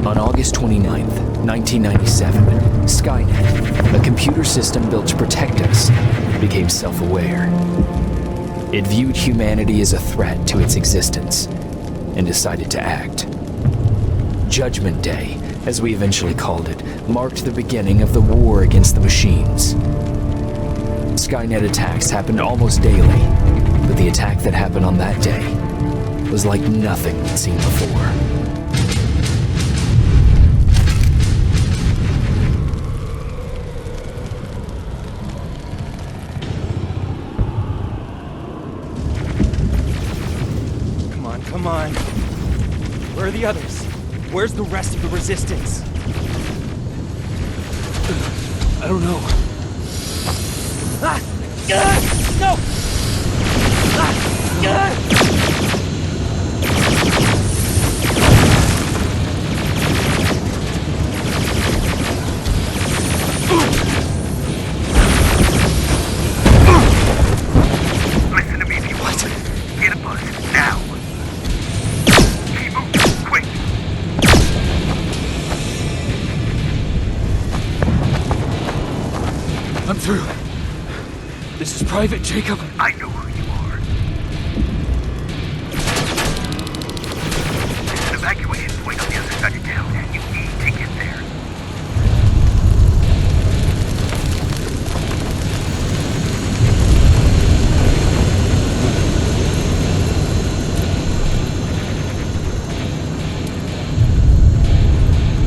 On August 29th, 1997, Skynet, a computer system built to protect us, became self-aware. It viewed humanity as a threat to its existence and decided to act. Judgment Day, as we eventually called it, marked the beginning of the war against the machines. Skynet attacks happened almost daily, but the attack that happened on that day was like nothing we'd seen before. Come on. Where are the others? Where's the rest of the resistance? I don't know. Ah! No! Listen to me if you want. Get a bus, now! Keep moving, quick! I'm through. This is Private Jacob. I know who you are. There's an evacuation point on the other side of town. You need to get there.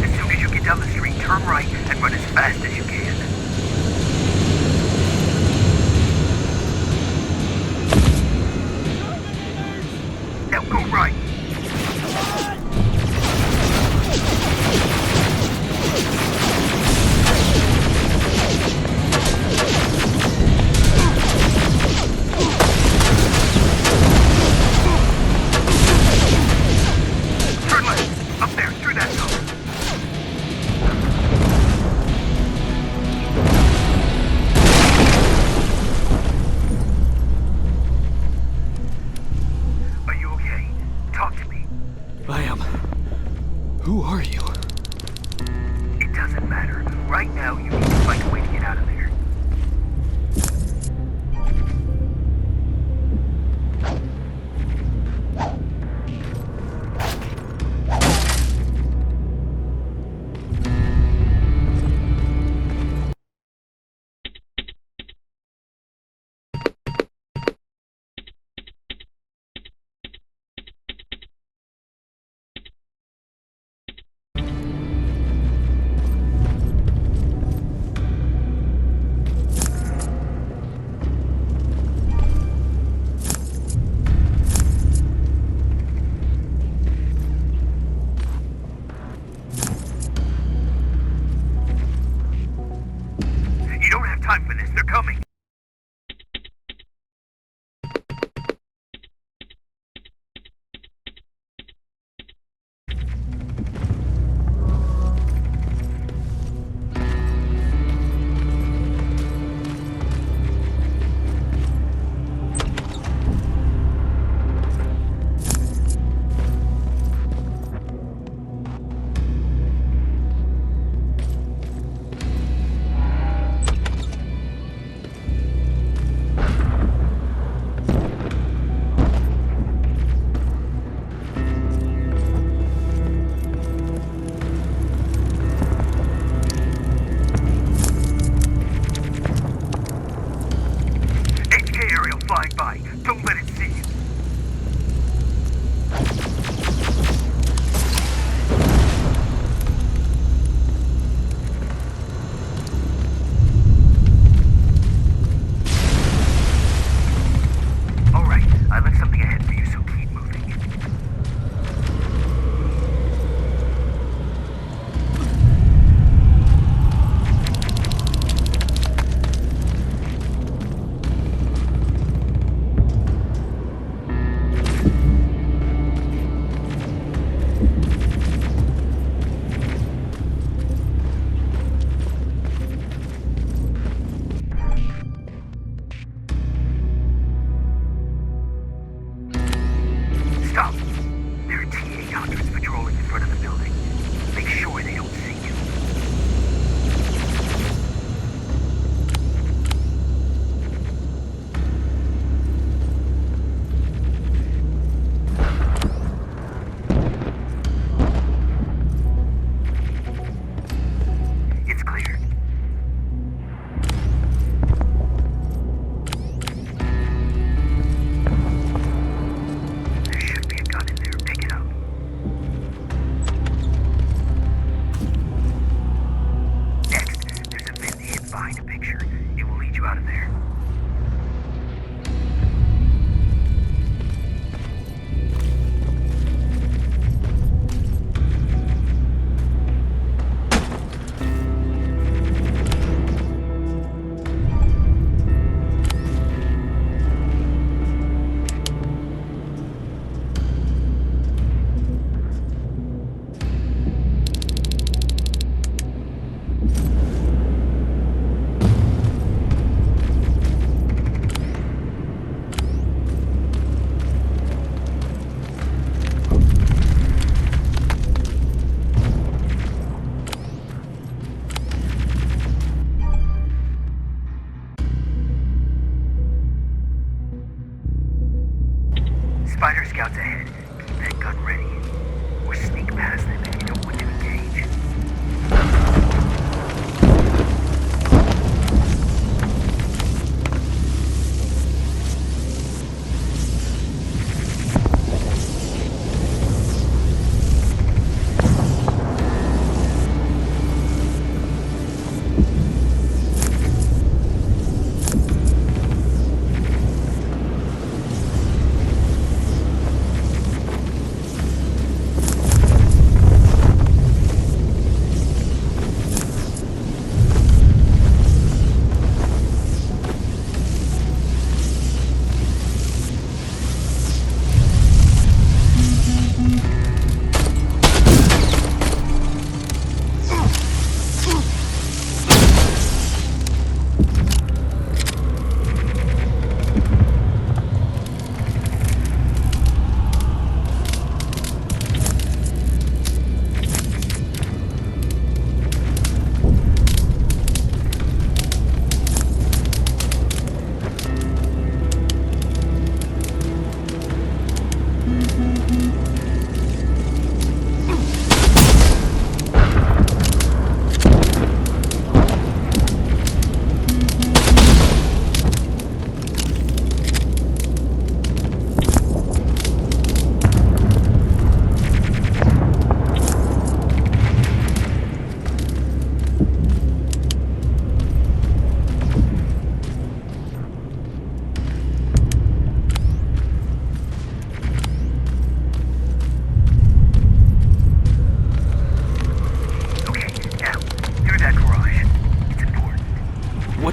As soon as you get down the street, turn right and run as fast as you can. Now go right. Turn left. Up there, through that door. Are you okay? Talk to me. I am. Who are you? It doesn't matter. Right now, you need to find a way to get out of there.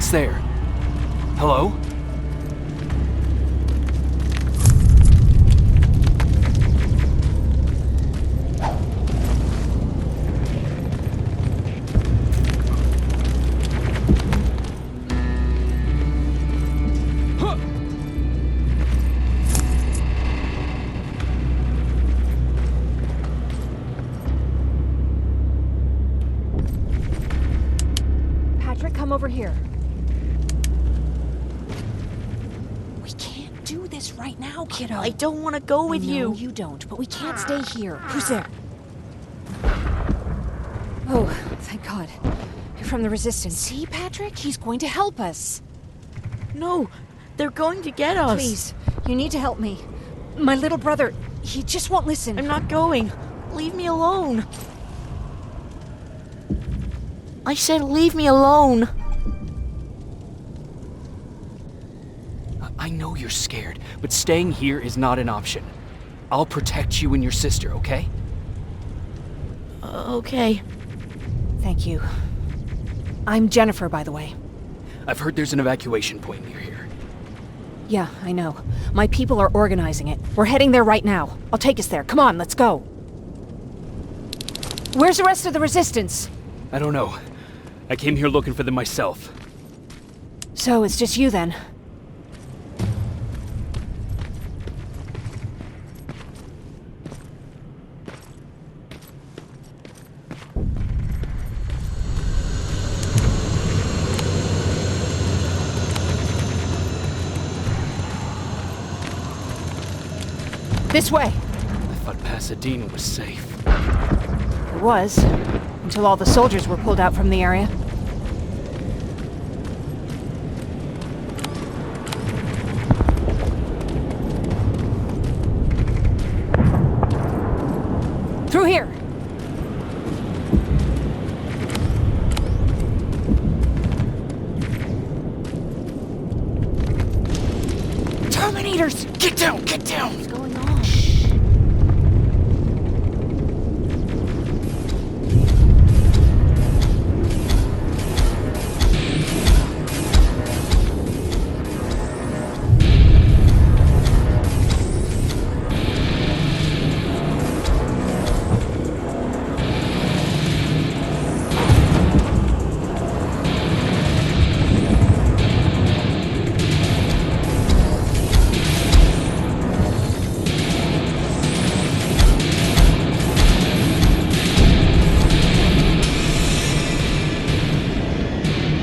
almost there. Hello? Patrick, come over here. We can't do this right now, kiddo. I don't want to go with No, you. you don't, but we can't stay here. Who's there? Oh, thank God. You're from the Resistance. See, Patrick? He's going to help us. No, they're going to get us. Please, you need to help me. My little brother, he just won't listen. I'm not going. Leave me alone. I said leave me alone. I know you're scared, but staying here is not an option. I'll protect you and your sister, okay? Okay. Thank you. I'm Jennifer, by the way. I've heard there's an evacuation point near here. Yeah, I know. My people are organizing it. We're heading there right now. I'll take us there. Come on, let's go. Where's the rest of the Resistance? I don't know. I came here looking for them myself. So, it's just you then? This way! I thought Pasadena was safe. It was, until all the soldiers were pulled out from the area. Through here! Terminators! Get down! Get down! What's going on?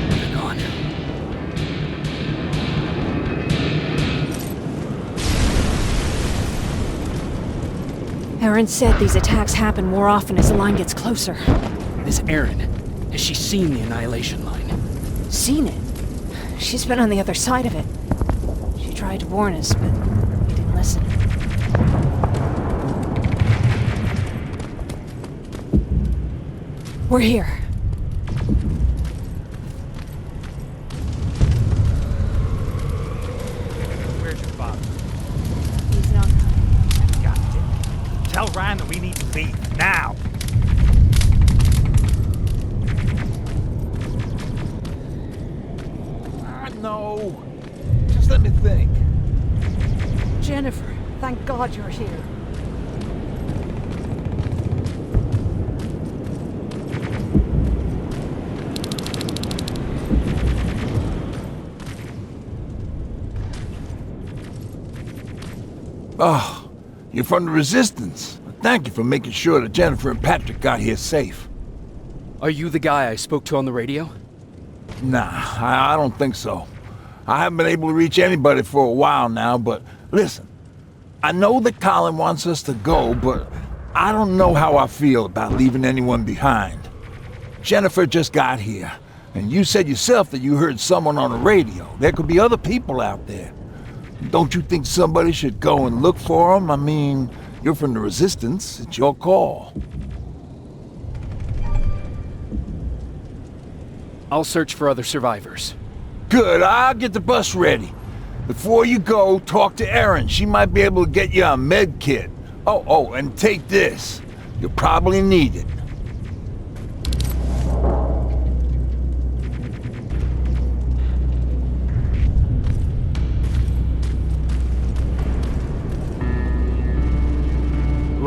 They're gone. Erin said these attacks happen more often as the line gets closer. This Erin, has she seen the Annihilation Line? Seen it? She's been on the other side of it. She tried to warn us, but we didn't listen. We're here. Where's your father? He's not coming. God damn it. Tell Ryan that we need to leave now. No. Just let me think. Jennifer, thank God you're here. Oh, you're from the Resistance. Thank you for making sure that Jennifer and Patrick got here safe. Are you the guy I spoke to on the radio? Nah, I don't think so. I haven't been able to reach anybody for a while now, but listen, I know that Colin wants us to go, but I don't know how I feel about leaving anyone behind. Jennifer just got here, and you said yourself that you heard someone on the radio. There could be other people out there. Don't you think somebody should go and look for them? I mean, you're from the Resistance. It's your call. I'll search for other survivors. Good, I'll get the bus ready. Before you go, talk to Erin. She might be able to get you a med kit. Oh, and take this. You'll probably need it.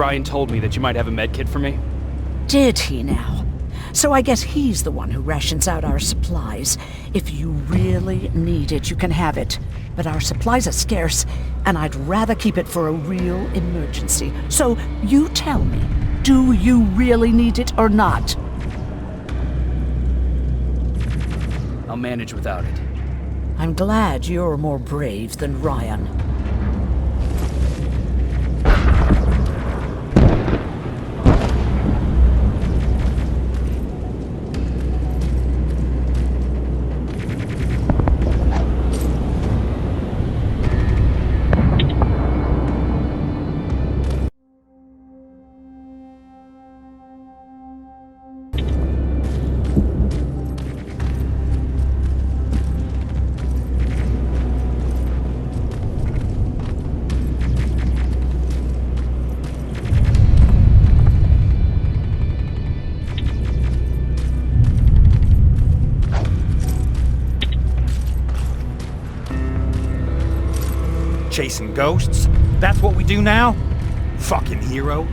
Ryan told me that you might have a med kit for me. Did he now? So I guess he's the one who rations out our supplies. If you really need it, you can have it. But our supplies are scarce, and I'd rather keep it for a real emergency. So you tell me, do you really need it or not? I'll manage without it. I'm glad you're more brave than Ryan. Chasing ghosts? That's what we do now? Fucking hero.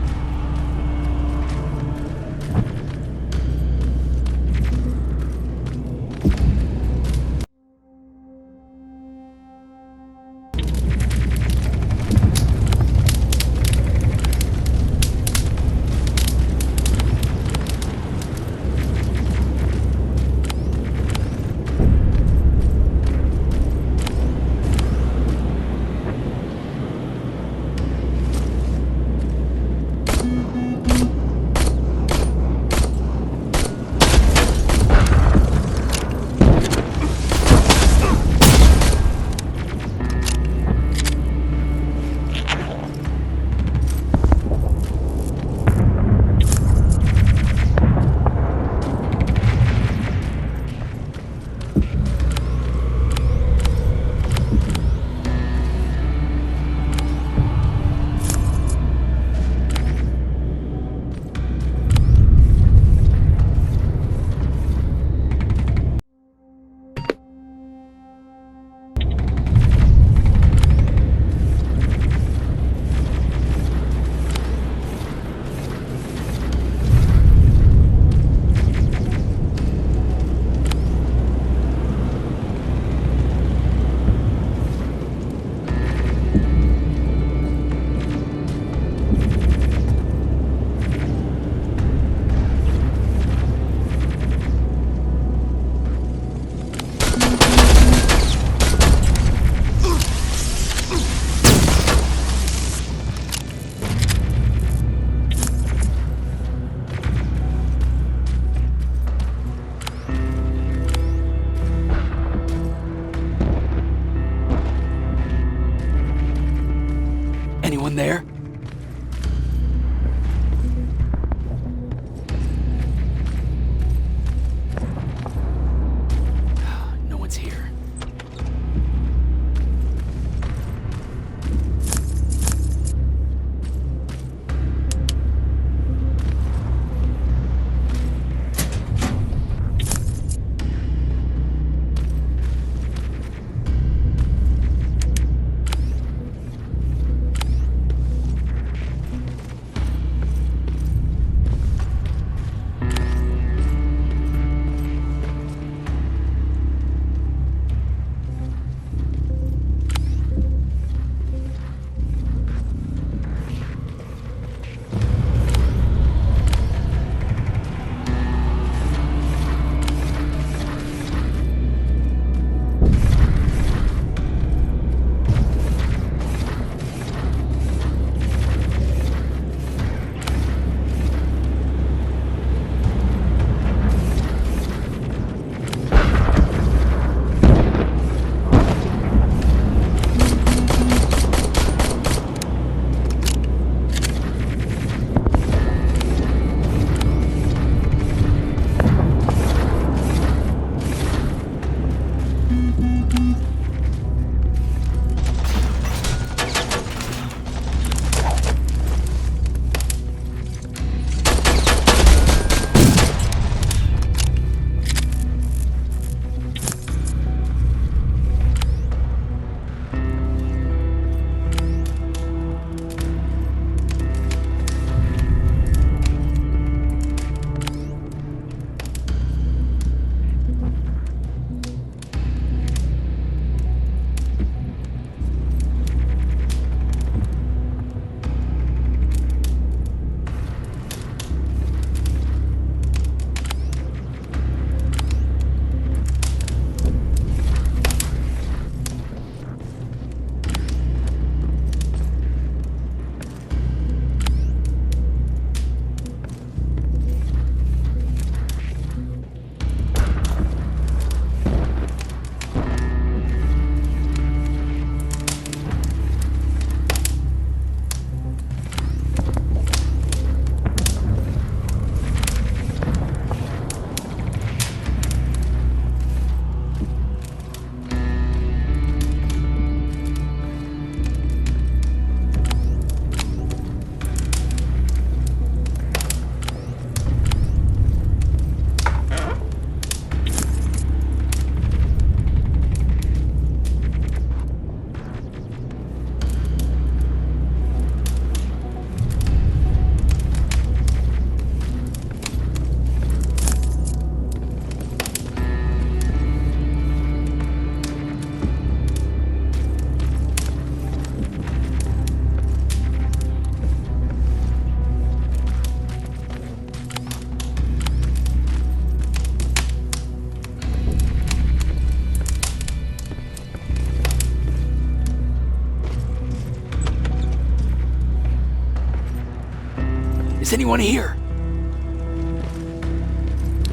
Is anyone here?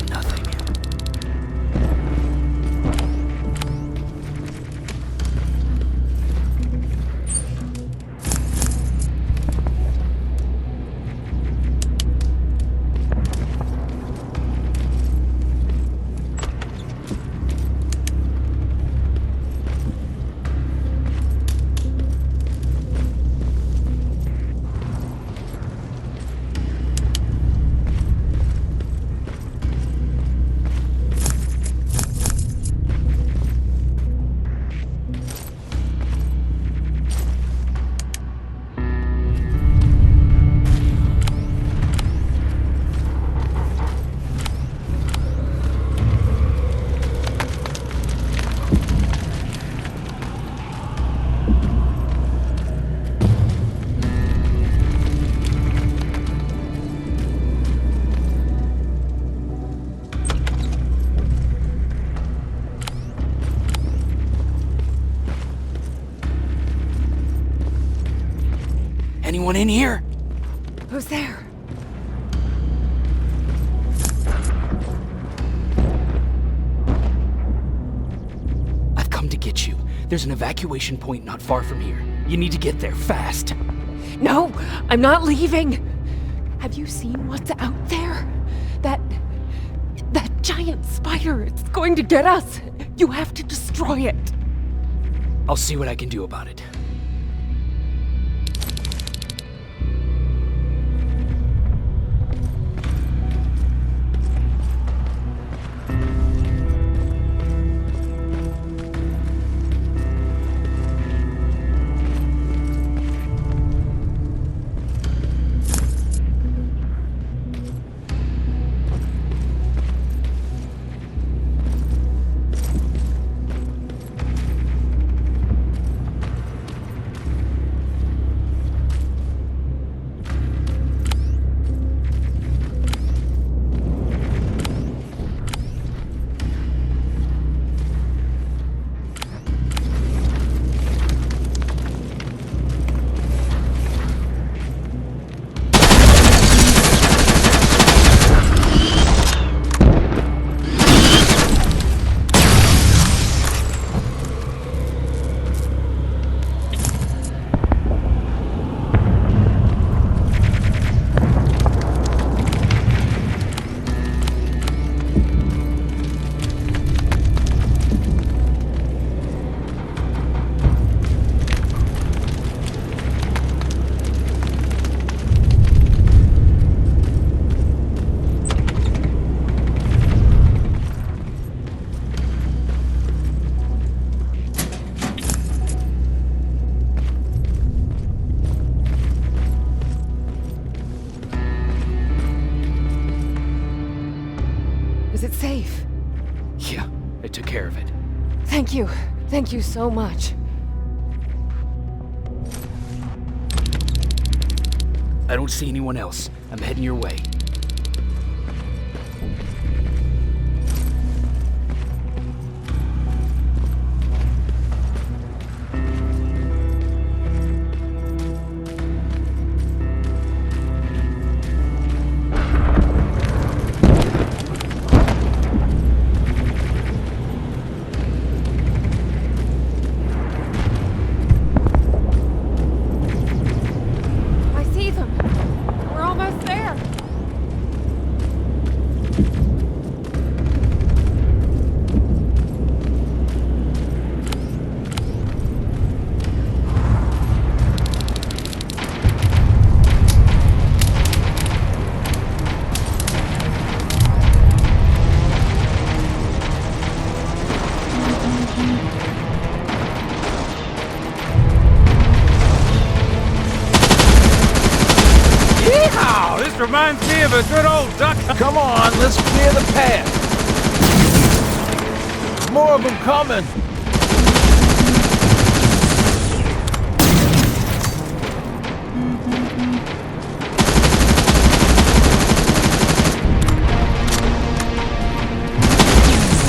Nothing. Anyone in here? Who's there? I've come to get you. There's an evacuation point not far from here. You need to get there fast. No, I'm not leaving. Have you seen what's out there? That giant spider, it's going to get us. You have to destroy it. I'll see what I can do about it. Was it safe? Yeah, I took care of it. Thank you. Thank you so much. I don't see anyone else. I'm heading your way. I see them. We're almost there. Yeehaw! This reminds me of a good old duck hunt. Come on, let's clear the path. More of them coming.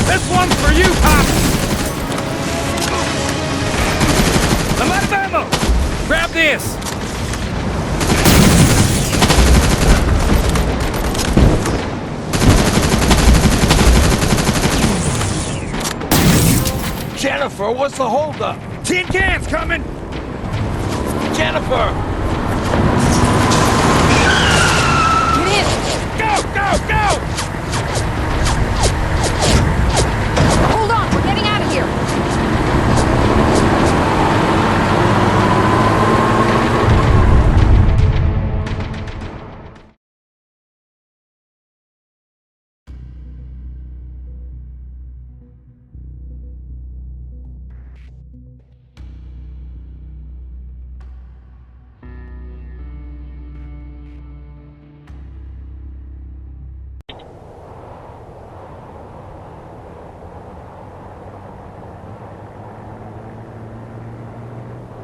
This one's for you, Pop! I'm out of ammo! Grab this! Jennifer, what's the holdup? Tin cans coming! Jennifer! Get in! Go, go, go! Hold on, we're getting out of here!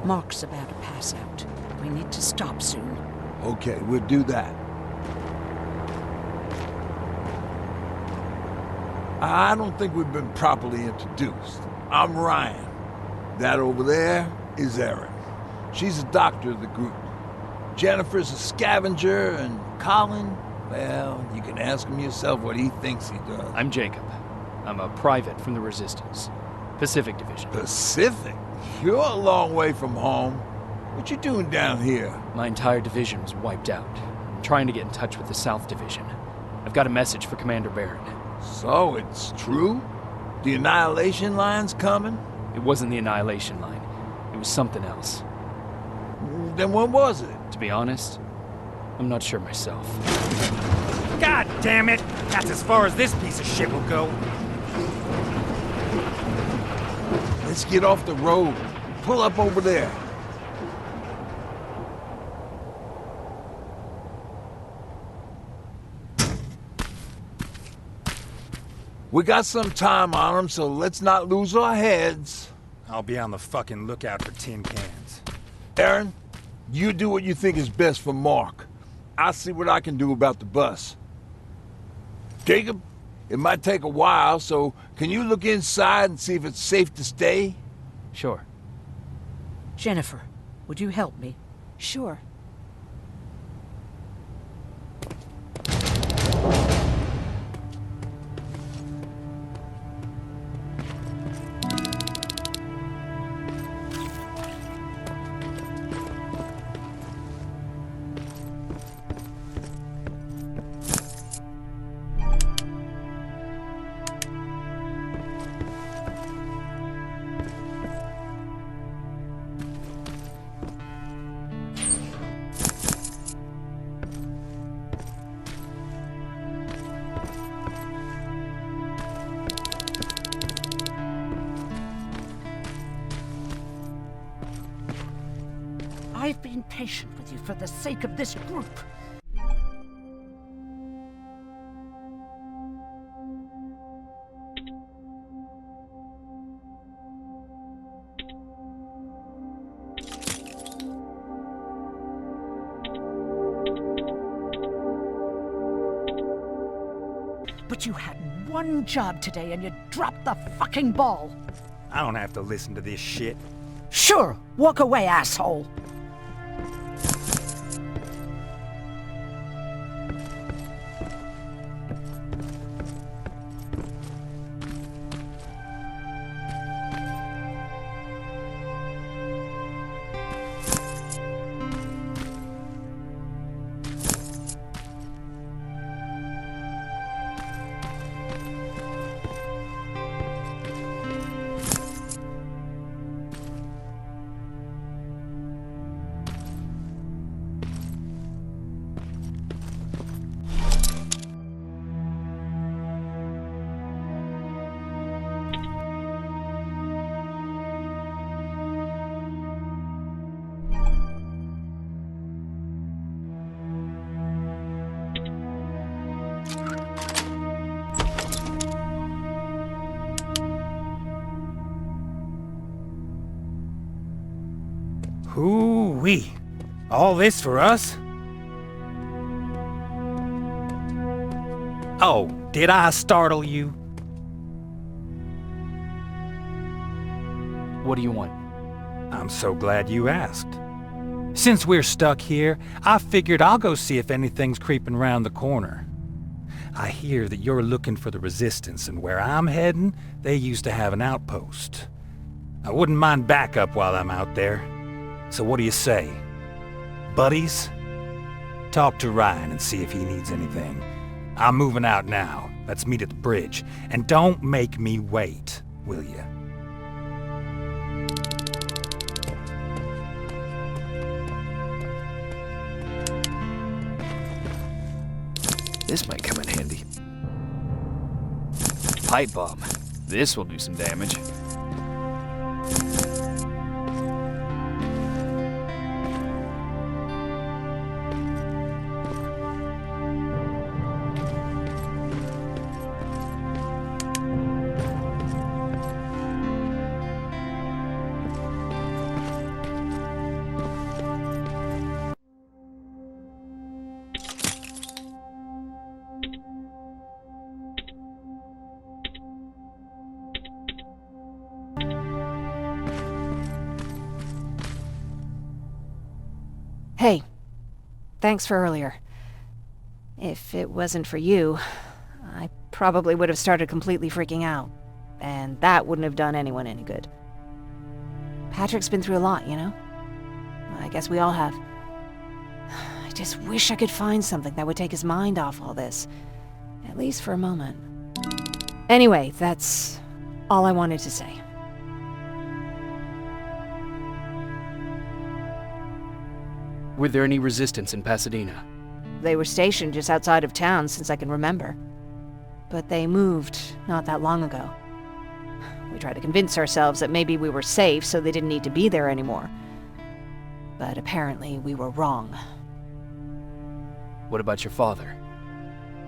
Mark's about to pass out. We need to stop soon. Okay, we'll do that. I don't think we've been properly introduced. I'm Ryan. That over there is Erin. She's the doctor of the group. Jennifer's a scavenger, and Colin, well, you can ask him yourself what he thinks he does. I'm Jacob. I'm a private from the Resistance. Pacific Division. Pacific? You're a long way from home. What you doing down here? My entire division was wiped out. I'm trying to get in touch with the South Division. I've got a message for Commander Barron. So, it's true? The Annihilation Line's coming? It wasn't the Annihilation Line. It was something else. Then what was it? To be honest, I'm not sure myself. God damn it! That's as far as this piece of shit will go. Let's get off the road. Pull up over there. We got some time on them, so let's not lose our heads. I'll be on the fucking lookout for tin cans. Erin, you do what you think is best for Mark. I'll see what I can do about the bus. Jacob, it might take a while, so can you look inside and see if it's safe to stay? Sure. Jennifer, would you help me? Sure. I've been patient with you for the sake of this group. But you had one job today and you dropped the fucking ball. I don't have to listen to this shit. Sure, walk away, asshole. Hoo-wee. All this for us? Oh, did I startle you? What do you want? I'm so glad you asked. Since we're stuck here, I figured I'll go see if anything's creeping round the corner. I hear that you're looking for the Resistance, and where I'm heading, they used to have an outpost. I wouldn't mind backup while I'm out there. So what do you say? Buddies? Talk to Ryan and see if he needs anything. I'm moving out now. Let's meet at the bridge. And don't make me wait, will you? This might come in handy. Pipe bomb. This will do some damage. Hey, thanks for earlier. If it wasn't for you, I probably would have started completely freaking out, and that wouldn't have done anyone any good. Patrick's been through a lot, you know? I guess we all have. I just wish I could find something that would take his mind off all this, at least for a moment. Anyway, that's all I wanted to say. Were there any resistance in Pasadena? They were stationed just outside of town since I can remember. But they moved not that long ago. We tried to convince ourselves that maybe we were safe so they didn't need to be there anymore. But apparently we were wrong. What about your father?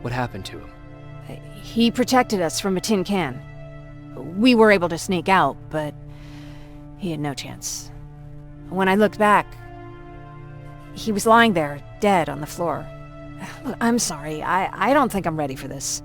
What happened to him? He protected us from a tin can. We were able to sneak out, but he had no chance. When I looked back, he was lying there, dead on the floor. Look, I'm sorry. I don't think I'm ready for this.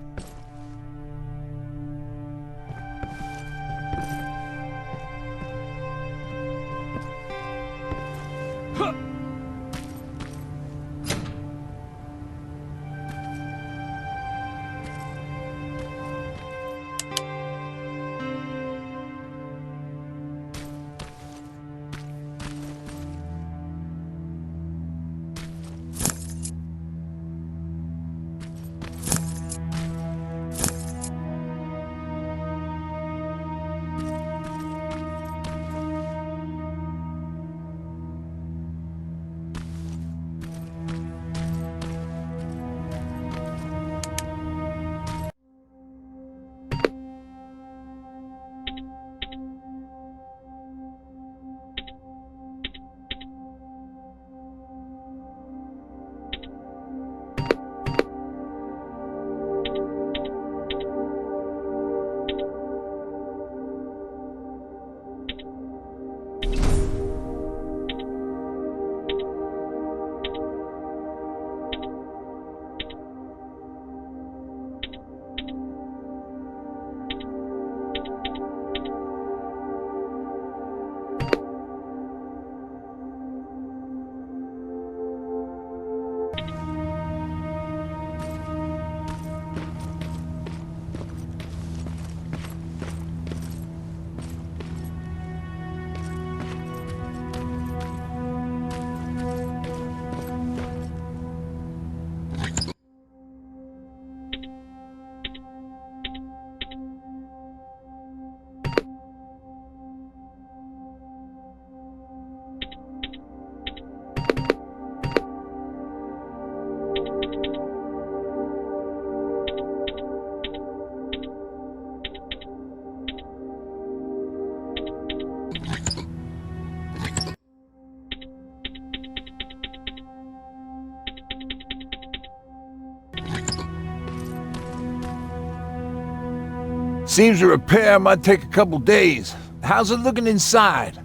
Seems the repair might take a couple days. How's it looking inside?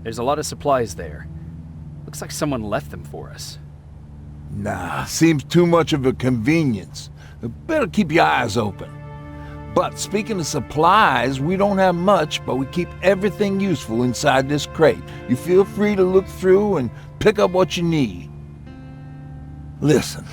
There's a lot of supplies there. Looks like someone left them for us. Nah, seems too much of a convenience. Better keep your eyes open. But speaking of supplies, we don't have much, but we keep everything useful inside this crate. You feel free to look through and pick up what you need. Listen,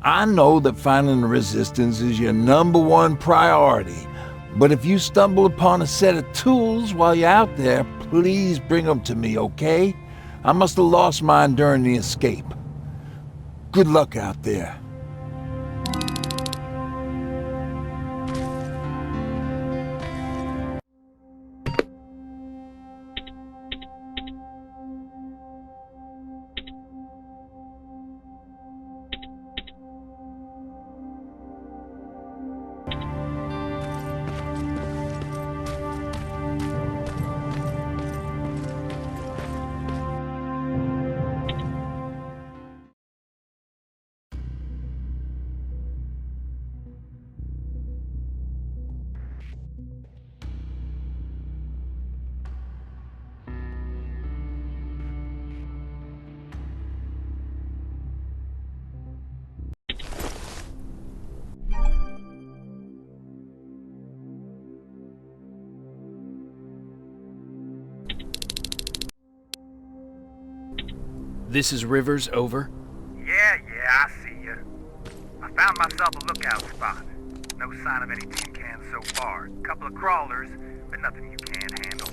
I know that finding the resistance is your #1 priority, But if you stumble upon a set of tools while you're out there, please bring them to me, okay? I must have lost mine during the escape. Good luck out there. This is Rivers, over. Yeah, I see you. I found myself a lookout spot. No sign of any tin cans so far. Couple of crawlers, but nothing you can't handle.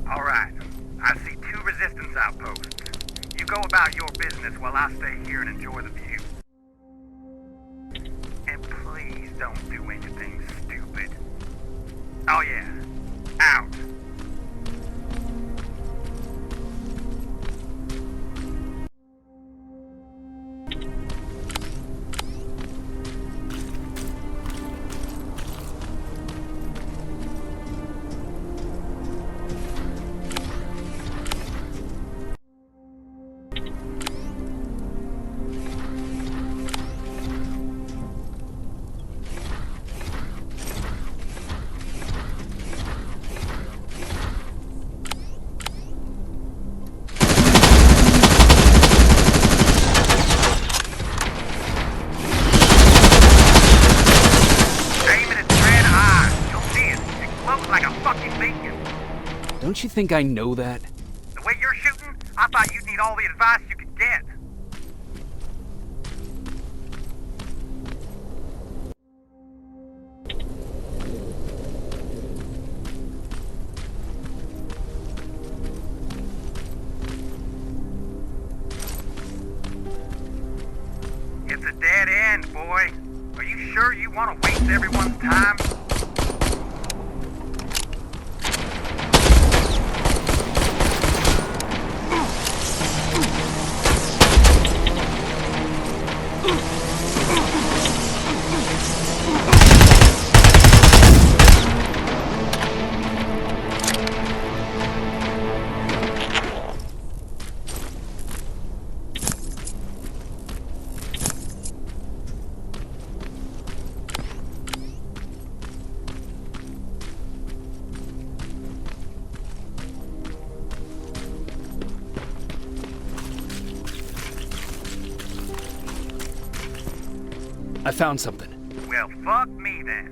Alright, I see 2 resistance outposts. You go about your business while I stay here and enjoy the view. And please don't do anything stupid. Oh yeah, out. Don't you think I know that? The way you're shooting, I thought you'd need all the advice you could get. It's a dead end, boy. Are you sure you want to waste everyone's time? I found something. Well, fuck me then.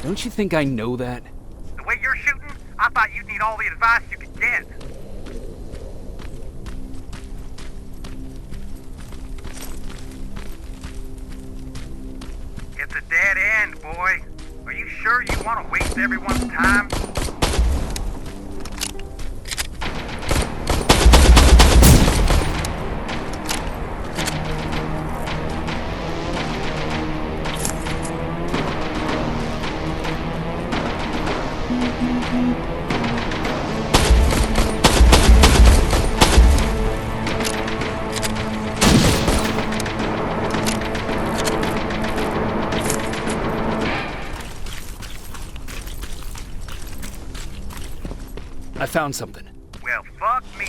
Don't you think I know that? The way you're shooting, I thought you'd need all the advice you could get. It's a dead end, boy. Are you sure you want to waste everyone's time? I found something. Well, fuck me.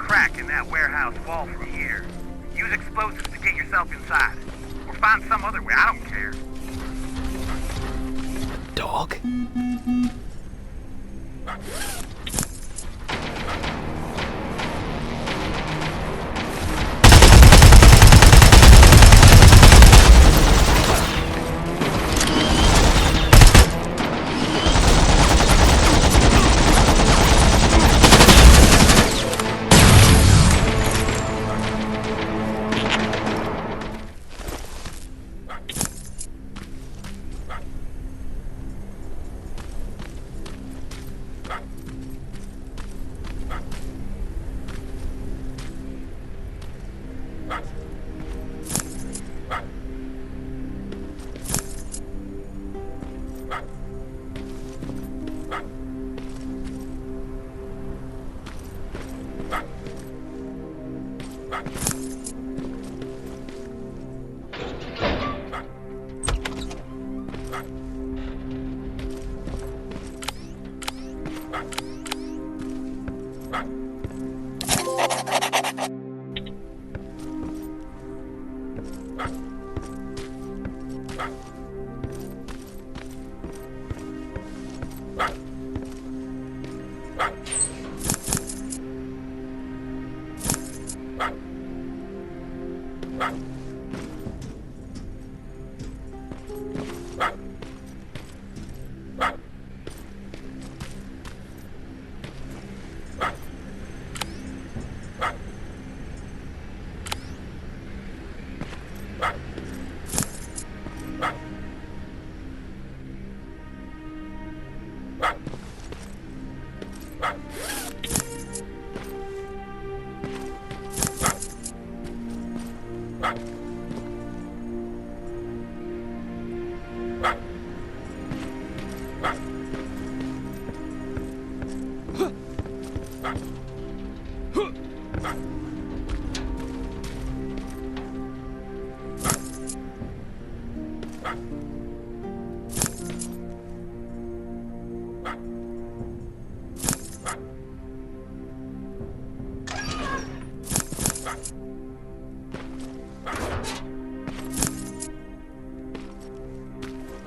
crack in that warehouse wall from here. Use explosives to get yourself inside. Or find some other way, I don't care. Dog?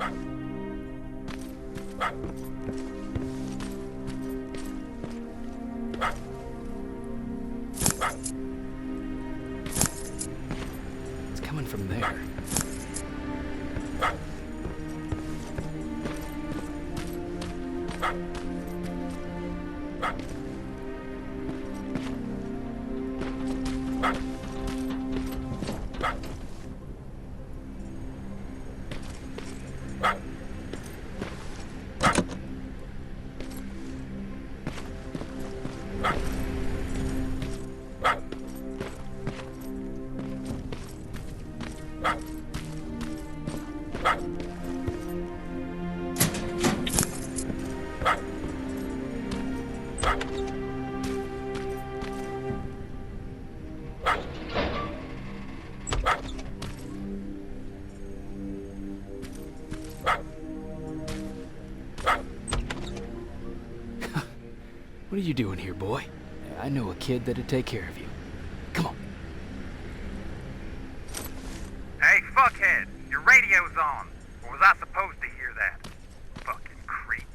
It's coming from there. What are you doing here, boy? I know a kid that'd take care of you. Come on. Hey, fuckhead, your radio's on. Or was I supposed to hear that? Fucking creep.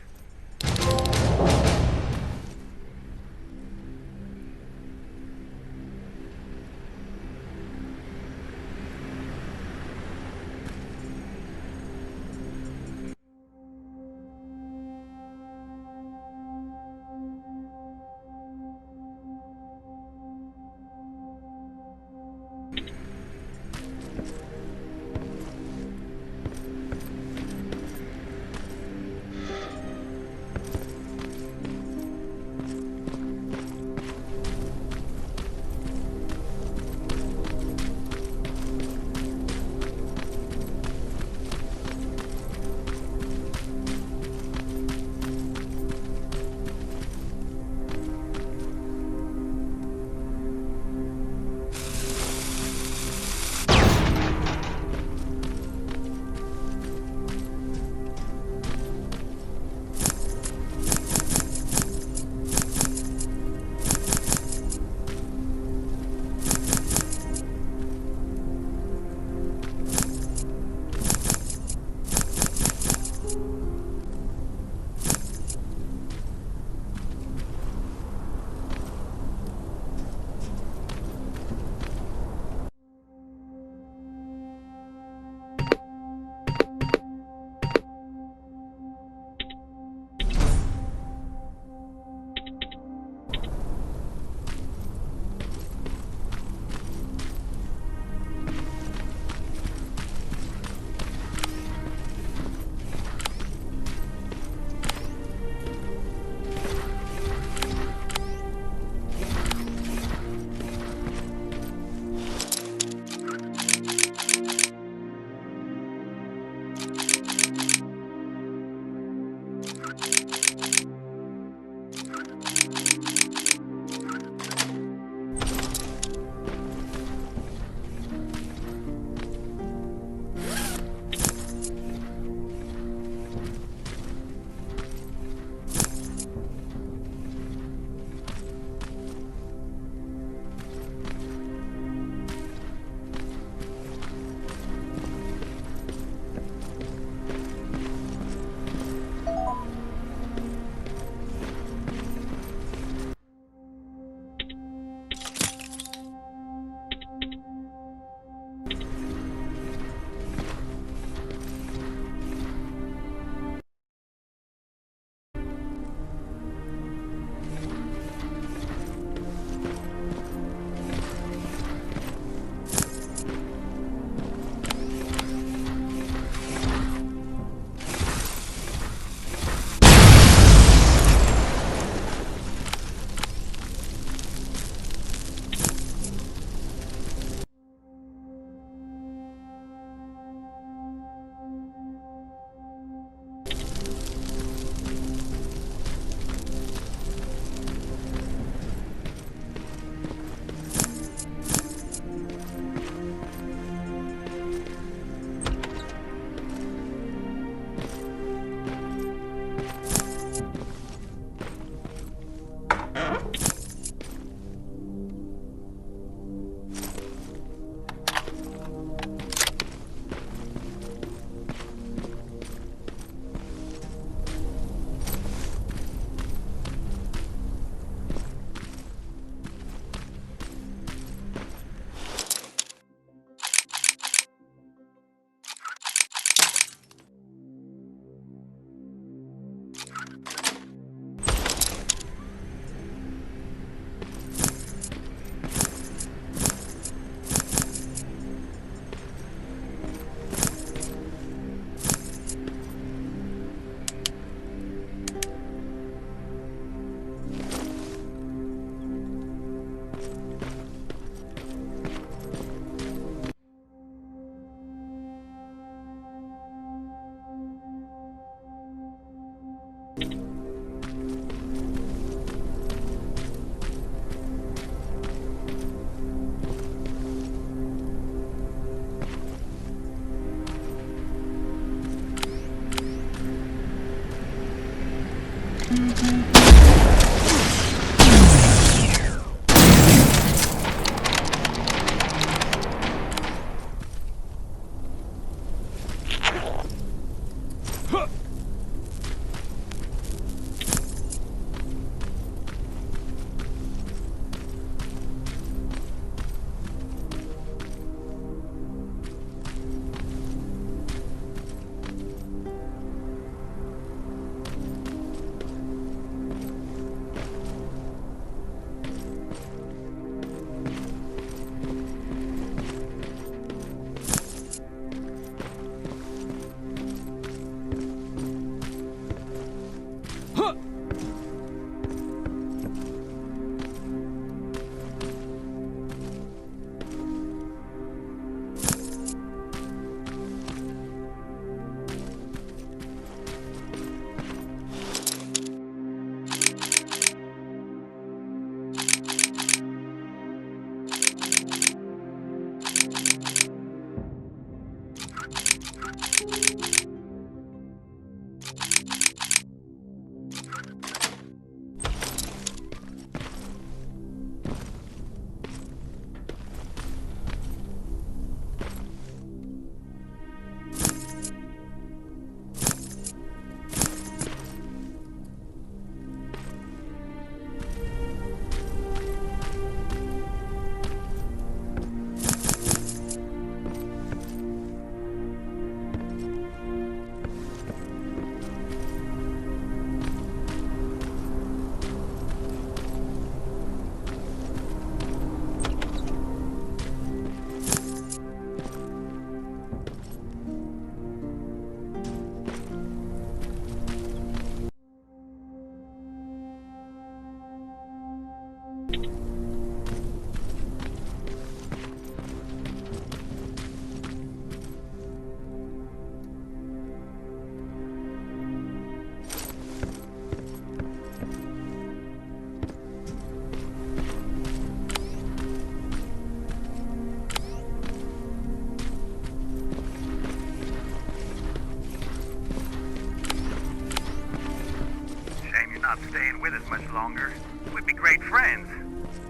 Not staying with us much longer. We'd be great friends.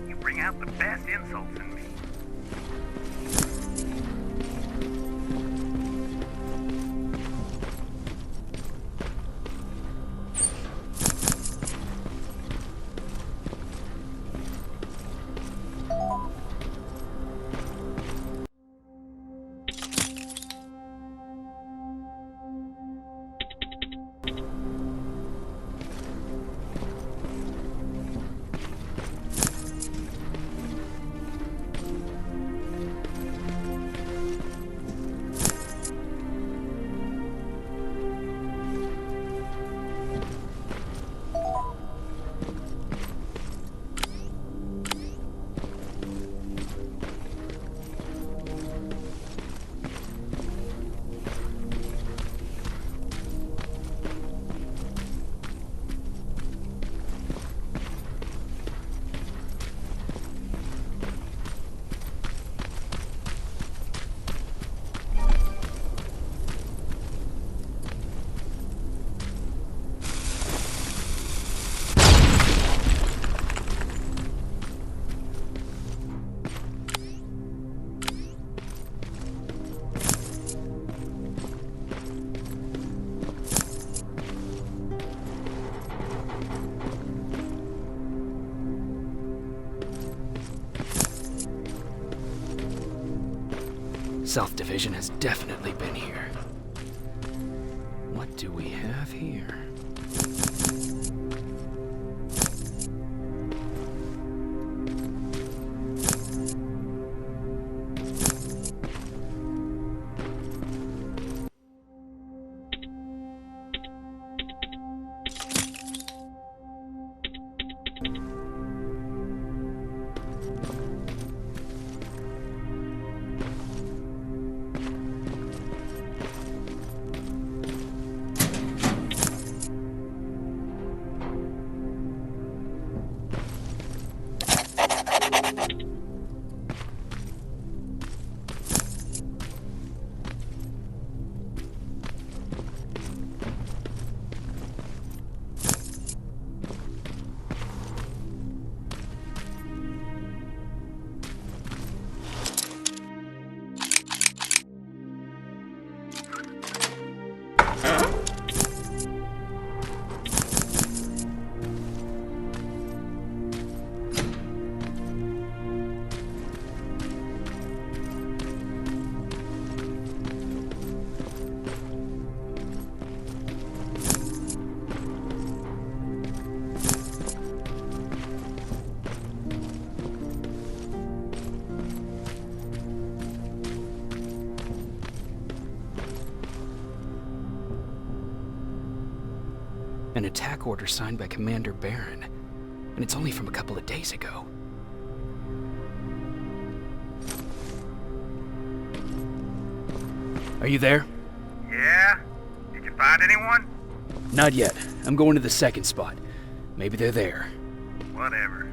You bring out the best insults in me. South Division has definitely been here. What do we have here? An attack order signed by Commander Barron. And it's only from a couple of days ago. Are you there? Yeah? Did you find anyone? Not yet. I'm going to the second spot. Maybe they're there. Whatever.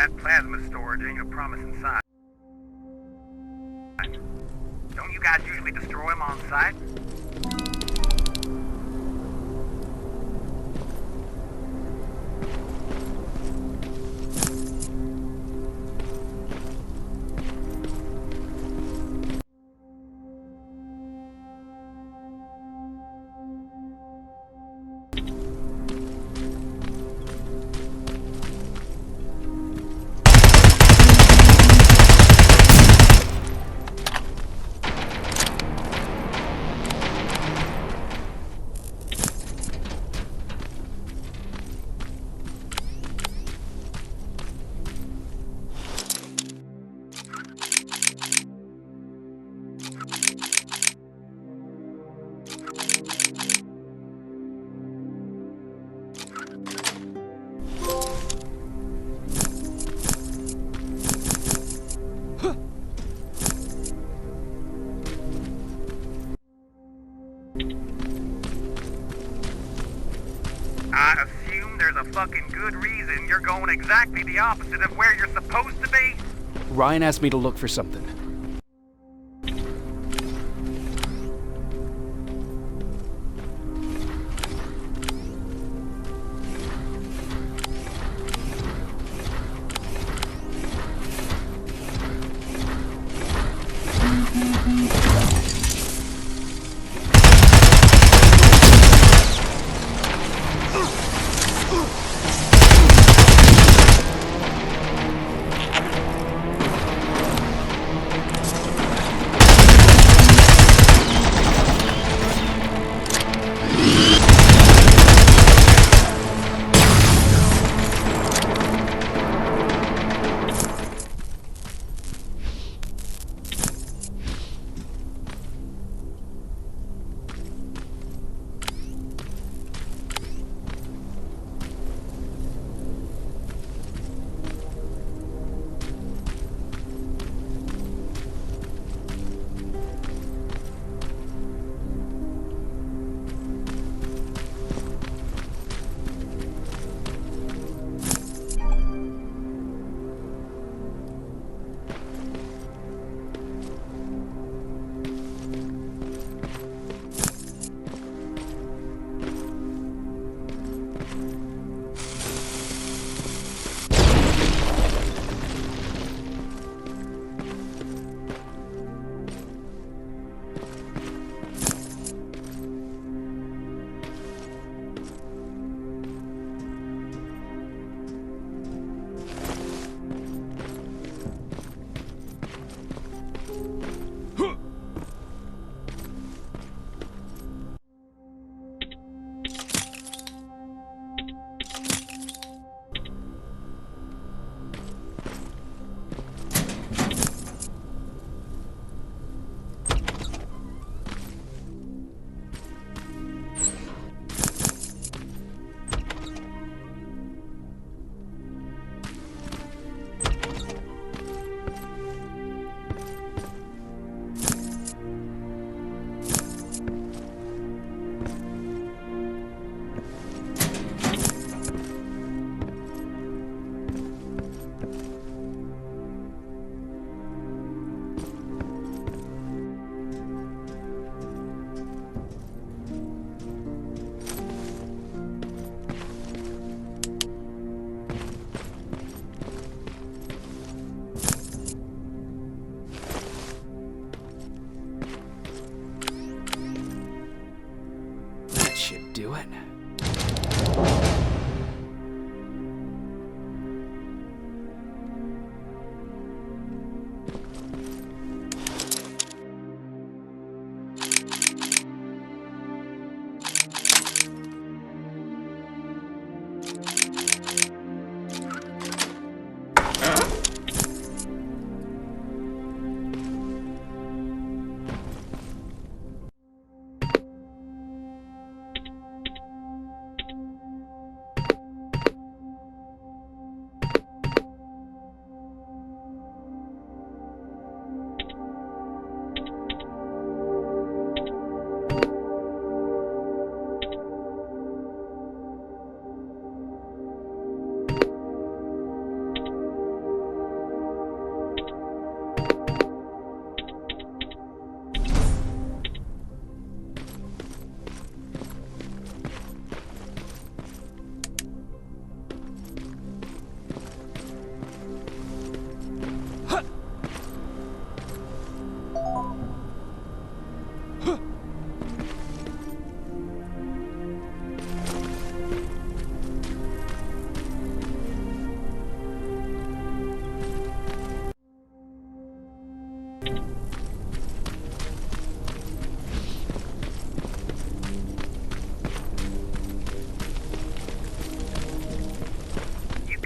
That plasma storage ain't a promising sign. Don't you guys usually destroy them on sight? I assume there's a fucking good reason you're going exactly the opposite of where you're supposed to be? Ryan asked me to look for something.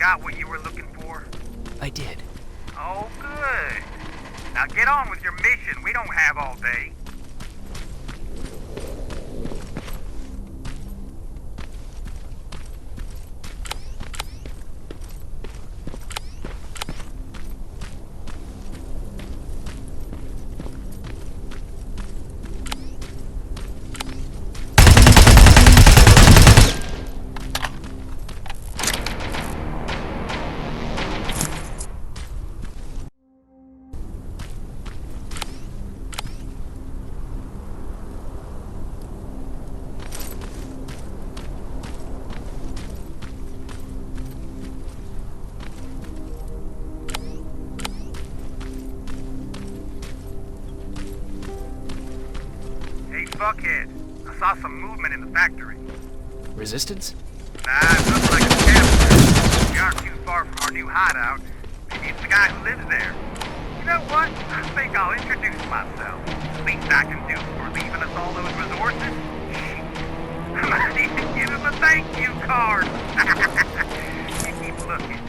got what you were looking for? I did. Oh, good. Now get on with your mission. We don't have all day. Fuckhead. I saw some movement in the factory. Resistance? Nah, it looks like a scavenger. We aren't too far from our new hideout. Maybe it's the guy who lives there. You know what? I think I'll introduce myself. Least I can do for leaving us all those resources. I might even give him a thank you card. You keep looking.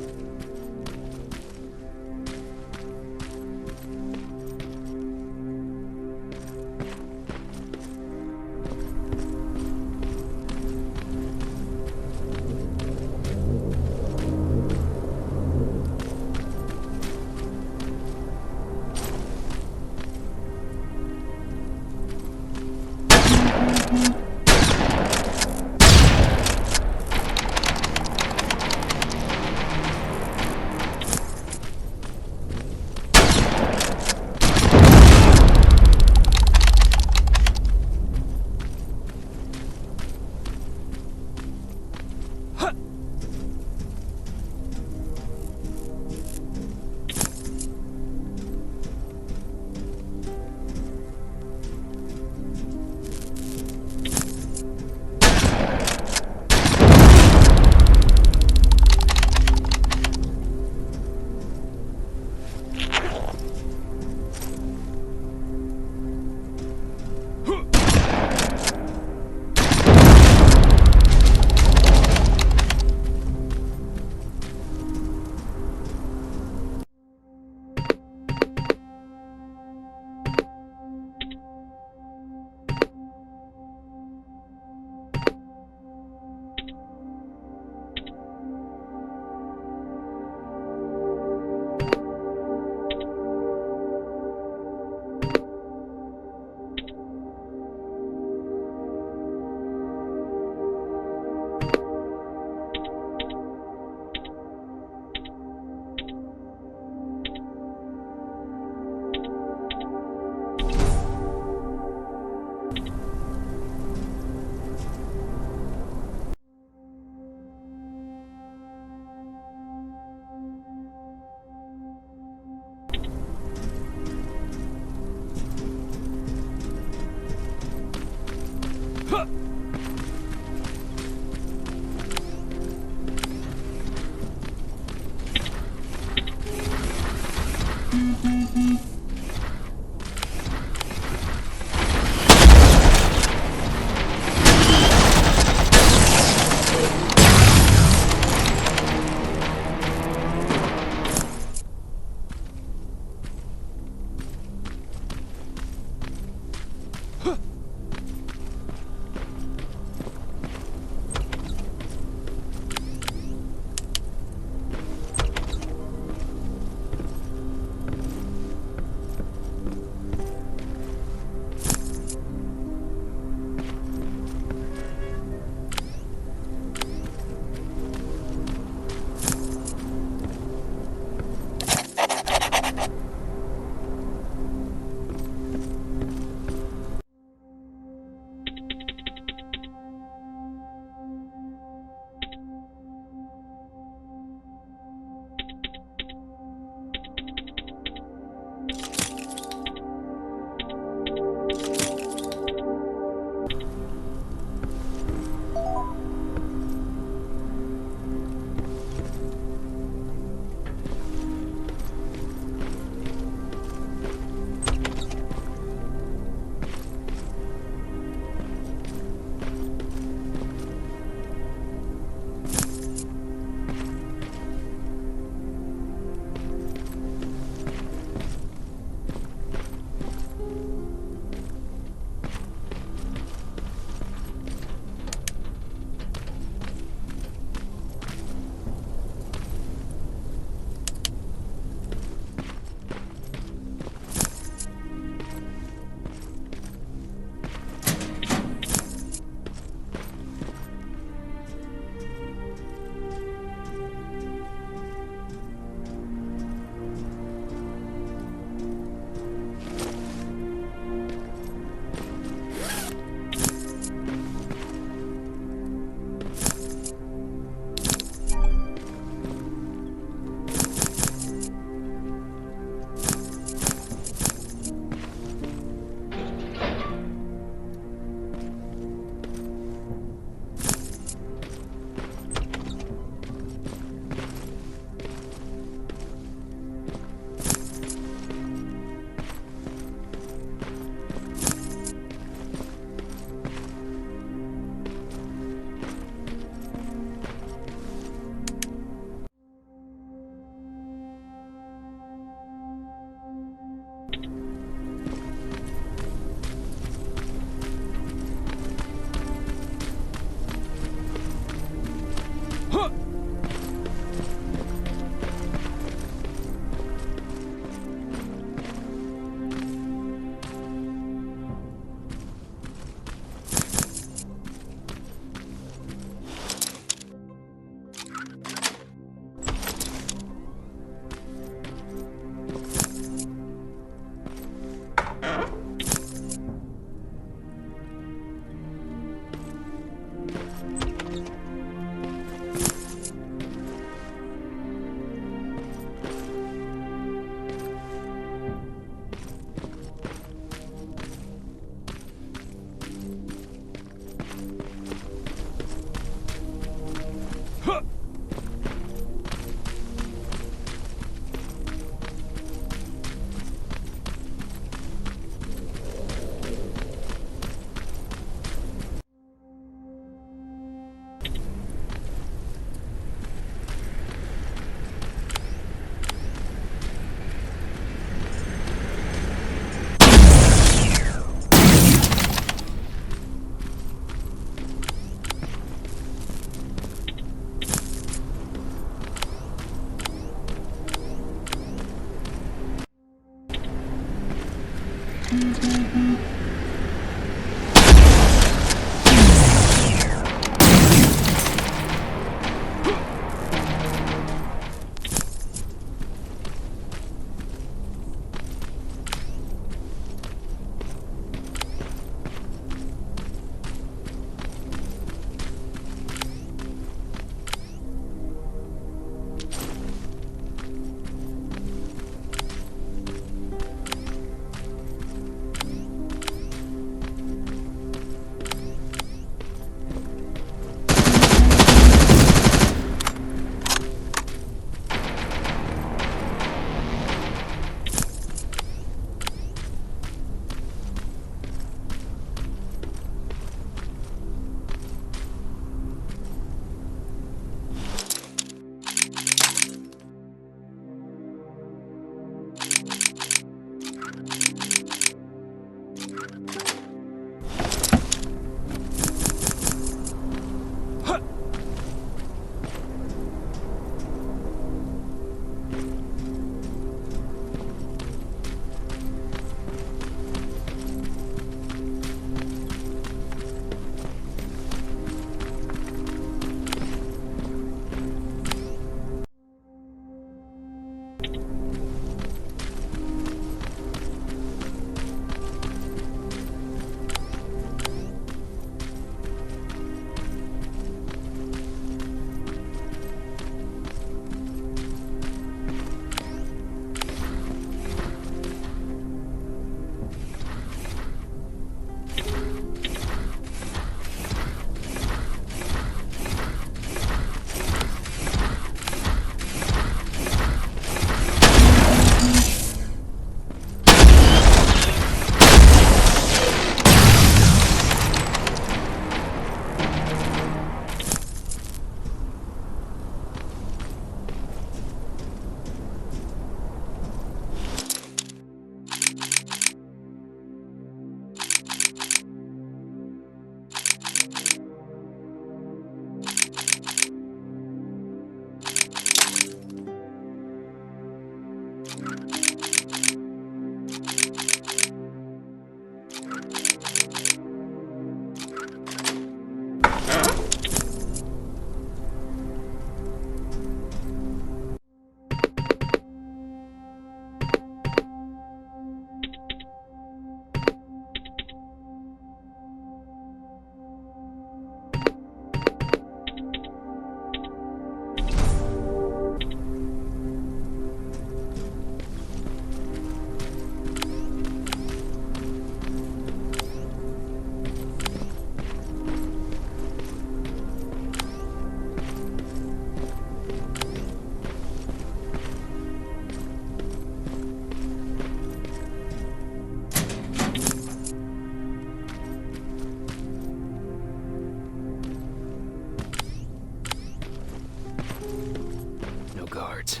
guards.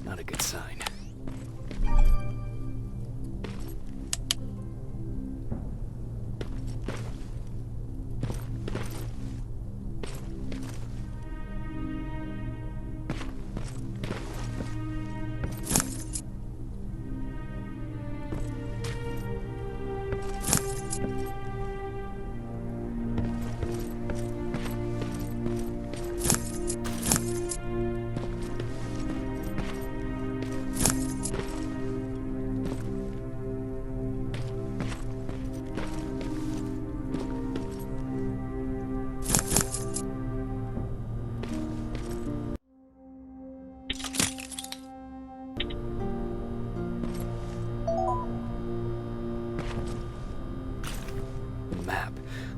Not a good sign.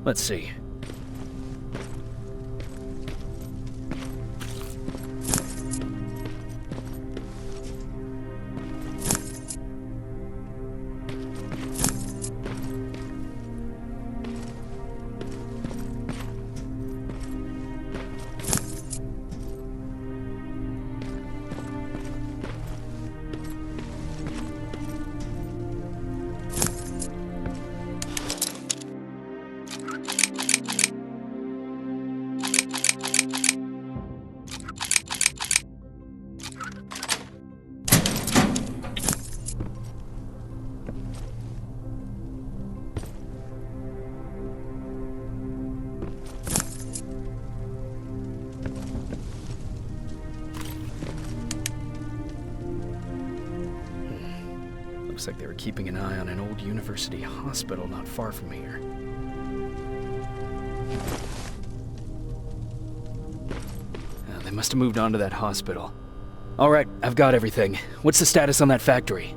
Let's see. Looks like they were keeping an eye on an old university hospital not far from here. They must have moved on to that hospital. All right, I've got everything. What's the status on that factory?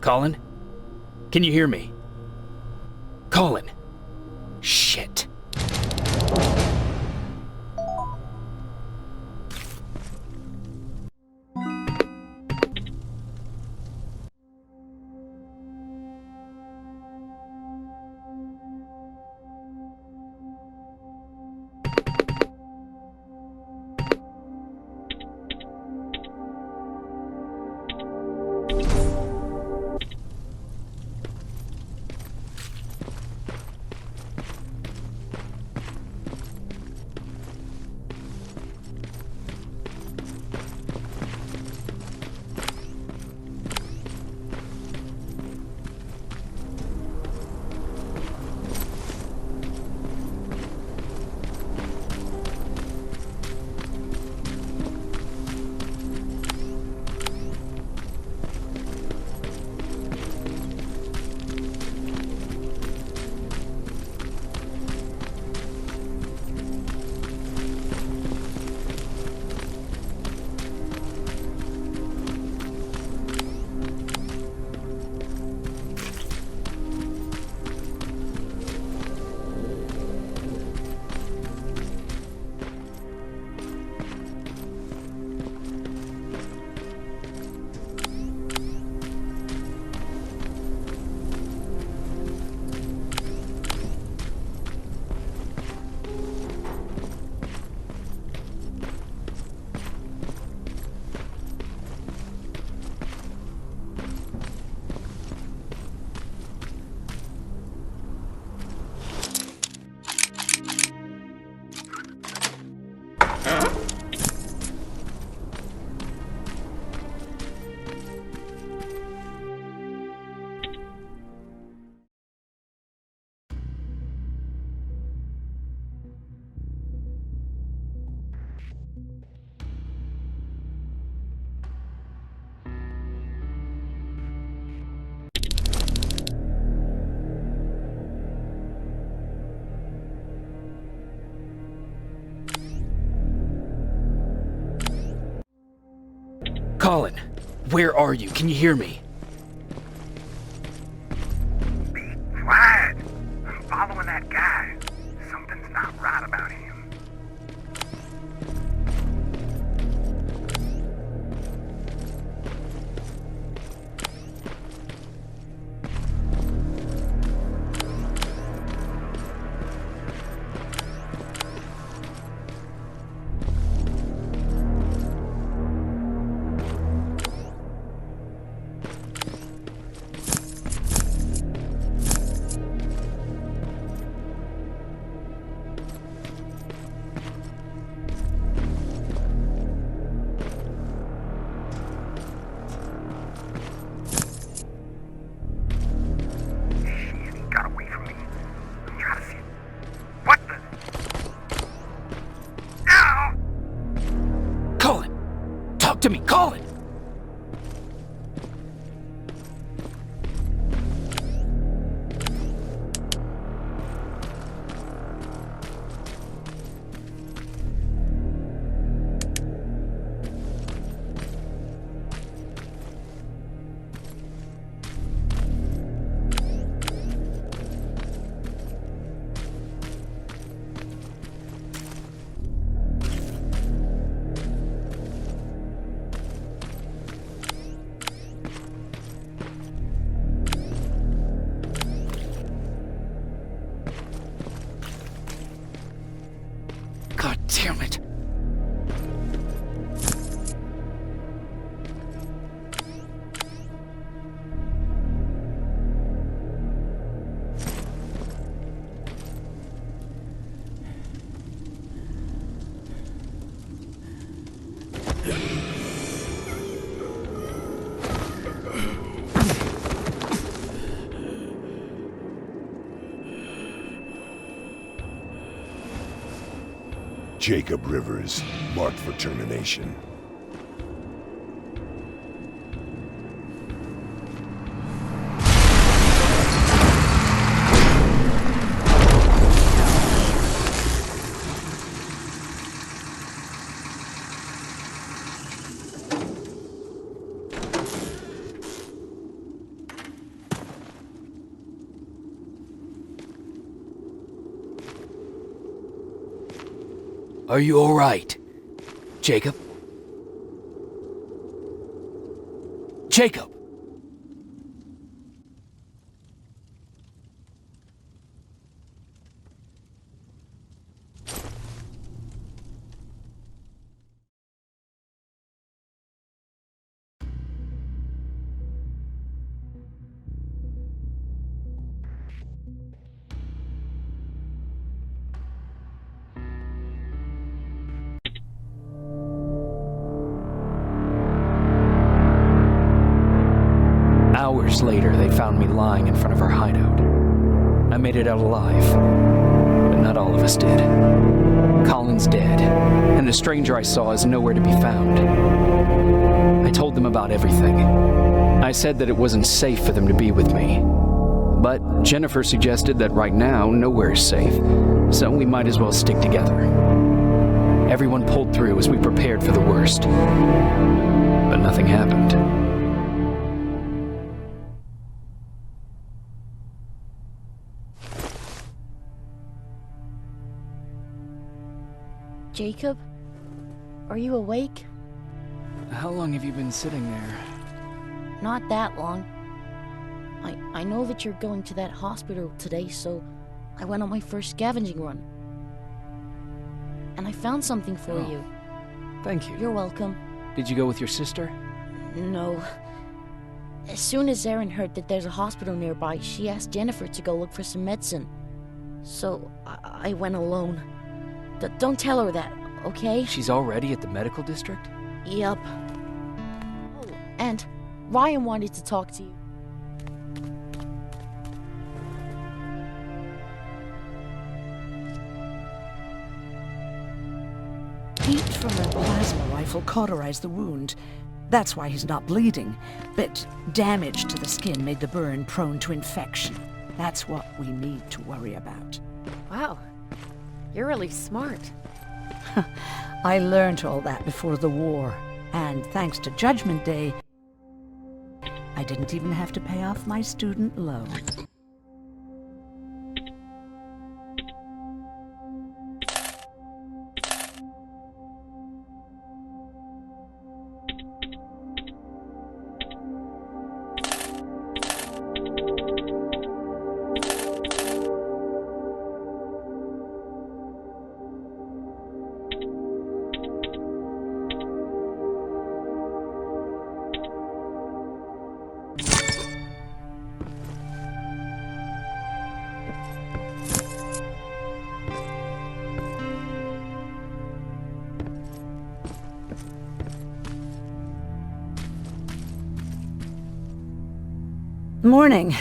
Colin? Can you hear me? Colin! Shit. Colin, where are you? Can you hear me? Be quiet. I'm following that guy. Something's not right about him. To me, Colin! Damn it. Jacob Rivers, marked for termination. Are you all right, Jacob? Jacob! Hours later, they found me lying in front of our hideout. I made it out alive, but not all of us did. Colin's dead, and the stranger I saw is nowhere to be found. I told them about everything. I said that it wasn't safe for them to be with me. But Jennifer suggested that right now, nowhere is safe, so we might as well stick together. Everyone pulled through as we prepared for the worst, but nothing happened. Jacob? Are you awake? How long have you been sitting there? Not that long. I know that you're going to that hospital today, so I went on my first scavenging run. And I found something for you. Thank you. You're welcome. Did you go with your sister? No. As soon as Erin heard that there's a hospital nearby, she asked Jennifer to go look for some medicine. So I went alone. Don't tell her that, okay? She's already at the medical district? Yup. Oh, and Ryan wanted to talk to you. Heat from a plasma rifle cauterized the wound. That's why he's not bleeding. But damage to the skin made the burn prone to infection. That's what we need to worry about. Wow. You're really smart. I learned all that before the war. And thanks to Judgment Day, I didn't even have to pay off my student loan. Morning.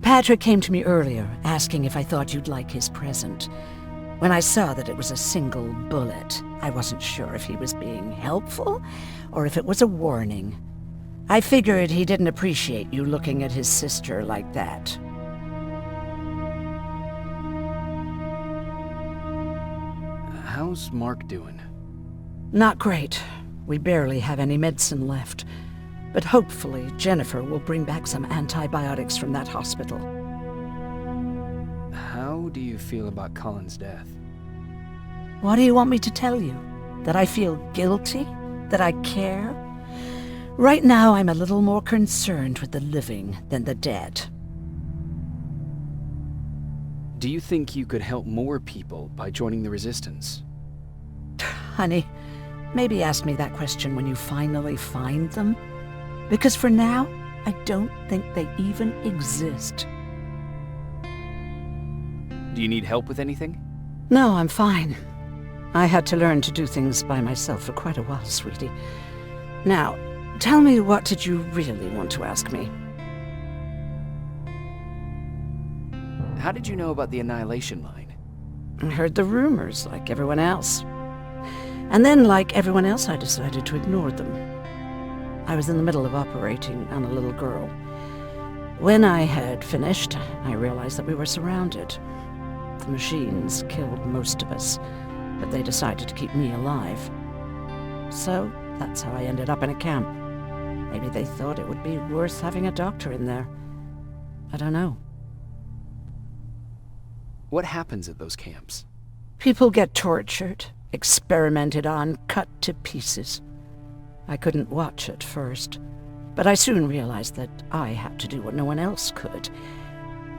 Patrick came to me earlier, asking if I thought you'd like his present. When I saw that it was a single bullet, I wasn't sure if he was being helpful or if it was a warning. I figured he didn't appreciate you looking at his sister like that. How's Mark doing? Not great. We barely have any medicine left. But hopefully Jennifer will bring back some antibiotics from that hospital. How do you feel about Colin's death? What do you want me to tell you? That I feel guilty? That I care? Right now I'm a little more concerned with the living than the dead. Do you think you could help more people by joining the Resistance? Honey, maybe ask me that question when you finally find them. Because for now, I don't think they even exist. Do you need help with anything? No, I'm fine. I had to learn to do things by myself for quite a while, sweetie. Now, tell me, what did you really want to ask me? How did you know about the Annihilation Line? I heard the rumors, like everyone else. And then, like everyone else, I decided to ignore them. I was in the middle of operating on a little girl. When I had finished, I realized that we were surrounded. The machines killed most of us, but they decided to keep me alive. So, that's how I ended up in a camp. Maybe they thought it would be worth having a doctor in there. I don't know. What happens at those camps? People get tortured, experimented on, cut to pieces. I couldn't watch at first, but I soon realized that I had to do what no one else could.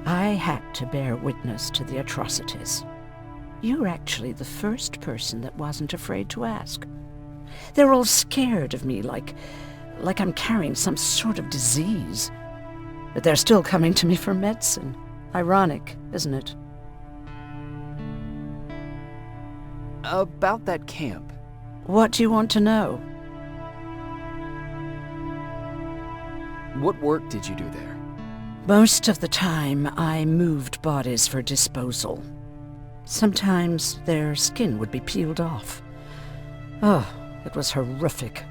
I had to bear witness to the atrocities. You're actually the first person that wasn't afraid to ask. They're all scared of me, like I'm carrying some sort of disease. But they're still coming to me for medicine. Ironic, isn't it? About that camp. What do you want to know? What work did you do there? Most of the time, I moved bodies for disposal. Sometimes their skin would be peeled off. Oh, it was horrific.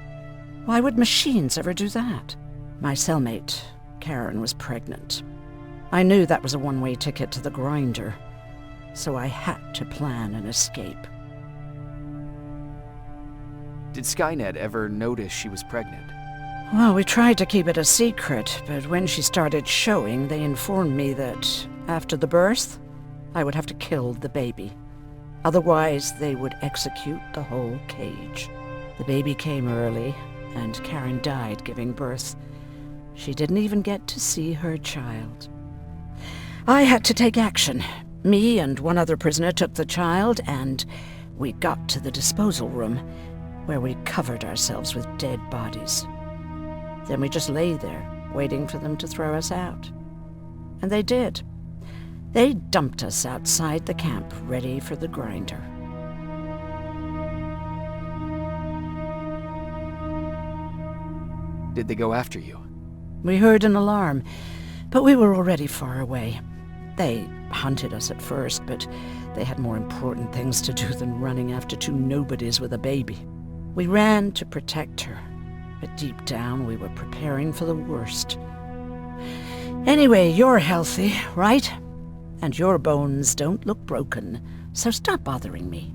Why would machines ever do that? My cellmate, Karen, was pregnant. I knew that was a one-way ticket to the grinder, so I had to plan an escape. Did Skynet ever notice she was pregnant? Well, we tried to keep it a secret, but when she started showing, they informed me that after the birth, I would have to kill the baby. Otherwise, they would execute the whole cage. The baby came early, and Karen died giving birth. She didn't even get to see her child. I had to take action. Me and one other prisoner took the child, and we got to the disposal room, where we covered ourselves with dead bodies. Then we just lay there, waiting for them to throw us out. And they did. They dumped us outside the camp, ready for the grinder. Did they go after you? We heard an alarm, but we were already far away. They hunted us at first, but they had more important things to do than running after two nobodies with a baby. We ran to protect her, but deep down we were preparing for the worst. Anyway, you're healthy, right? And your bones don't look broken, so stop bothering me.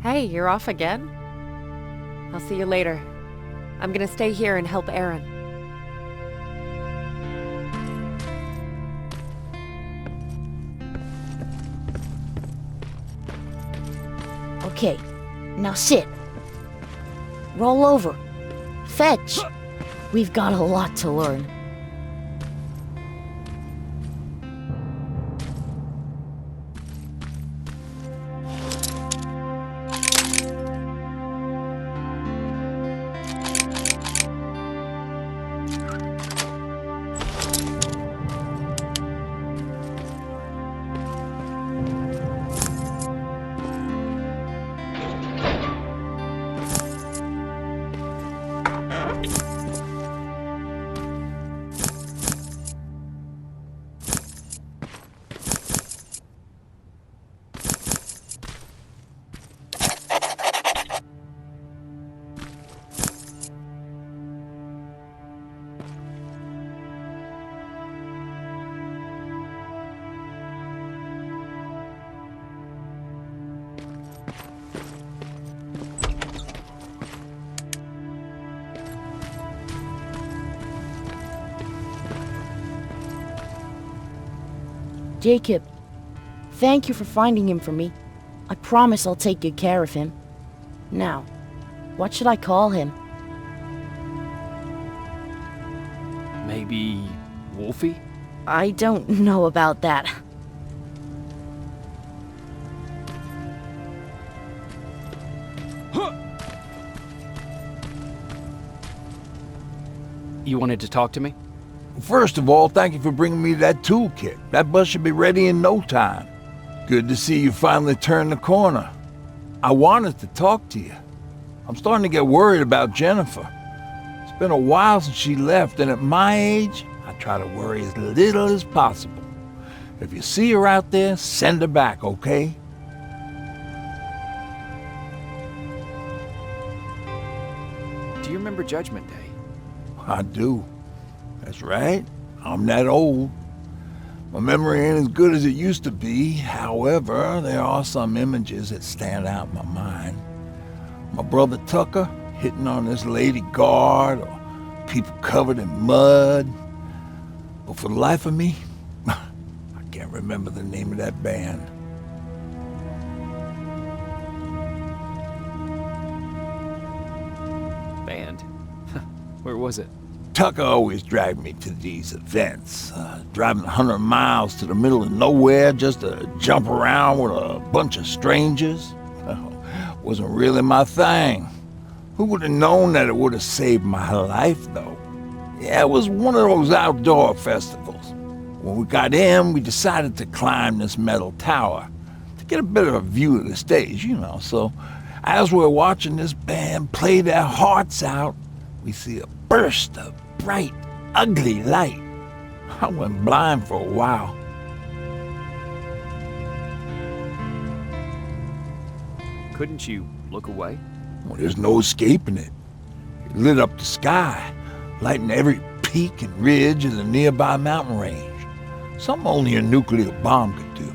Hey, you're off again? I'll see you later. I'm gonna stay here and help Aaron. Okay, now sit. Roll over. Fetch. We've got a lot to learn. Jacob, thank you for finding him for me. I promise I'll take good care of him. Now, what should I call him? Maybe Wolfie? I don't know about that. You wanted to talk to me? First of all, thank you for bringing me that toolkit. That bus should be ready in no time. Good to see you finally turned the corner. I wanted to talk to you. I'm starting to get worried about Jennifer. It's been a while since she left, and at my age, I try to worry as little as possible. If you see her out there, send her back, okay? Do you remember Judgment Day? I do. That's right. I'm that old. My memory ain't as good as it used to be. However, there are some images that stand out in my mind. My brother Tucker hitting on this lady guard, or people covered in mud. But for the life of me, I can't remember the name of that band. Band? Where was it? Tucker always dragged me to these events, driving 100 miles to the middle of nowhere just to jump around with a bunch of strangers. Wasn't really my thing. Who would have known that it would have saved my life, though? Yeah, it was one of those outdoor festivals. When we got in, we decided to climb this metal tower to get a bit of a view of the stage, you know. So as we're watching this band play their hearts out, we see a burst of bright, ugly light. I went blind for a while. Couldn't you look away? Well, there's no escaping it. It lit up the sky, lighting every peak and ridge of the nearby mountain range. Something only a nuclear bomb could do.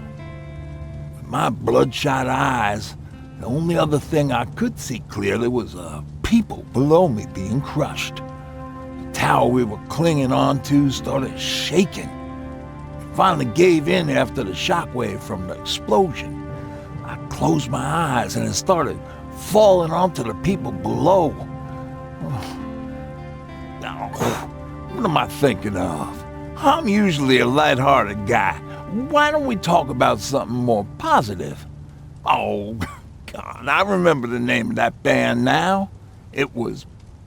With my bloodshot eyes, the only other thing I could see clearly was people below me being crushed. The tower we were clinging onto started shaking. It finally gave in after the shockwave from the explosion. I closed my eyes and it started falling onto the people below. Now, what am I thinking of? I'm usually a lighthearted guy. Why don't we talk about something more positive? Oh, God, I remember the name of that band now. It was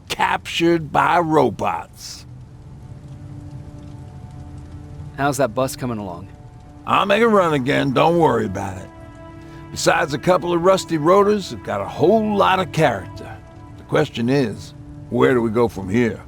Captured by Robots. How's that bus coming along? I'll make a run again, don't worry about it. Besides a couple of rusty rotors, it's got a whole lot of character. The question is, where do we go from here?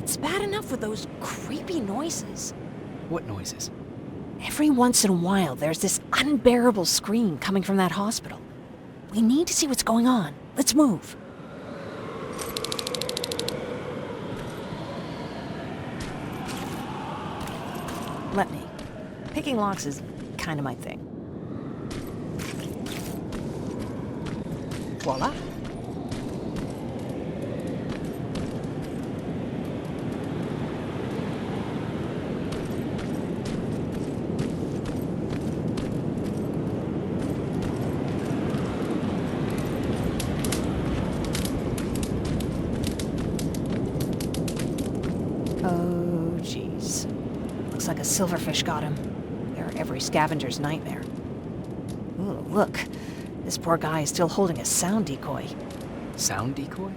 It's bad enough with those creepy noises. What noises? Every once in a while, there's this unbearable scream coming from that hospital. We need to see what's going on. Let's move. Let me. Picking locks is kind of my thing. Voila. Oh, jeez. Looks like a silverfish got him. They're every scavenger's nightmare. Ooh, look. This poor guy is still holding a sound decoy. Sound decoy?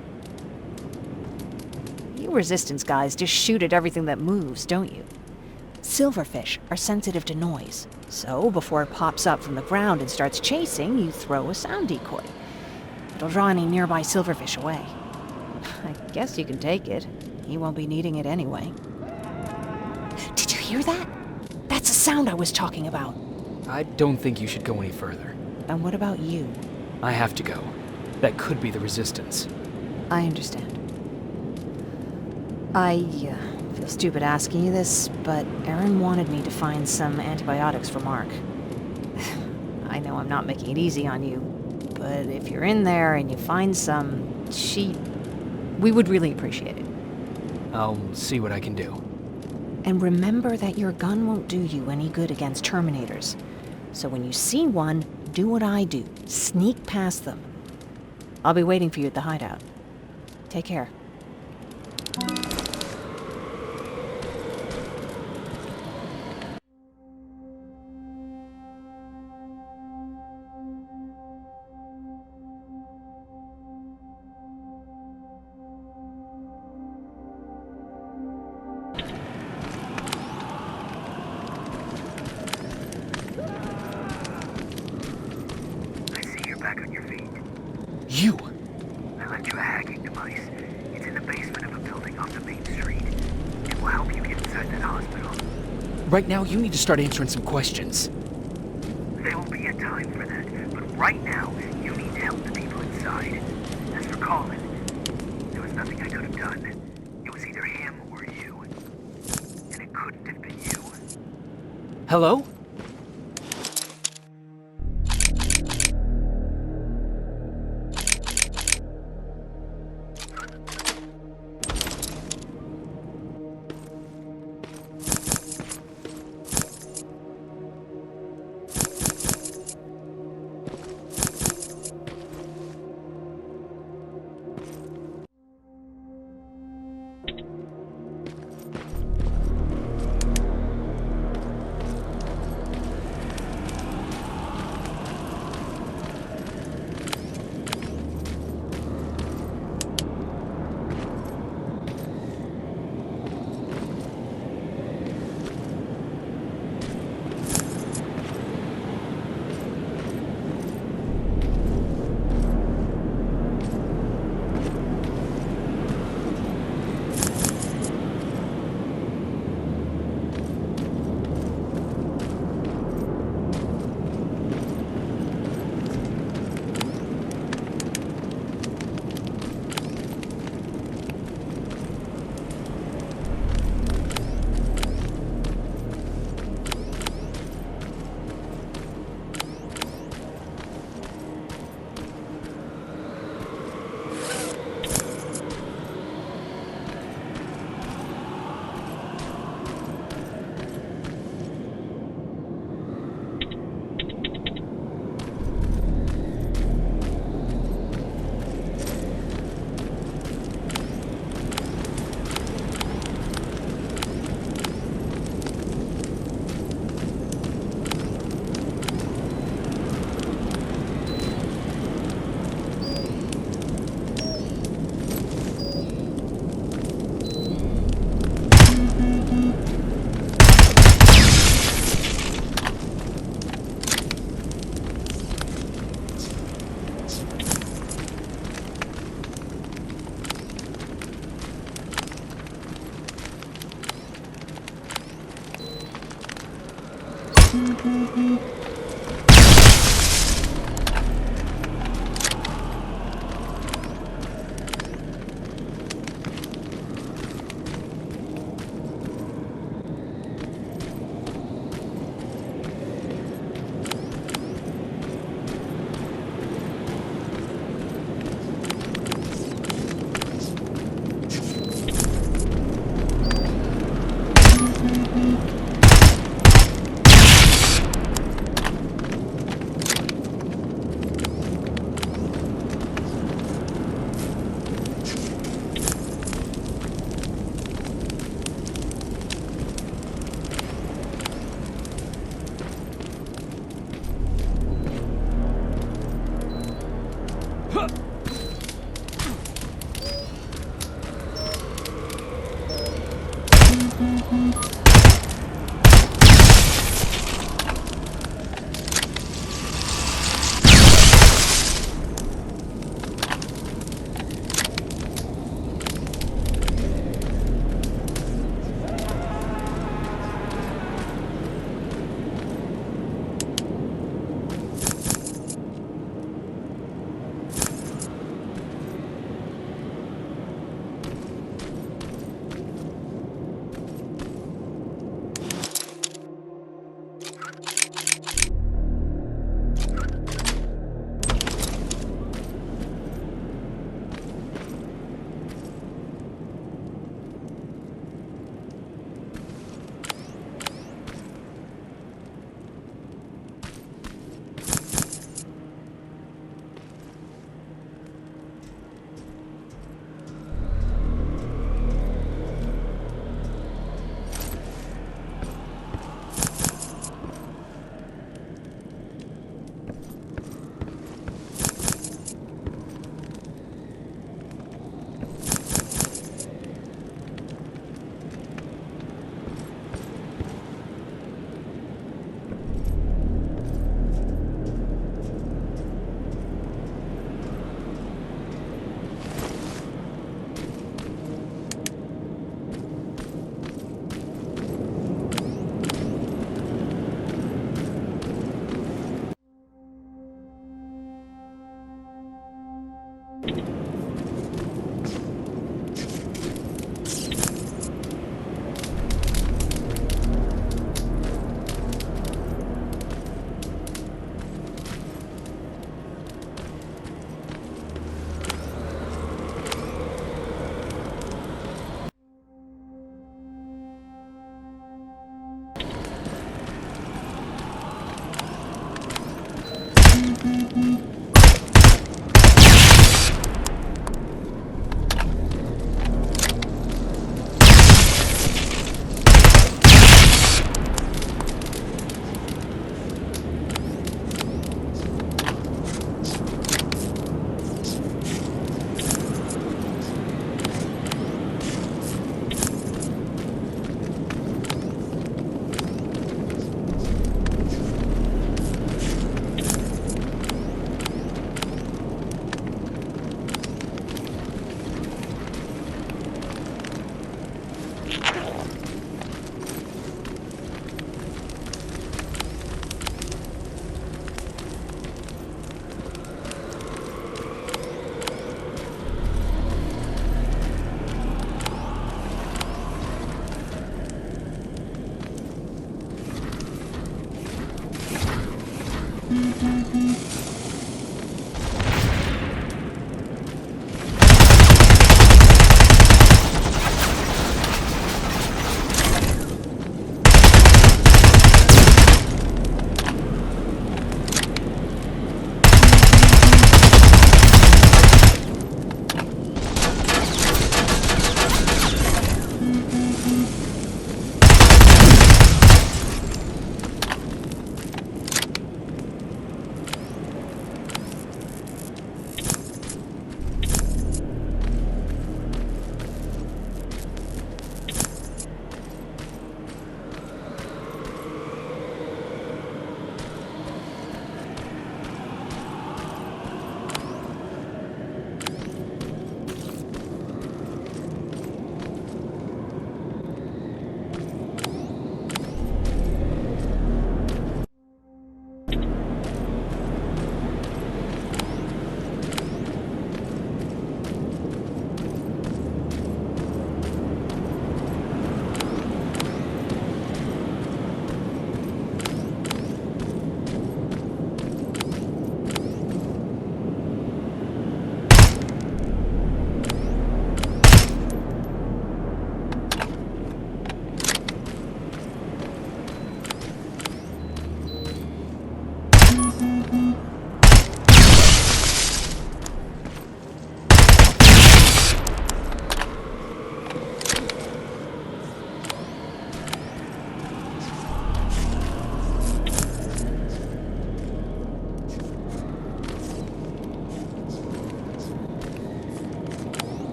You Resistance guys just shoot at everything that moves, don't you? Silverfish are sensitive to noise, so before it pops up from the ground and starts chasing, you throw a sound decoy. It'll draw any nearby silverfish away. I guess you can take it. He won't be needing it anyway. Did you hear that? That's the sound I was talking about. I don't think you should go any further. And what about you? I have to go. That could be the Resistance. I understand. I feel stupid asking you this, but Erin wanted me to find some antibiotics for Mark. I know I'm not making it easy on you, but if you're in there and you find some, we would really appreciate it. I'll see what I can do. And remember that your gun won't do you any good against Terminators. So when you see one, do what I do. Sneak past them. I'll be waiting for you at the hideout. Take care. I see you're back on your feet. You! I left you a hacking device. It's in the basement of a building off the main street. It will help you get inside that hospital. Right now, you need to start answering some questions. There will be a time for that, but right now, you need to help the people inside. As for Colin, there was nothing I could have done. It was either him or you. And it couldn't have been you. Hello?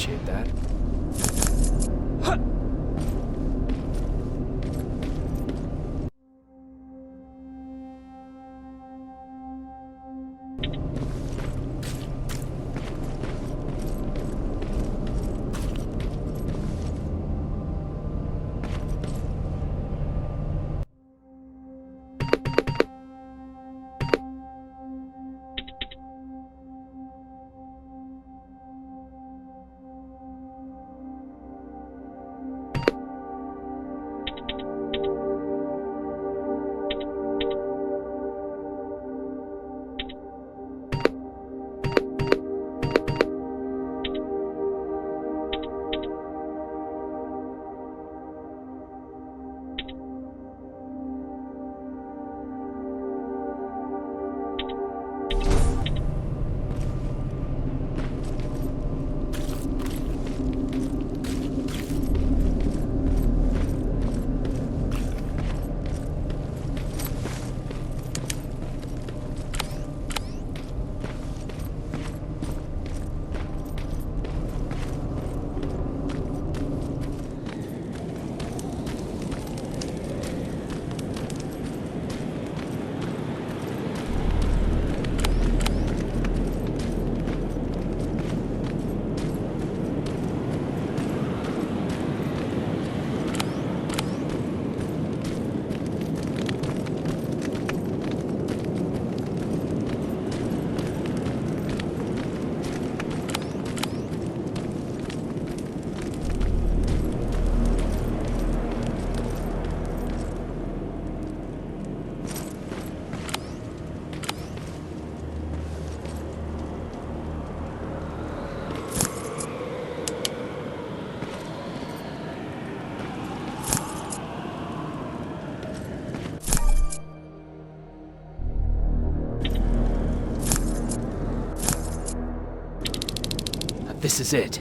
Appreciate that. This is it.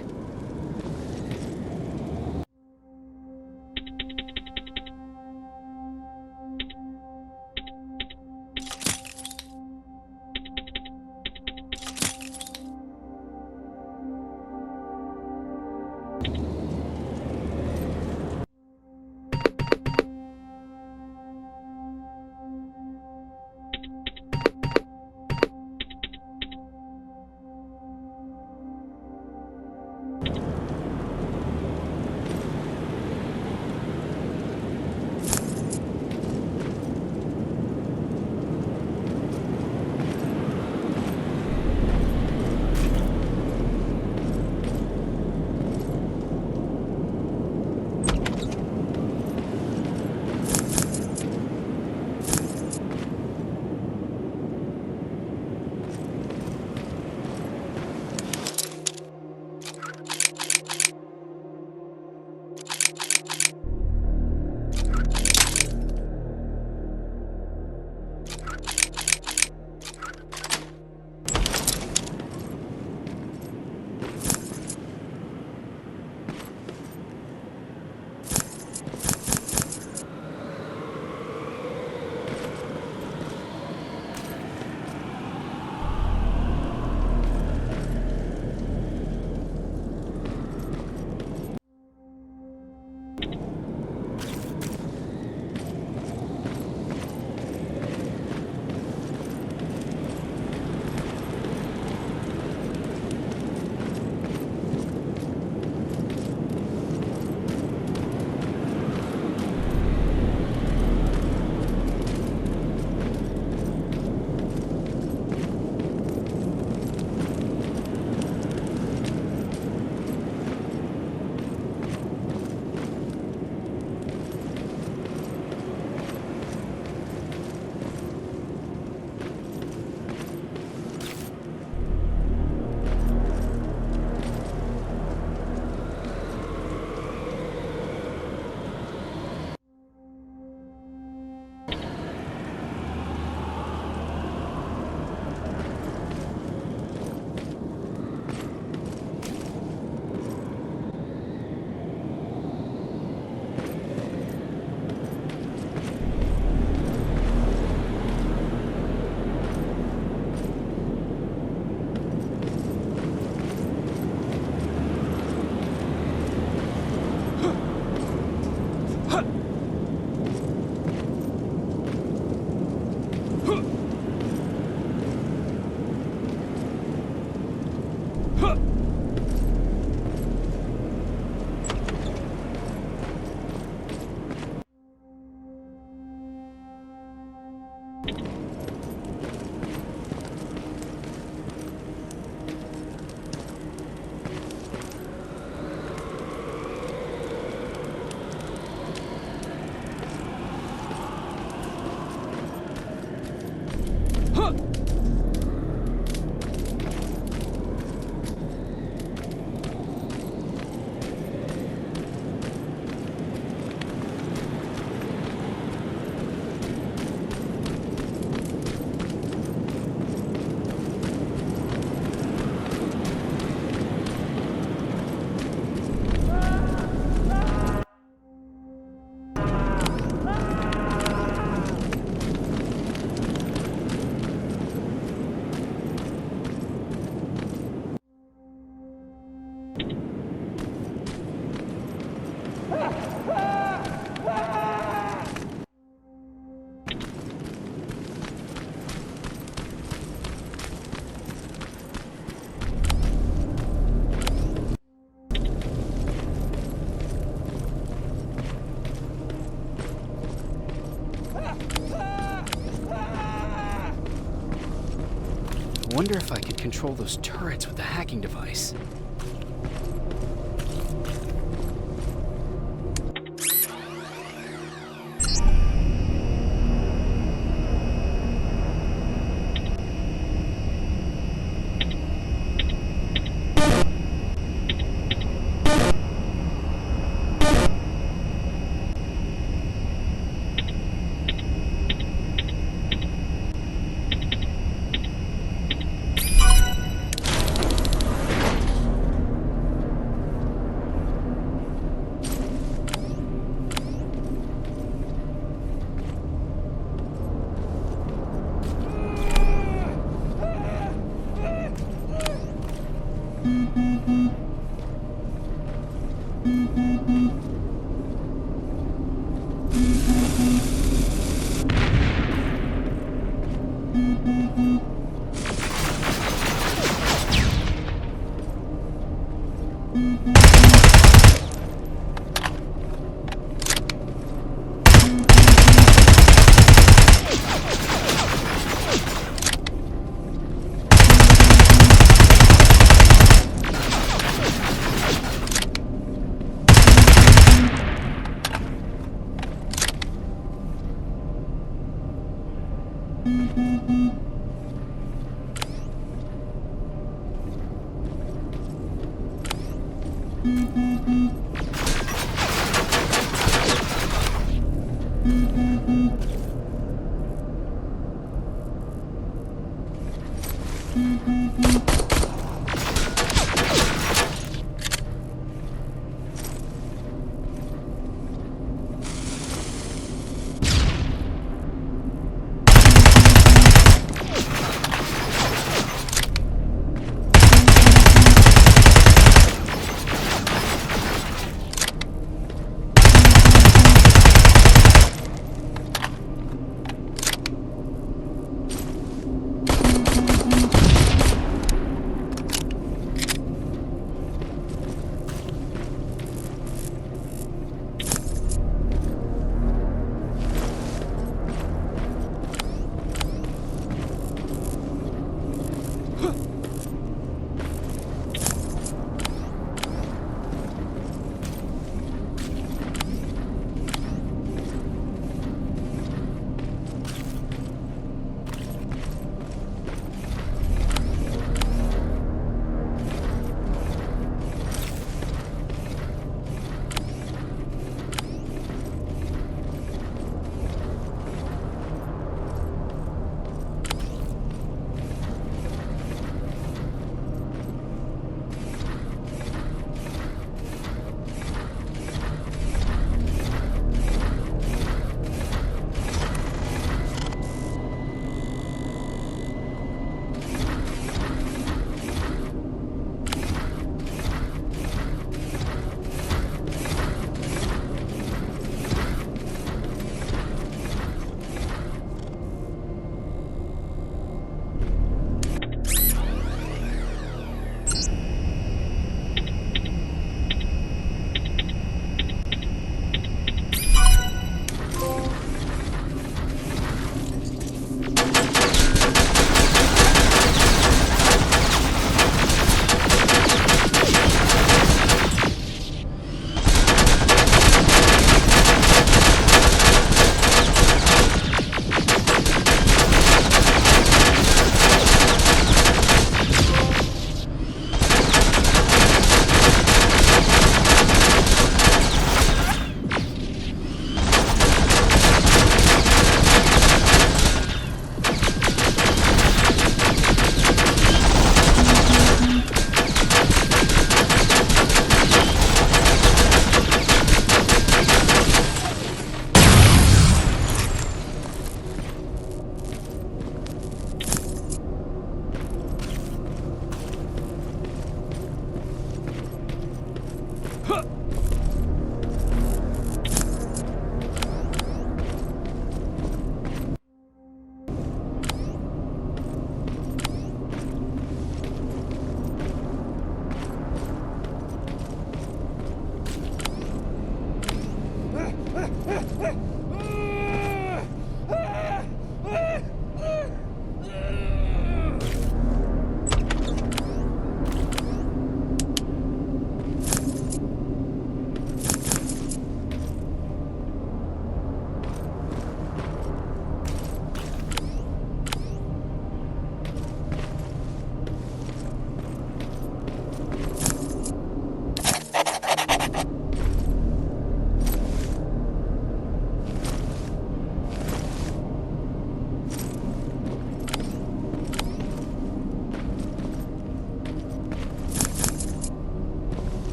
Wonder if I could control those turrets with the hacking device.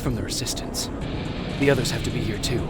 from their assistants. The others have to be here too.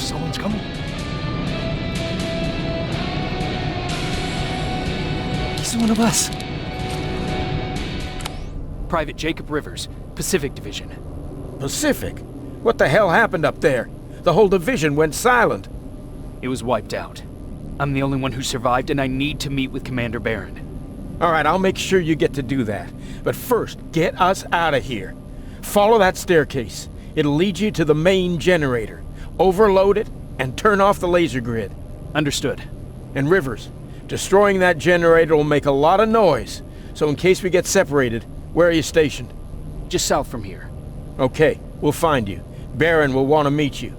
Someone's coming. He's one of us. Private Jacob Rivers, Pacific Division. Pacific? What the hell happened up there? The whole division went silent. It was wiped out. I'm the only one who survived, and I need to meet with Commander Barron. All right, I'll make sure you get to do that. But first, get us out of here. Follow that staircase. It'll lead you to the main generator. Overload it and turn off the laser grid. Understood. And Rivers, destroying that generator will make a lot of noise. So in case we get separated, where are you stationed? Just south from here. Okay, we'll find you. Barron will want to meet you.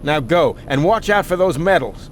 Now go, and watch out for those medals.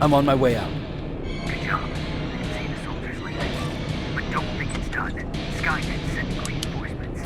I'm on my way out. Good job. I can see the soldiers leaving. But don't think it's done. Skynet's sending reinforcements.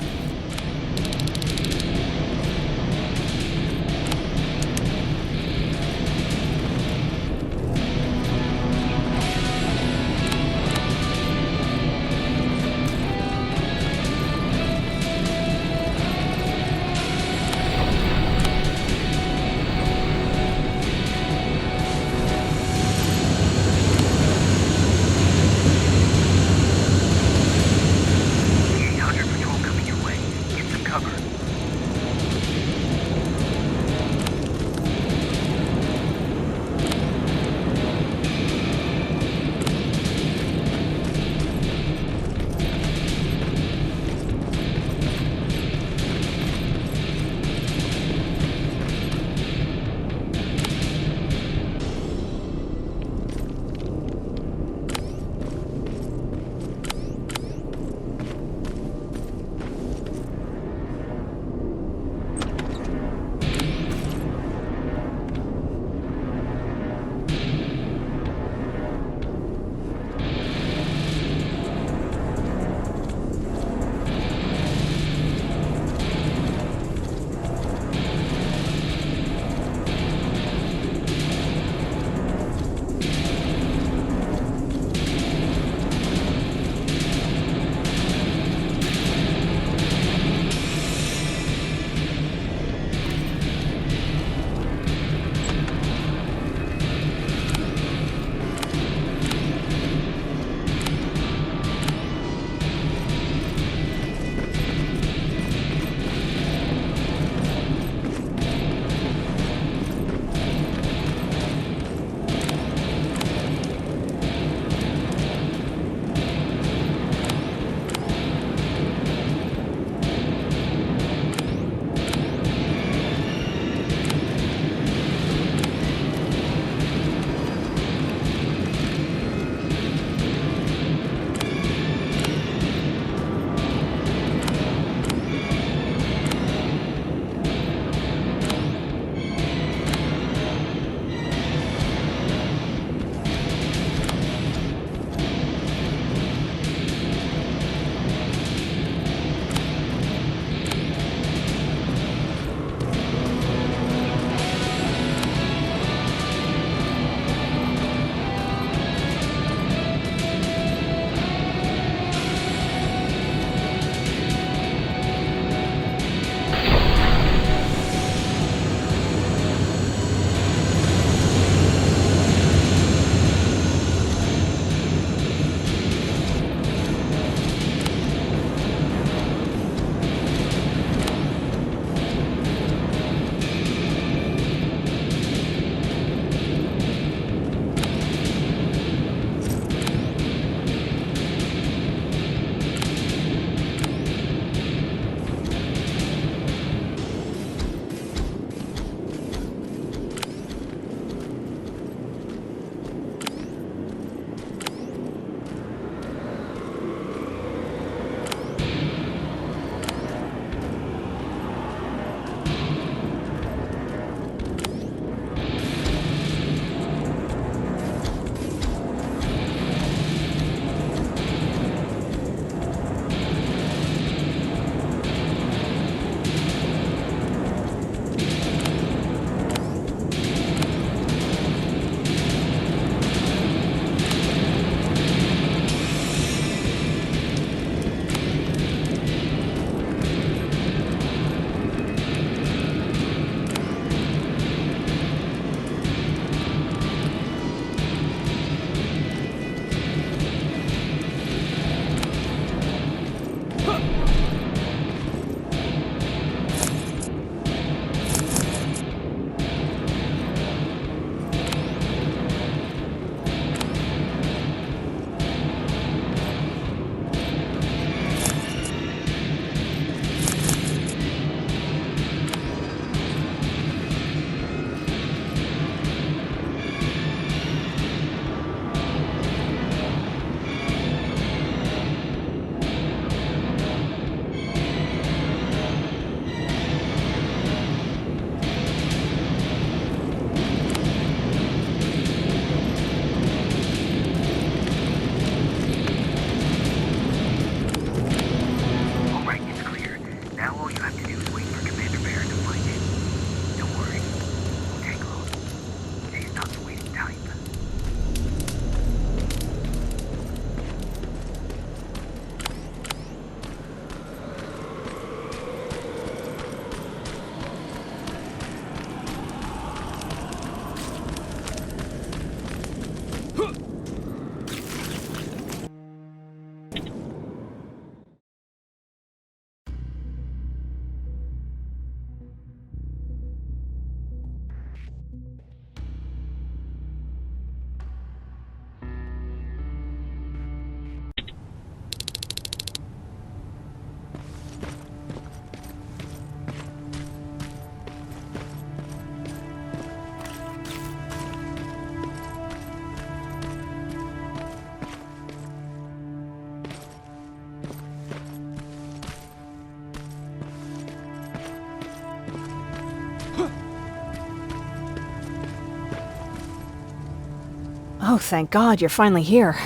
Oh, thank God, you're finally here.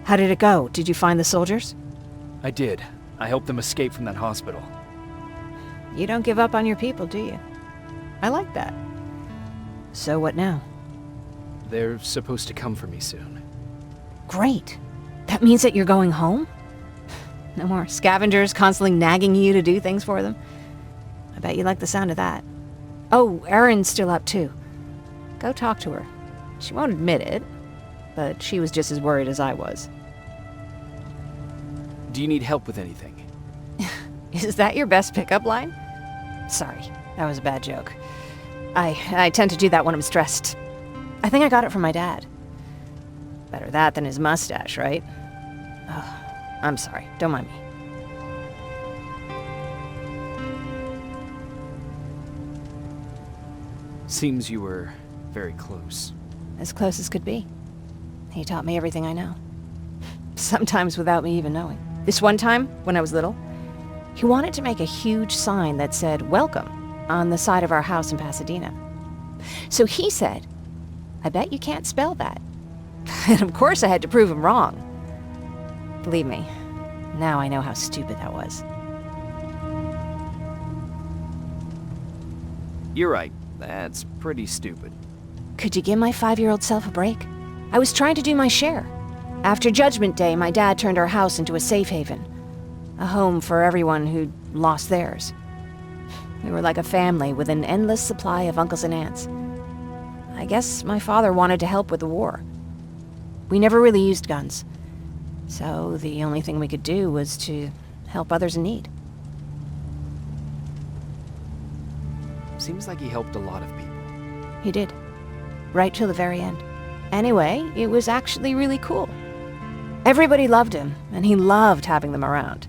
How did it go? Did you find the soldiers? I did. I helped them escape from that hospital. You don't give up on your people, do you? I like that. So what now? They're supposed to come for me soon. Great. That means that you're going home? No more scavengers constantly nagging you to do things for them? I bet you like the sound of that. Oh, Erin's still up too. Go talk to her. She won't admit it, but she was just as worried as I was. Do you need help with anything? Is that your best pickup line? Sorry, that was a bad joke. I tend to do that when I'm stressed. I think I got it from my dad. Better that than his mustache, right? Oh, I'm sorry, don't mind me. Seems you were very close. As close as could be. He taught me everything I know. Sometimes without me even knowing. This one time, when I was little, he wanted to make a huge sign that said, "Welcome," on the side of our house in Pasadena. So he said, "I bet you can't spell that." And of course I had to prove him wrong. Believe me, now I know how stupid that was. You're right. That's pretty stupid. Could you give my 5-year-old self a break? I was trying to do my share. After Judgment Day, my dad turned our house into a safe haven. A home for everyone who'd lost theirs. We were like a family with an endless supply of uncles and aunts. I guess my father wanted to help with the war. We never really used guns. So the only thing we could do was to help others in need. Seems like he helped a lot of people. He did. Right till the very end. Anyway, it was actually really cool. Everybody loved him, and he loved having them around.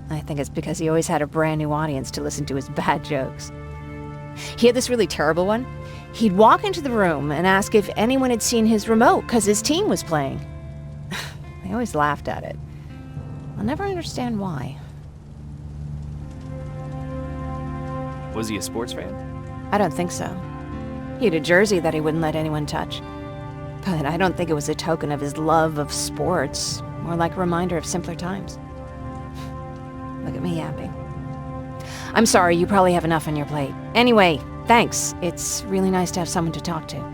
I think it's because he always had a brand new audience to listen to his bad jokes. He had this really terrible one. He'd walk into the room and ask if anyone had seen his remote because his team was playing. I always laughed at it. I'll never understand why. Was he a sports fan? I don't think so. He had a jersey that he wouldn't let anyone touch. But I don't think it was a token of his love of sports, more like a reminder of simpler times. Look at me yapping. I'm sorry, you probably have enough on your plate. Anyway, thanks. It's really nice to have someone to talk to.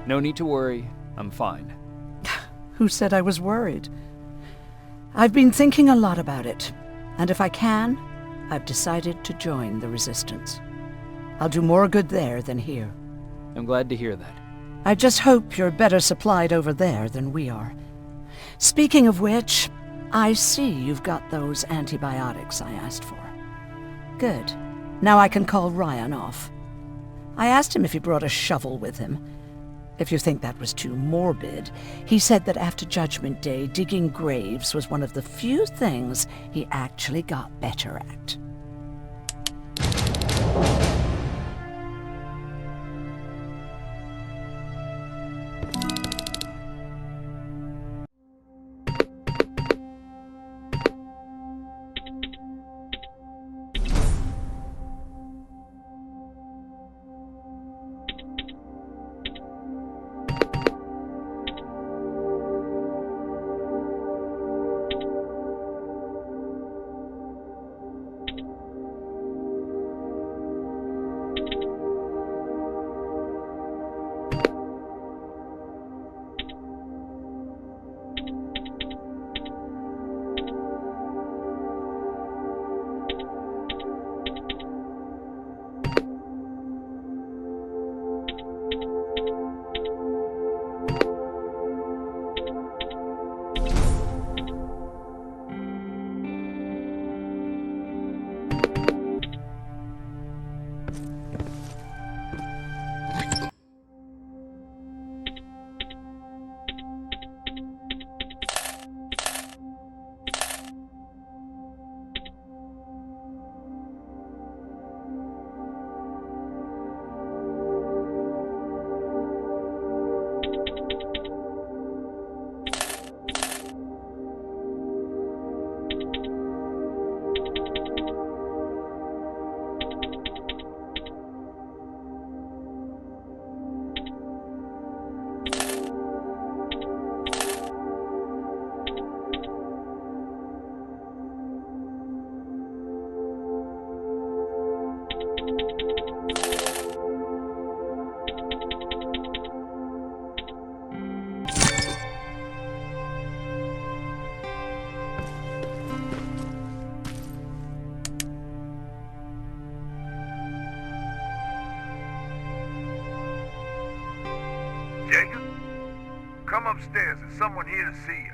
No need to worry. I'm fine. Who said I was worried? I've been thinking a lot about it, and if I can, I've decided to join the Resistance. I'll do more good there than here. I'm glad to hear that. I just hope you're better supplied over there than we are. Speaking of which, I see you've got those antibiotics I asked for. Good. Now I can call Ryan off. I asked him if he brought a shovel with him. If you think that was too morbid, he said that after Judgment Day, digging graves was one of the few things he actually got better at. upstairs. There's someone here to see you.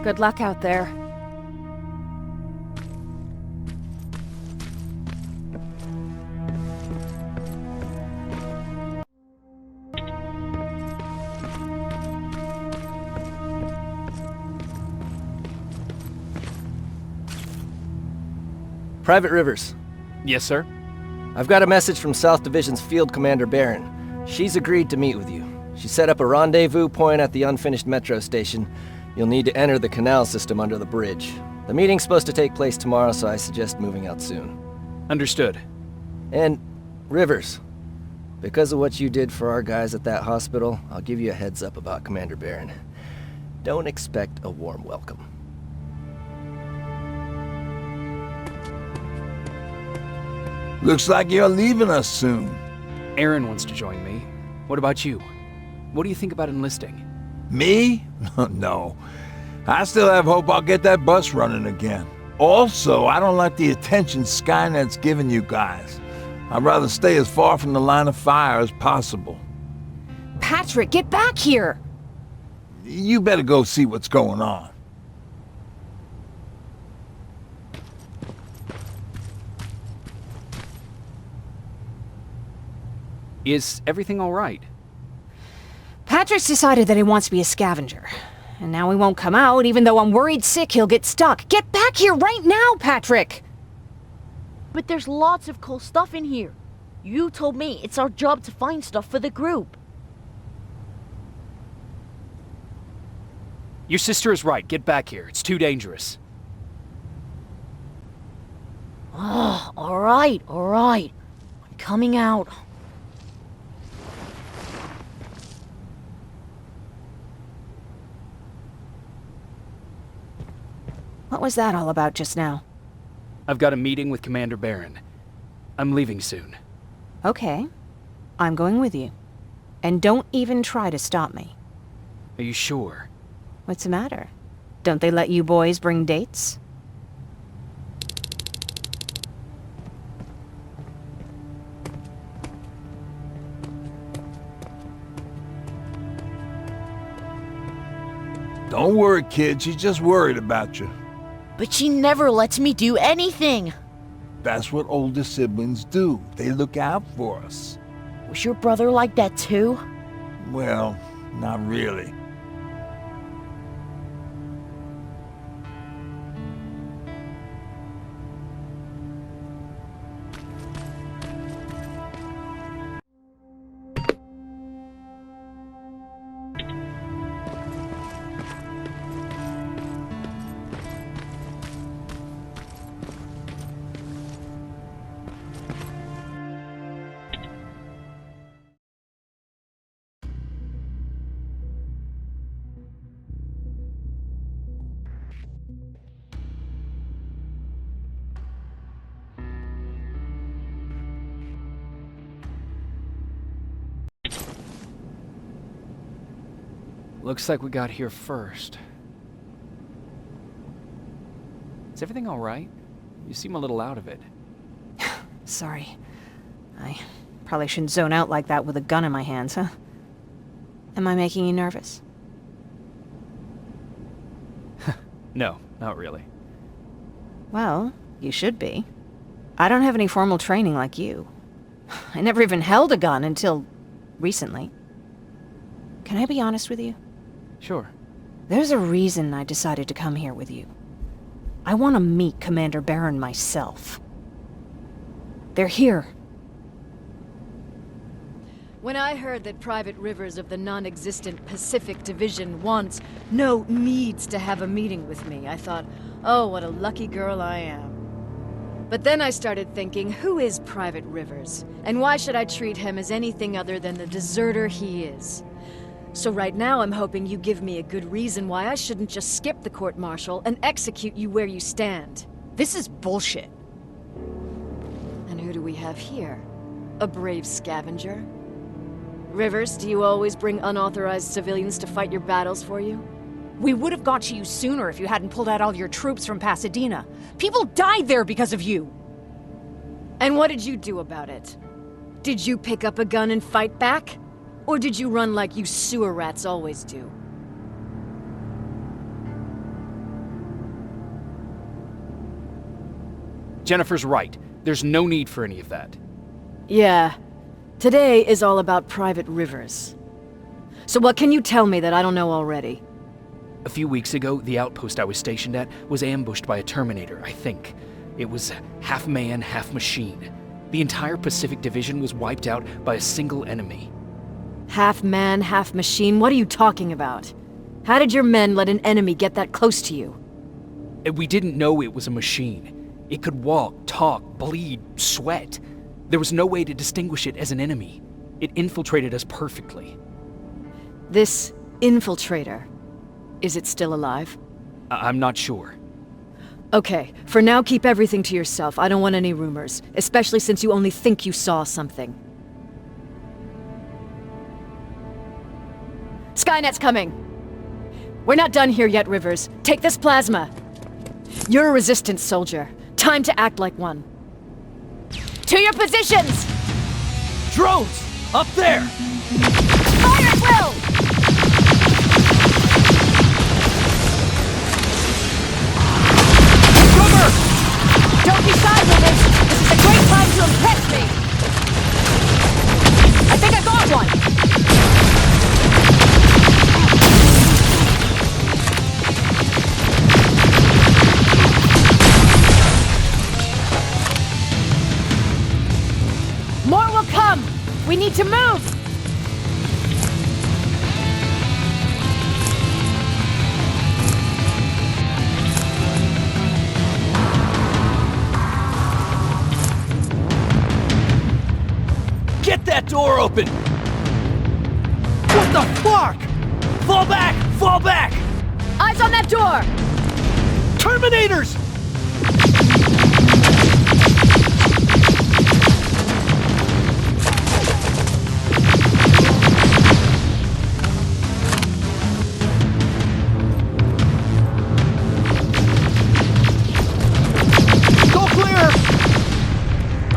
Good luck out there. Private Rivers, Yes, sir? I've got a message from South Division's Field Commander Barron. She's agreed to meet with you. She set up a rendezvous point at the unfinished metro station. You'll need to enter the canal system under the bridge. The meeting's supposed to take place tomorrow, so I suggest moving out soon. Understood. And, Rivers, because of what you did for our guys at that hospital, I'll give you a heads up about Commander Barron. Don't expect a warm welcome. Looks like you're leaving us soon. Aaron wants to join me. What about you? What do you think about enlisting? Me? No. I still have hope I'll get that bus running again. Also, I don't like the attention Skynet's giving you guys. I'd rather stay as far from the line of fire as possible. Patrick, get back here! You better go see what's going on. Is everything all right? Patrick's decided that he wants to be a scavenger. And now he won't come out, even though I'm worried sick he'll get stuck. Get back here right now, Patrick! But there's lots of cool stuff in here. You told me it's our job to find stuff for the group. Your sister is right. Get back here. It's too dangerous. Oh, alright. I'm coming out. What was that all about just now? I've got a meeting with Commander Barron. I'm leaving soon. Okay. I'm going with you. And don't even try to stop me. Are you sure? What's the matter? Don't they let you boys bring dates? Don't worry, kid. She's just worried about you. But she never lets me do anything. That's what older siblings do. They look out for us. Was your brother like that too? Well, not really. Looks like we got here first. Is everything all right? You seem a little out of it. Sorry. I probably shouldn't zone out like that with a gun in my hands, huh? Am I making you nervous? No, not really. Well, you should be. I don't have any formal training like you. I never even held a gun until recently. Can I be honest with you? Sure. There's a reason I decided to come here with you. I want to meet Commander Barron myself. They're here. When I heard that Private Rivers of the non-existent Pacific Division needs to have a meeting with me, I thought, oh, what a lucky girl I am. But then I started thinking, who is Private Rivers? And why should I treat him as anything other than the deserter he is? So right now I'm hoping you give me a good reason why I shouldn't just skip the court-martial and execute you where you stand. This is bullshit. And who do we have here? A brave scavenger? Rivers, do you always bring unauthorized civilians to fight your battles for you? We would have got to you sooner if you hadn't pulled out all your troops from Pasadena. People died there because of you! And what did you do about it? Did you pick up a gun and fight back? Or did you run like you sewer rats always do? Jennifer's right. There's no need for any of that. Yeah. Today is all about Private Rivers. So what can you tell me that I don't know already? A few weeks ago, the outpost I was stationed at was ambushed by a Terminator, I think. It was half man, half machine. The entire Pacific Division was wiped out by a single enemy. Half man, half machine? What are you talking about? How did your men let an enemy get that close to you? We didn't know it was a machine. It could walk, talk, bleed, sweat. There was no way to distinguish it as an enemy. It infiltrated us perfectly. This infiltrator, is it still alive? I'm not sure. Okay, for now keep everything to yourself. I don't want any rumors, especially since you only think you saw something. Skynet's coming! We're not done here yet, Rivers. Take this plasma. You're a resistance soldier. Time to act like one. To your positions! Drones! Up there! Fire at will! Cover! Don't be shy, Rivers! This is a great time to impress me! I think I got one! More will come! We need to move! Get that door open! What the fuck? Fall back! Fall back! Eyes on that door! Terminators!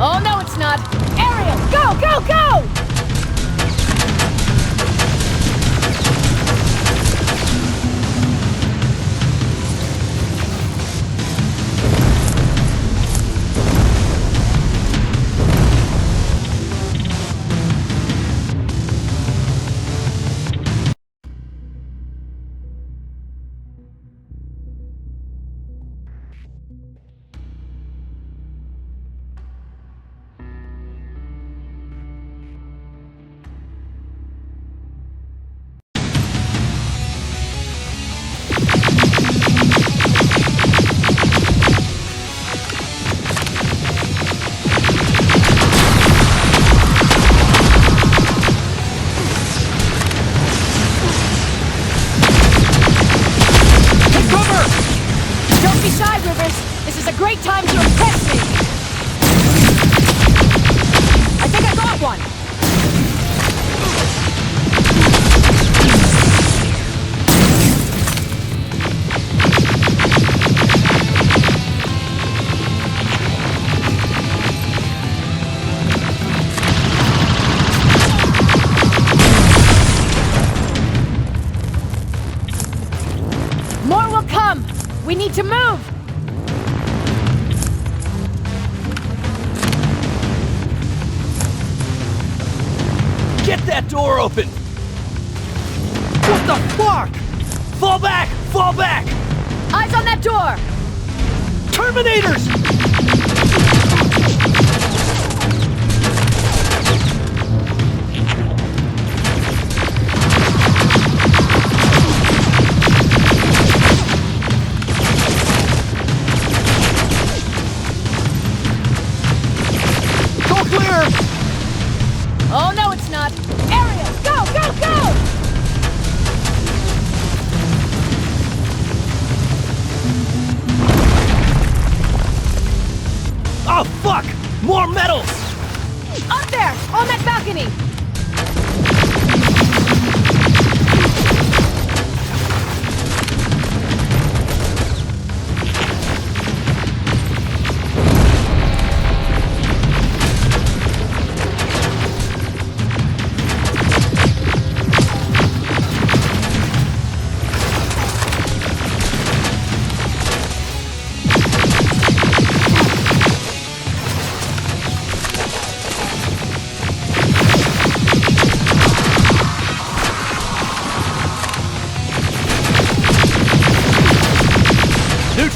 Oh, no, it's not! Ariel, go, go, go! Great time to impress me! I think I got one! More will come! We need to move! Get that door open! What the fuck? Fall back! Fall back! Eyes on that door! Terminators! Go clear! Oh, no, it's not! Ariel, go, go, go!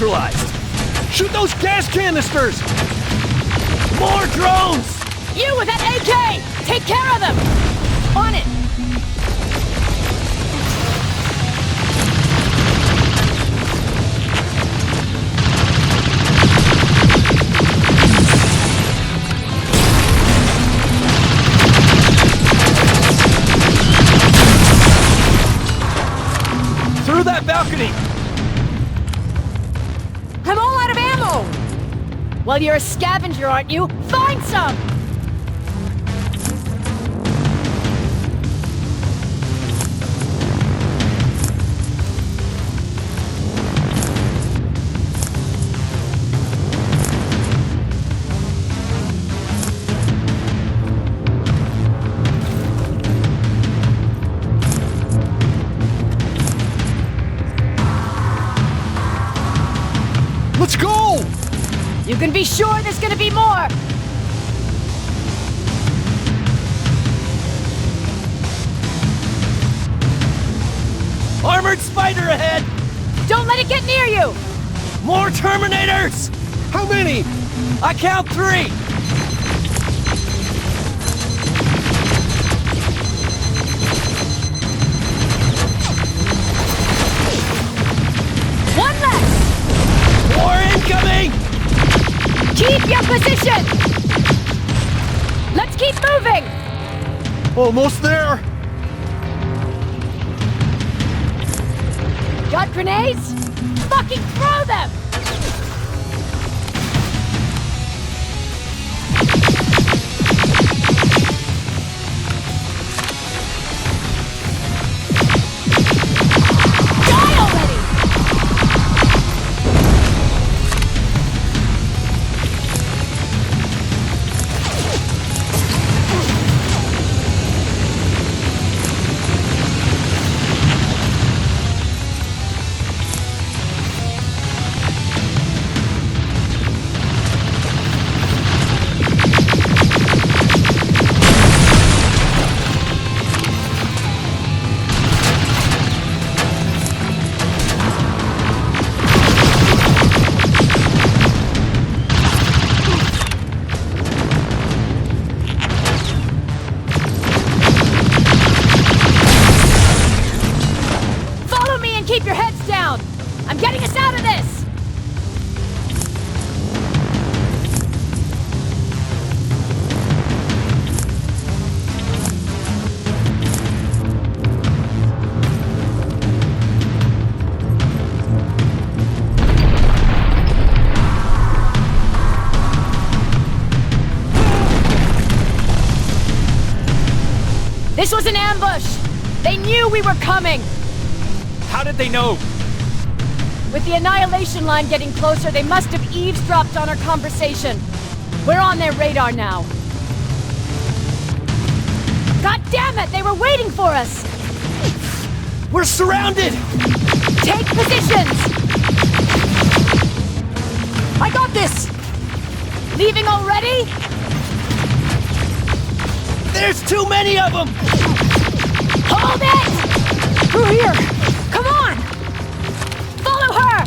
neutralized! Shoot those gas canisters! More drones! You with that AK! Take care of them! On it! Through that balcony! I'm all out of ammo! Well, you're a scavenger, aren't you? Find some! Let's go! You can be sure there's gonna be more! Armored spider ahead! Don't let it get near you! More Terminators! How many? I count 3! One less! More incoming! Keep your position! Let's keep moving! Almost there! Got grenades? Fucking throw them! Die already! Follow me and keep your heads down! I'm getting us out of this! This was an ambush! They knew we were coming! How did they know? With the annihilation line getting closer, they must have eavesdropped on our conversation. We're on their radar now. God damn it! They were waiting for us! We're surrounded! Take positions! I got this! Leaving already? There's too many of them! Hold it! Through here! Come on! Follow her!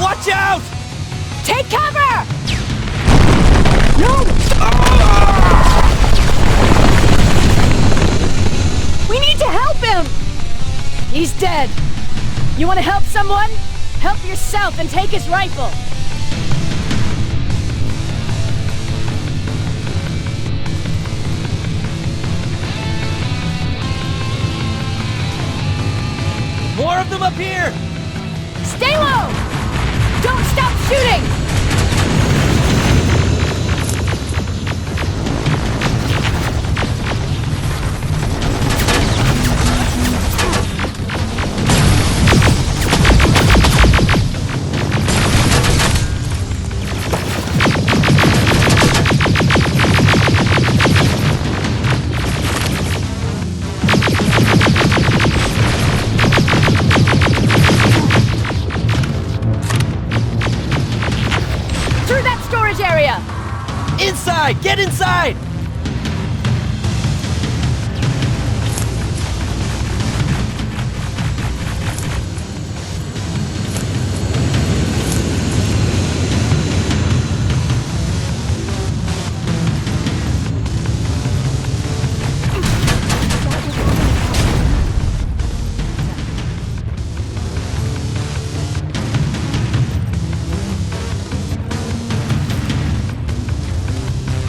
Watch out! Take cover! No! We need to help him! He's dead. You want to help someone? Help yourself and take his rifle. More of them up here! Stay low! Don't stop shooting! Inside! Get inside!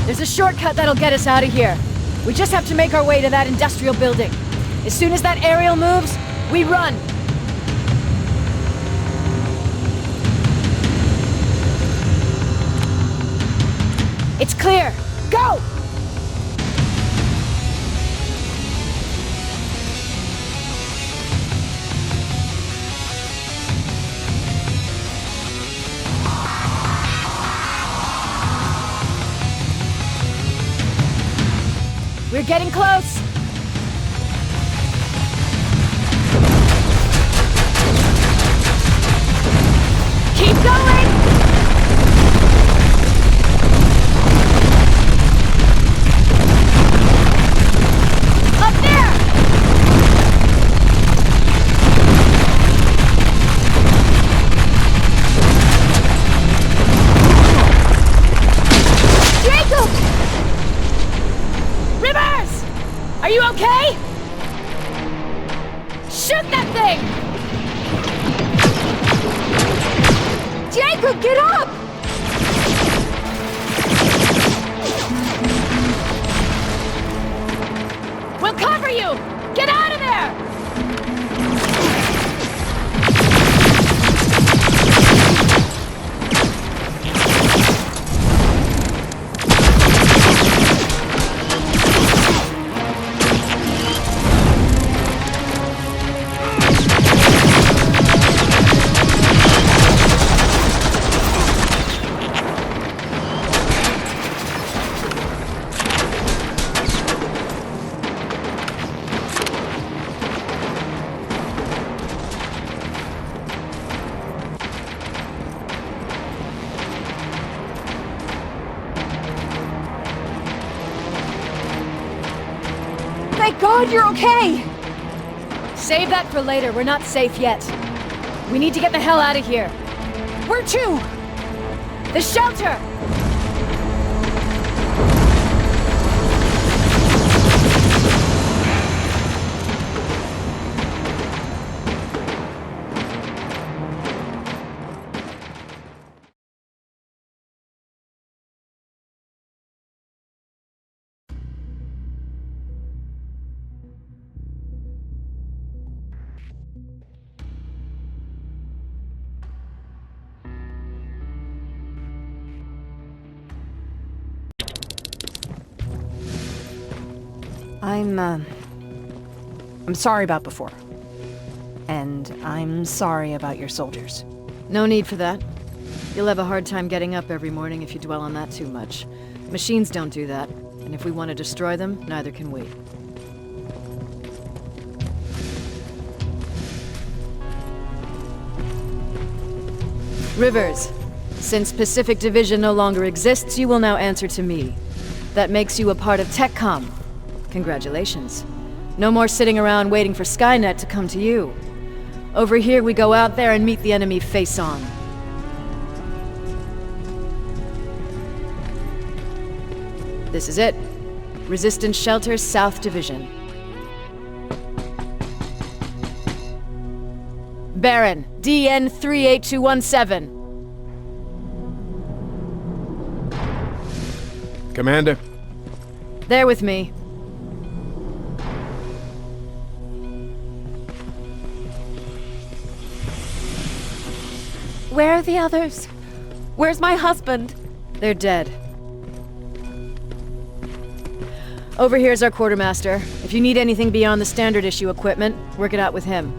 There's a shortcut that'll get us out of here. We just have to make our way to that industrial building. As soon as that aerial moves, we run. It's clear. Go! We're getting close! Keep going! Up there! Jacob! Rivers! Are you okay? Shoot that thing! Jacob, get up! We'll cover you! Get out of there! Thank God you're okay! Save that for later. We're not safe yet. We need to get the hell out of here. Where to? The shelter! I'm sorry about before. And I'm sorry about your soldiers. No need for that. You'll have a hard time getting up every morning if you dwell on that too much. Machines don't do that, and if we want to destroy them, neither can we. Rivers, since Pacific Division no longer exists, you will now answer to me. That makes you a part of TechCom. Congratulations. No more sitting around waiting for Skynet to come to you. Over here, we go out there and meet the enemy face on. This is it. Resistance Shelter, South Division. Baron, DN 38217. Commander. They're with me. Where are the others? Where's my husband? They're dead. Over here's our quartermaster. If you need anything beyond the standard issue equipment, work it out with him.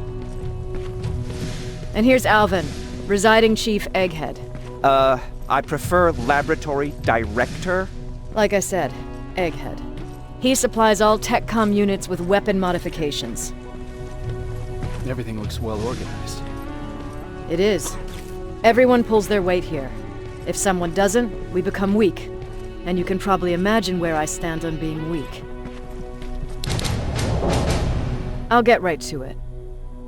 And here's Alvin, Residing Chief Egghead. I prefer Laboratory Director. Like I said, Egghead. He supplies all TechCom units with weapon modifications. Everything looks well organized. It is. Everyone pulls their weight here. If someone doesn't, we become weak. And you can probably imagine where I stand on being weak. I'll get right to it.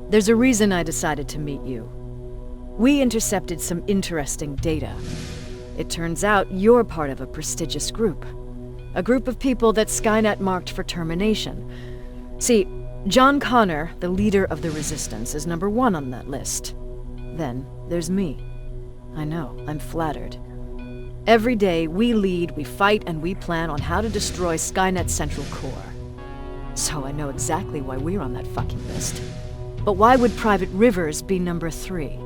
There's a reason I decided to meet you. We intercepted some interesting data. It turns out you're part of a prestigious group. A group of people that Skynet marked for termination. See, John Connor, the leader of the Resistance, is number 1 on that list. Then there's me. I know, I'm flattered. Every day, we lead, we fight, and we plan on how to destroy Skynet's central core. So I know exactly why we're on that fucking list. But why would Private Rivers be number 3?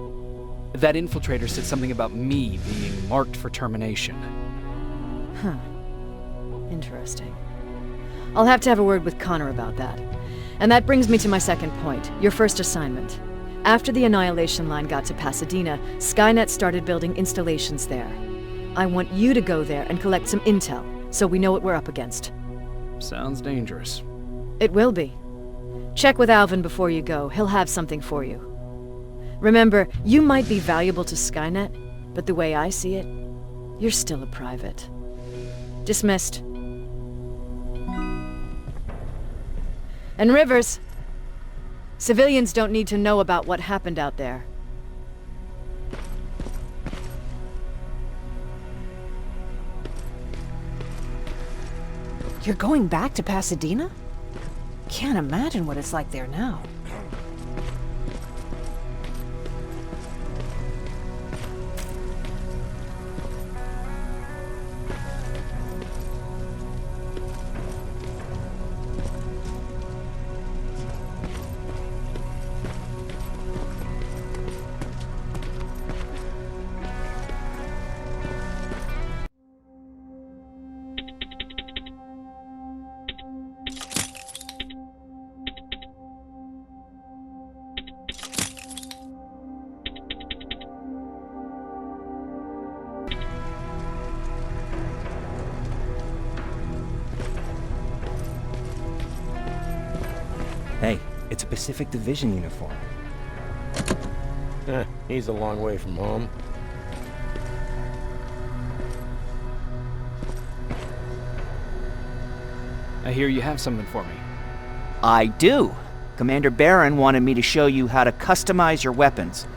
That infiltrator said something about me being marked for termination. Huh. Interesting. I'll have to have a word with Connor about that. And that brings me to my second point, your first assignment. After the Annihilation Line got to Pasadena, Skynet started building installations there. I want you to go there and collect some intel, so we know what we're up against. Sounds dangerous. It will be. Check with Alvin before you go. He'll have something for you. Remember, you might be valuable to Skynet, but the way I see it, you're still a private. Dismissed. And Rivers, civilians don't need to know about what happened out there. You're going back to Pasadena? Can't imagine what it's like there now. Hey, it's a Pacific Division uniform. He's a long way from home. I hear you have something for me. I do. Commander Barron wanted me to show you how to customize your weapons.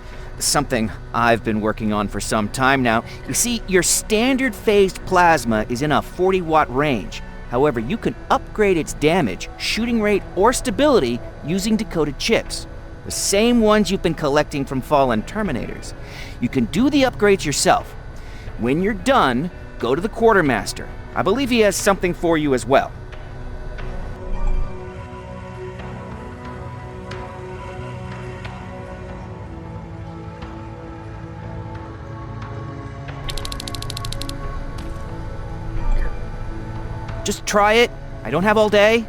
Something I've been working on for some time now. You see, your standard phased plasma is in a 40-watt range. However, you can upgrade its damage, shooting rate, or stability using decoded chips. The same ones you've been collecting from fallen Terminators. You can do the upgrades yourself. When you're done, go to the Quartermaster. I believe he has something for you as well. Just try it. I don't have all day.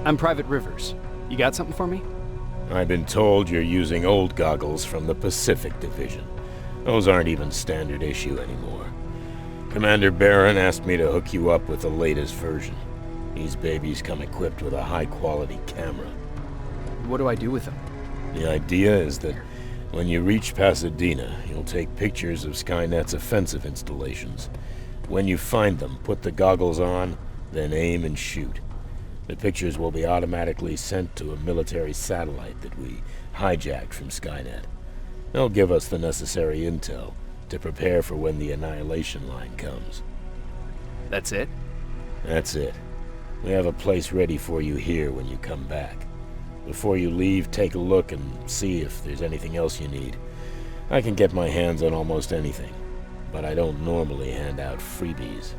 I'm Private Rivers. You got something for me? I've been told you're using old goggles from the Pacific Division. Those aren't even standard issue anymore. Commander Barron asked me to hook you up with the latest version. These babies come equipped with a high-quality camera. What do I do with them? The idea is that when you reach Pasadena, you'll take pictures of Skynet's offensive installations. When you find them, put the goggles on, then aim and shoot. The pictures will be automatically sent to a military satellite that we hijacked from Skynet. They'll give us the necessary intel to prepare for when the annihilation line comes. That's it? That's it. We have a place ready for you here when you come back. Before you leave, take a look and see if there's anything else you need. I can get my hands on almost anything, but I don't normally hand out freebies.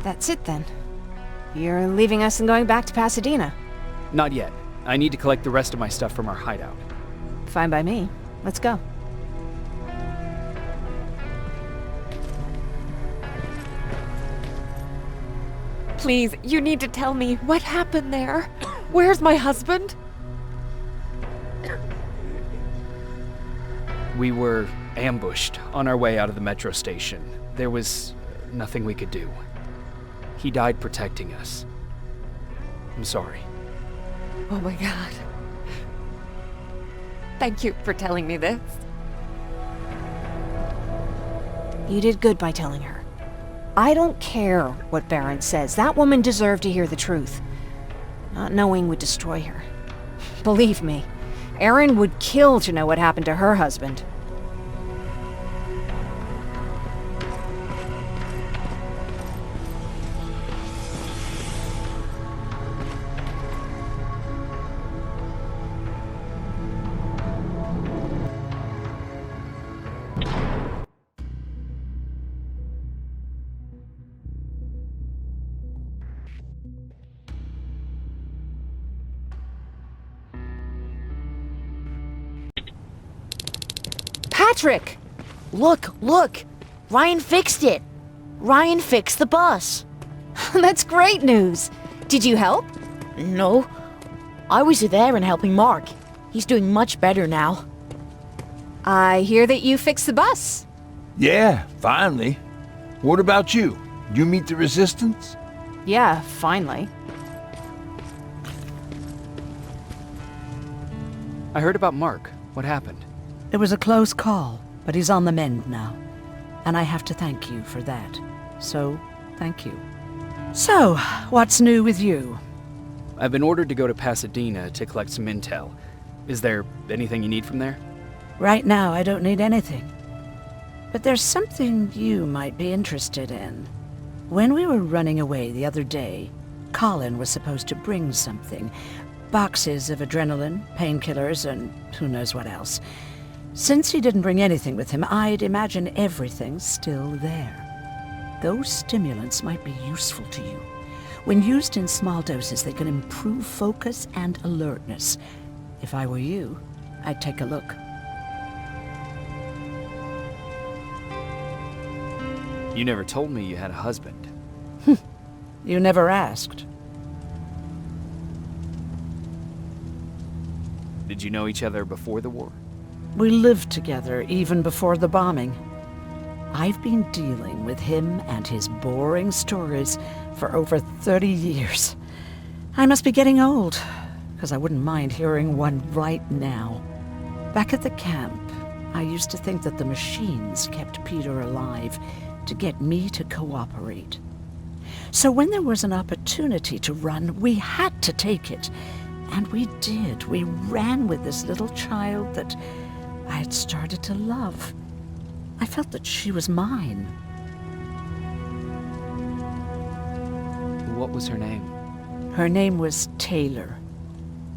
That's it then. You're leaving us and going back to Pasadena. Not yet. I need to collect the rest of my stuff from our hideout. Fine by me. Let's go. Please, you need to tell me what happened there. Where's my husband? We were ambushed on our way out of the metro station. There was nothing we could do. He died protecting us. I'm sorry. Oh my God. Thank you for telling me this. You did good by telling her. I don't care what Barron says. That woman deserved to hear the truth. Not knowing would destroy her. Believe me, Erin would kill to know what happened to her husband. Patrick! Look! Ryan fixed it! Ryan fixed the bus! That's great news! Did you help? No. I was there and helping Mark. He's doing much better now. I hear that you fixed the bus. Yeah, finally. What about you? You meet the resistance? Yeah, finally. I heard about Mark. What happened? It was a close call, but he's on the mend now. And I have to thank you for that. So, thank you. So, what's new with you? I've been ordered to go to Pasadena to collect some intel. Is there anything you need from there? Right now, I don't need anything. But there's something you might be interested in. When we were running away the other day, Colin was supposed to bring something. Boxes of adrenaline, painkillers, and who knows what else. Since he didn't bring anything with him, I'd imagine everything's still there. Those stimulants might be useful to you. When used in small doses, they can improve focus and alertness. If I were you, I'd take a look. You never told me you had a husband. You never asked. Did you know each other before the war? We lived together even before the bombing. I've been dealing with him and his boring stories for over 30 years. I must be getting old, because I wouldn't mind hearing one right now. Back at the camp, I used to think that the machines kept Peter alive to get me to cooperate. So when there was an opportunity to run, we had to take it. And we did. We ran with this little child that I had started to love. I felt that she was mine. What was her name? Her name was Taylor.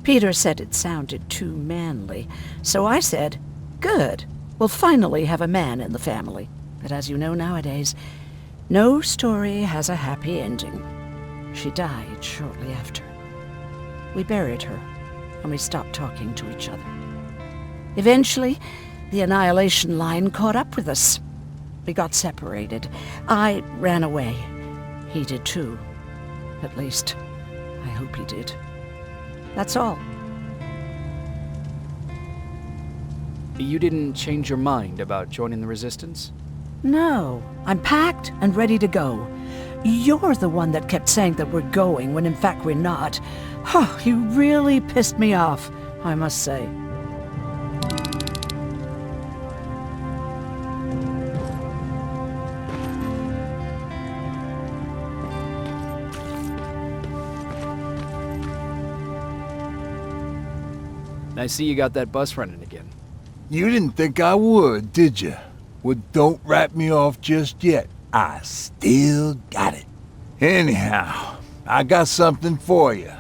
Peter said it sounded too manly, so I said, good, we'll finally have a man in the family. But as you know nowadays, no story has a happy ending. She died shortly after. We buried her, and we stopped talking to each other. Eventually, the Annihilation Line caught up with us. We got separated. I ran away. He did too. At least, I hope he did. That's all. You didn't change your mind about joining the Resistance? No, I'm packed and ready to go. You're the one that kept saying that we're going when in fact we're not. Oh, you really pissed me off, I must say. I see you got that bus running again. You didn't think I would, did you? Well, don't write me off just yet. I still got it. Anyhow, I got something for you.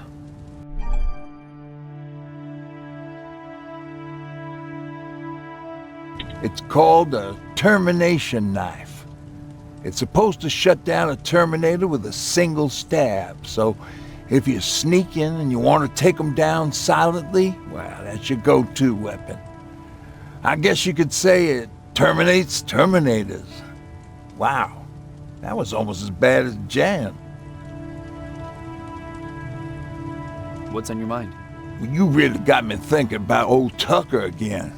It's called a termination knife. It's supposed to shut down a Terminator with a single stab, so if you're sneaking and you want to take them down silently, well, that's your go-to weapon. I guess you could say it terminates Terminators. Wow, that was almost as bad as Jan. What's on your mind? Well, you really got me thinking about old Tucker again.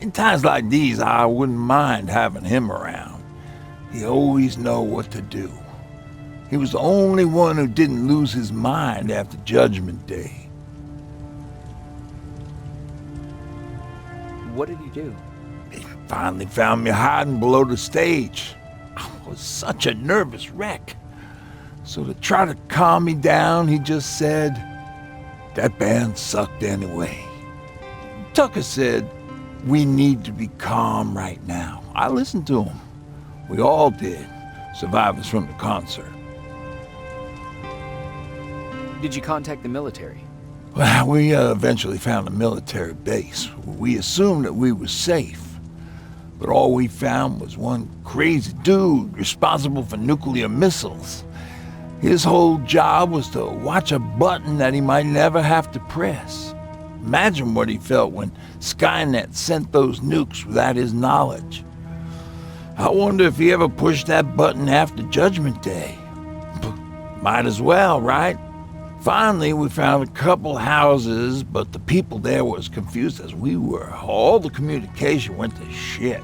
In times like these, I wouldn't mind having him around. He always know what to do. He was the only one who didn't lose his mind after Judgment Day. What did he do? He finally found me hiding below the stage. I was such a nervous wreck. So to try to calm me down, he just said, that band sucked anyway. Tucker said, we need to be calm right now. I listened to him. We all did, survivors from the concert. Did you contact the military? Well, we eventually found a military base. We assumed that we were safe. But all we found was one crazy dude responsible for nuclear missiles. His whole job was to watch a button that he might never have to press. Imagine what he felt when Skynet sent those nukes without his knowledge. I wonder if he ever pushed that button after Judgment Day. Might as well, right? Finally, we found a couple houses, but the people there were as confused as we were. All the communication went to shit.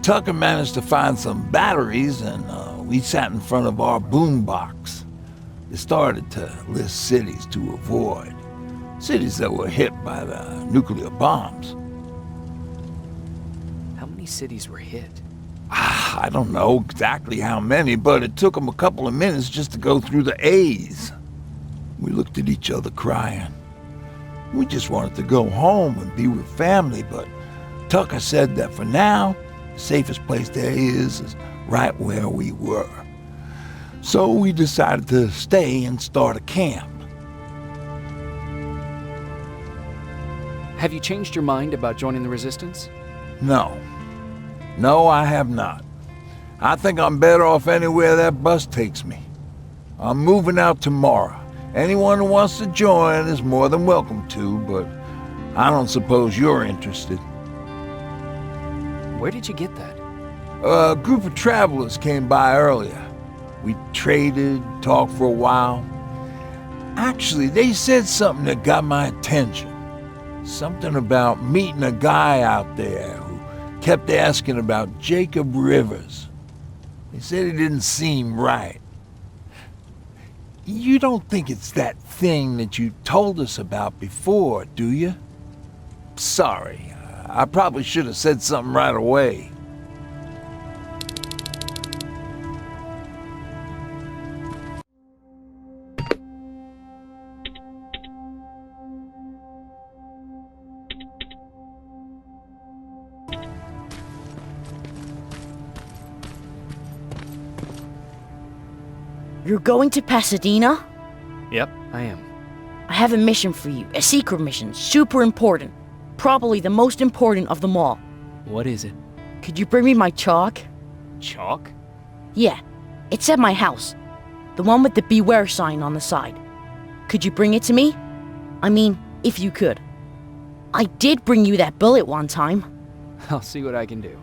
Tucker managed to find some batteries, and we sat in front of our boombox. It started to list cities to avoid. Cities that were hit by the nuclear bombs. How many cities were hit? I don't know exactly how many, but it took them a couple of minutes just to go through the A's. We looked at each other crying. We just wanted to go home and be with family, but Tucker said that for now, the safest place there is right where we were. So we decided to stay and start a camp. Have you changed your mind about joining the Resistance? No. No, I have not. I think I'm better off anywhere that bus takes me. I'm moving out tomorrow. Anyone who wants to join is more than welcome to, but I don't suppose you're interested. Where did you get that? A group of travelers came by earlier. We traded, talked for a while. Actually, they said something that got my attention. Something about meeting a guy out there who kept asking about Jacob Rivers. He said he didn't seem right. You don't think it's that thing that you told us about before, do you? Sorry, I probably should have said something right away. You're going to Pasadena? Yep, I am. I have a mission for you. A secret mission. Super important. Probably the most important of them all. What is it? Could you bring me my chalk? Chalk? Yeah. It's at my house. The one with the beware sign on the side. Could you bring it to me? I mean, if you could. I did bring you that bullet one time. I'll see what I can do.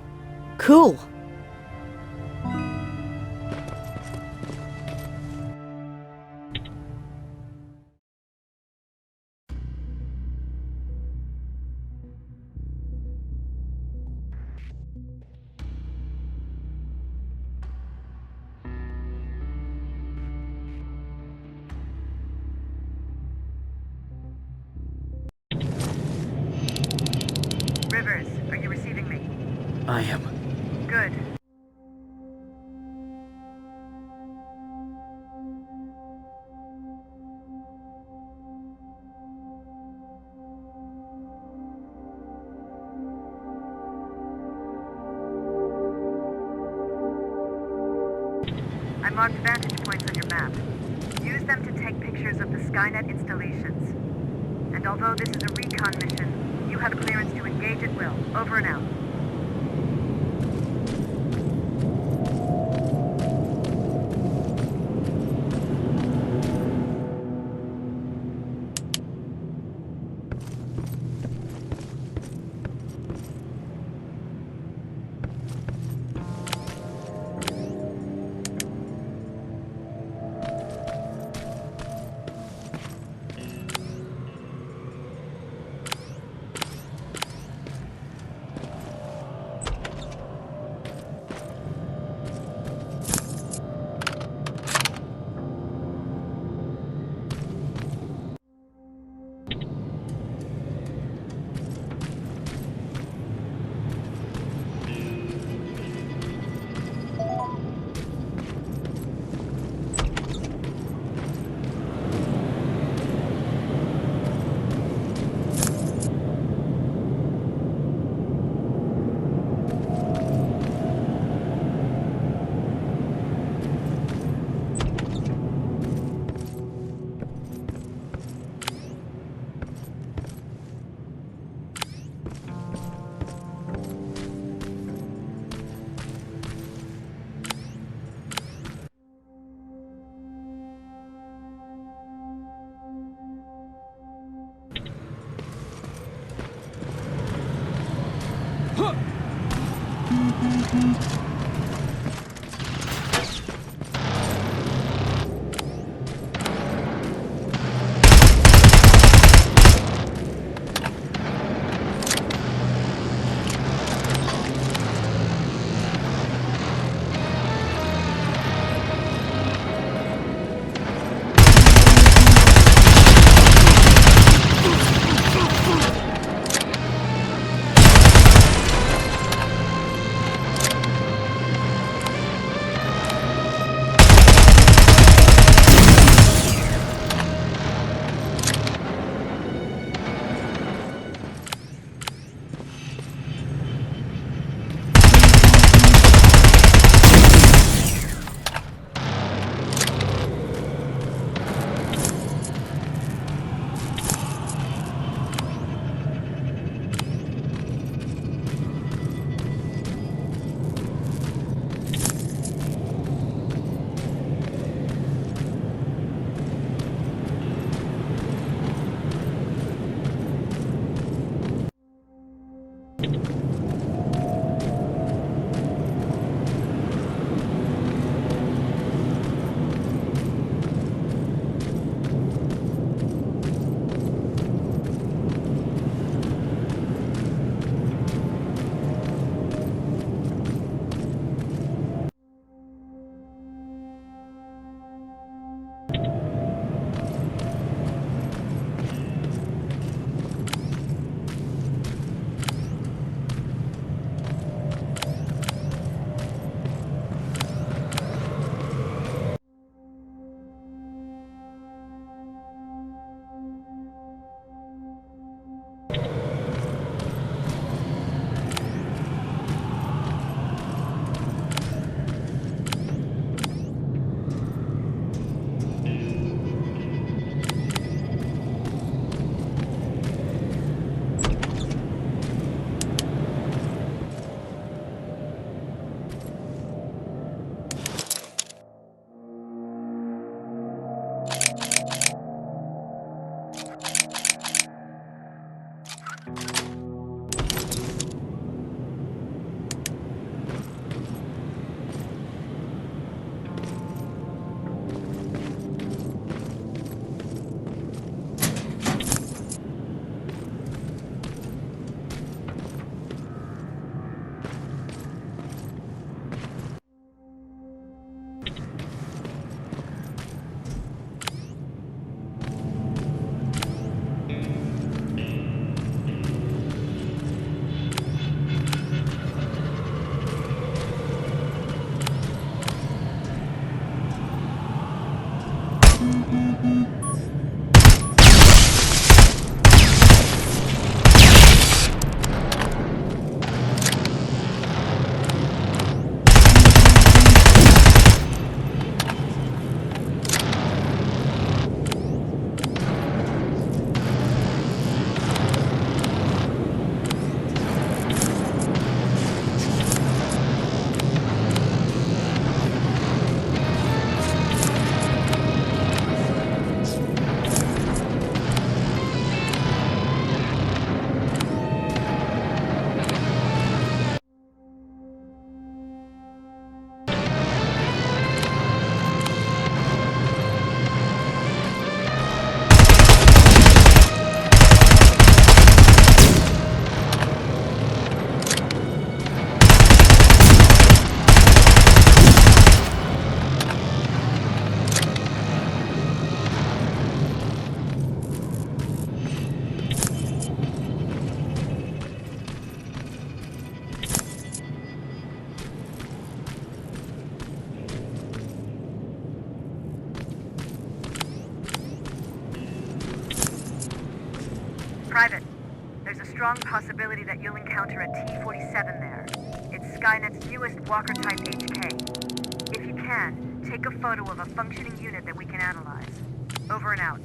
Cool. Rivers, are you receiving me? I am. Good. I marked vantage points on your map. Use them to take pictures of the Skynet installations. And although this is a recon mission, you have clearance to engage at will. Over and out. strong possibility that you'll encounter a T-47 there. It's Skynet's newest Walker-type HK. If you can, take a photo of a functioning unit that we can analyze. Over and out.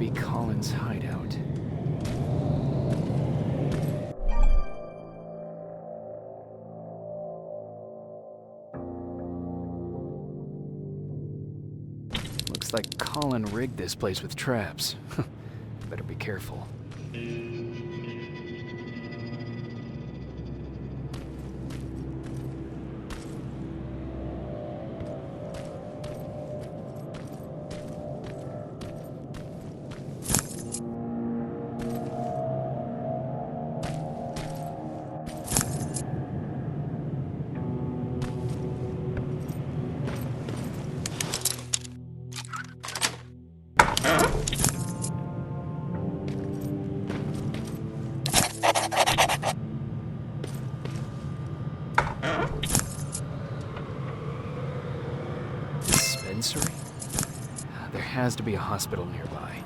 be Colin's hideout. Looks like Colin rigged this place with traps. Better be careful. Dispensary? There has to be a hospital nearby.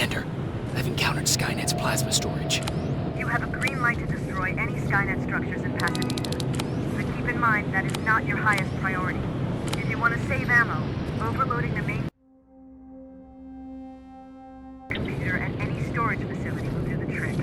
Commander, I've encountered Skynet's plasma storage. You have a green light to destroy any Skynet structures in Pasadena. But keep in mind that is not your highest priority. If you want to save ammo, overloading the main computer at any storage facility will do the trick.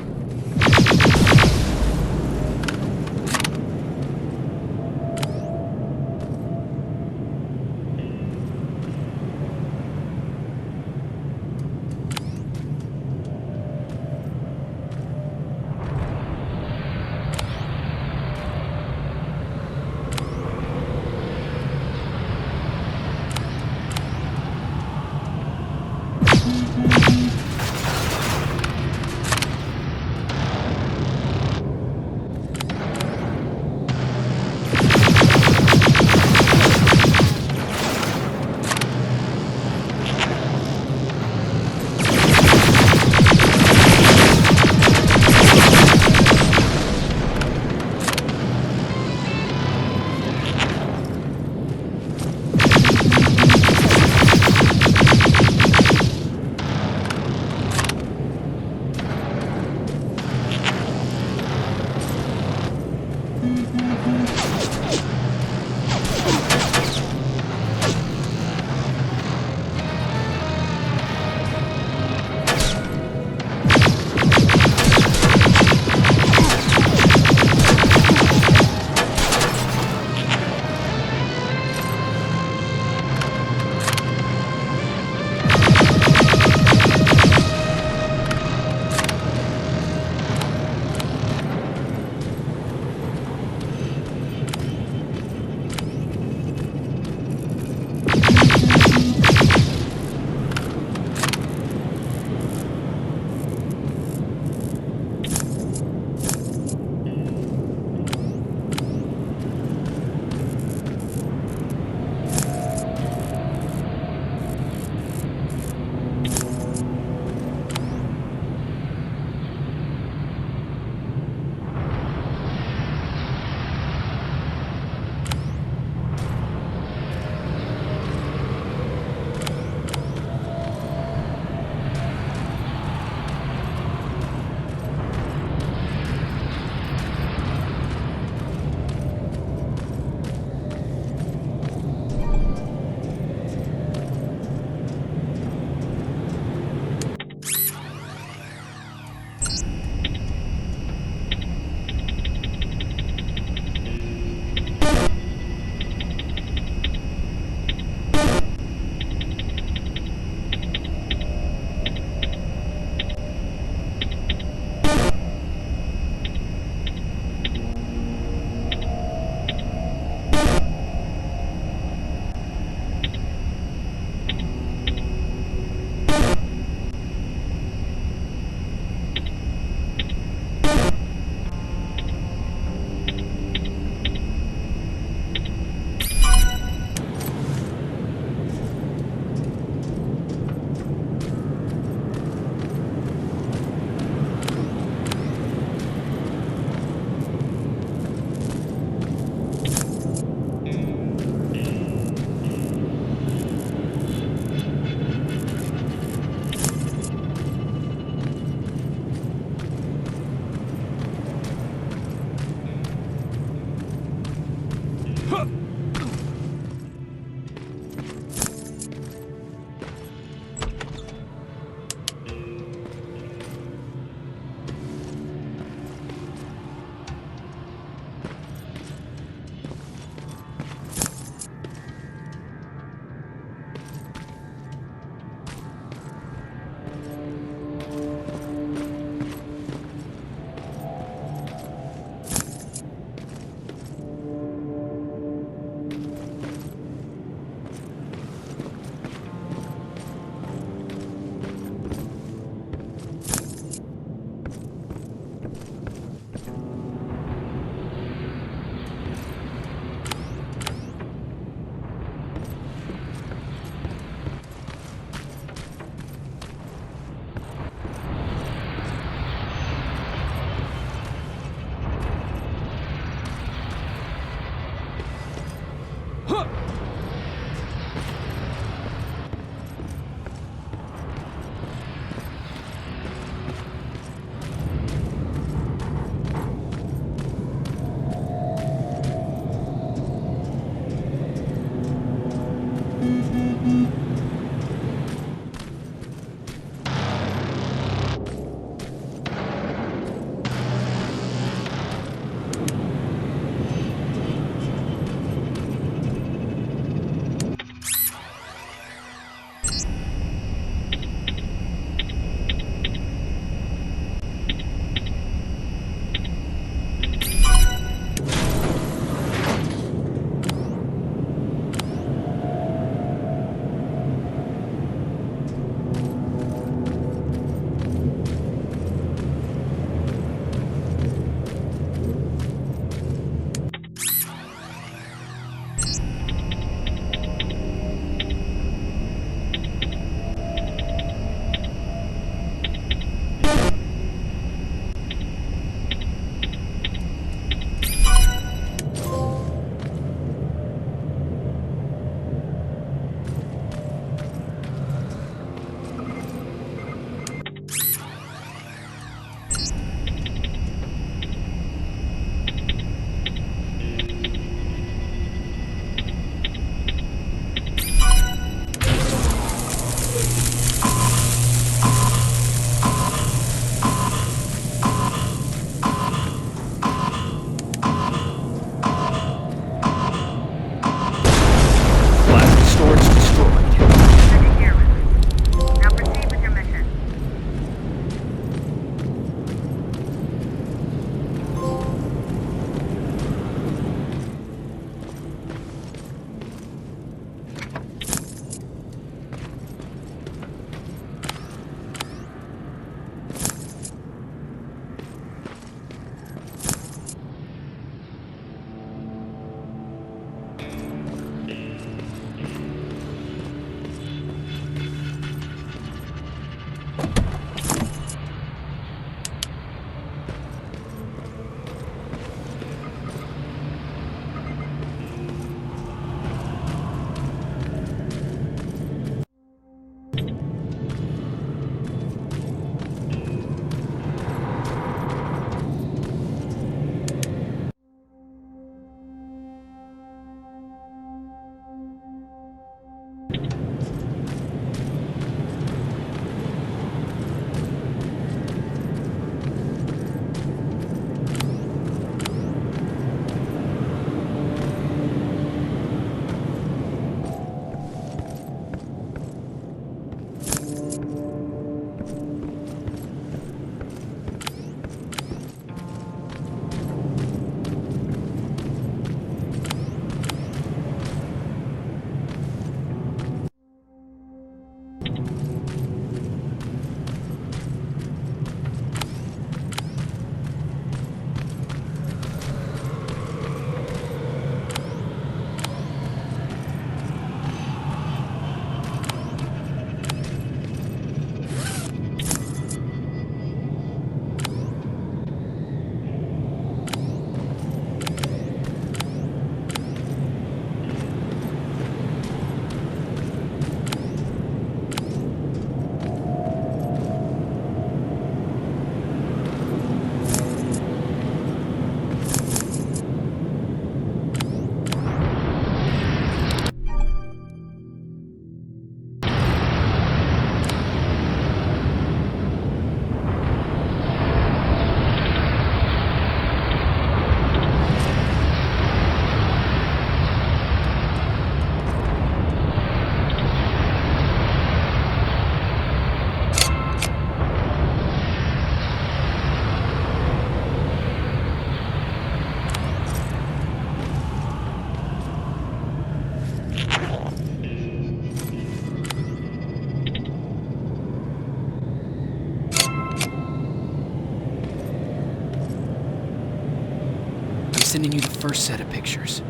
Sending you the first set of pictures.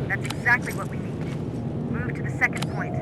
That's exactly what we need. Move to the second point.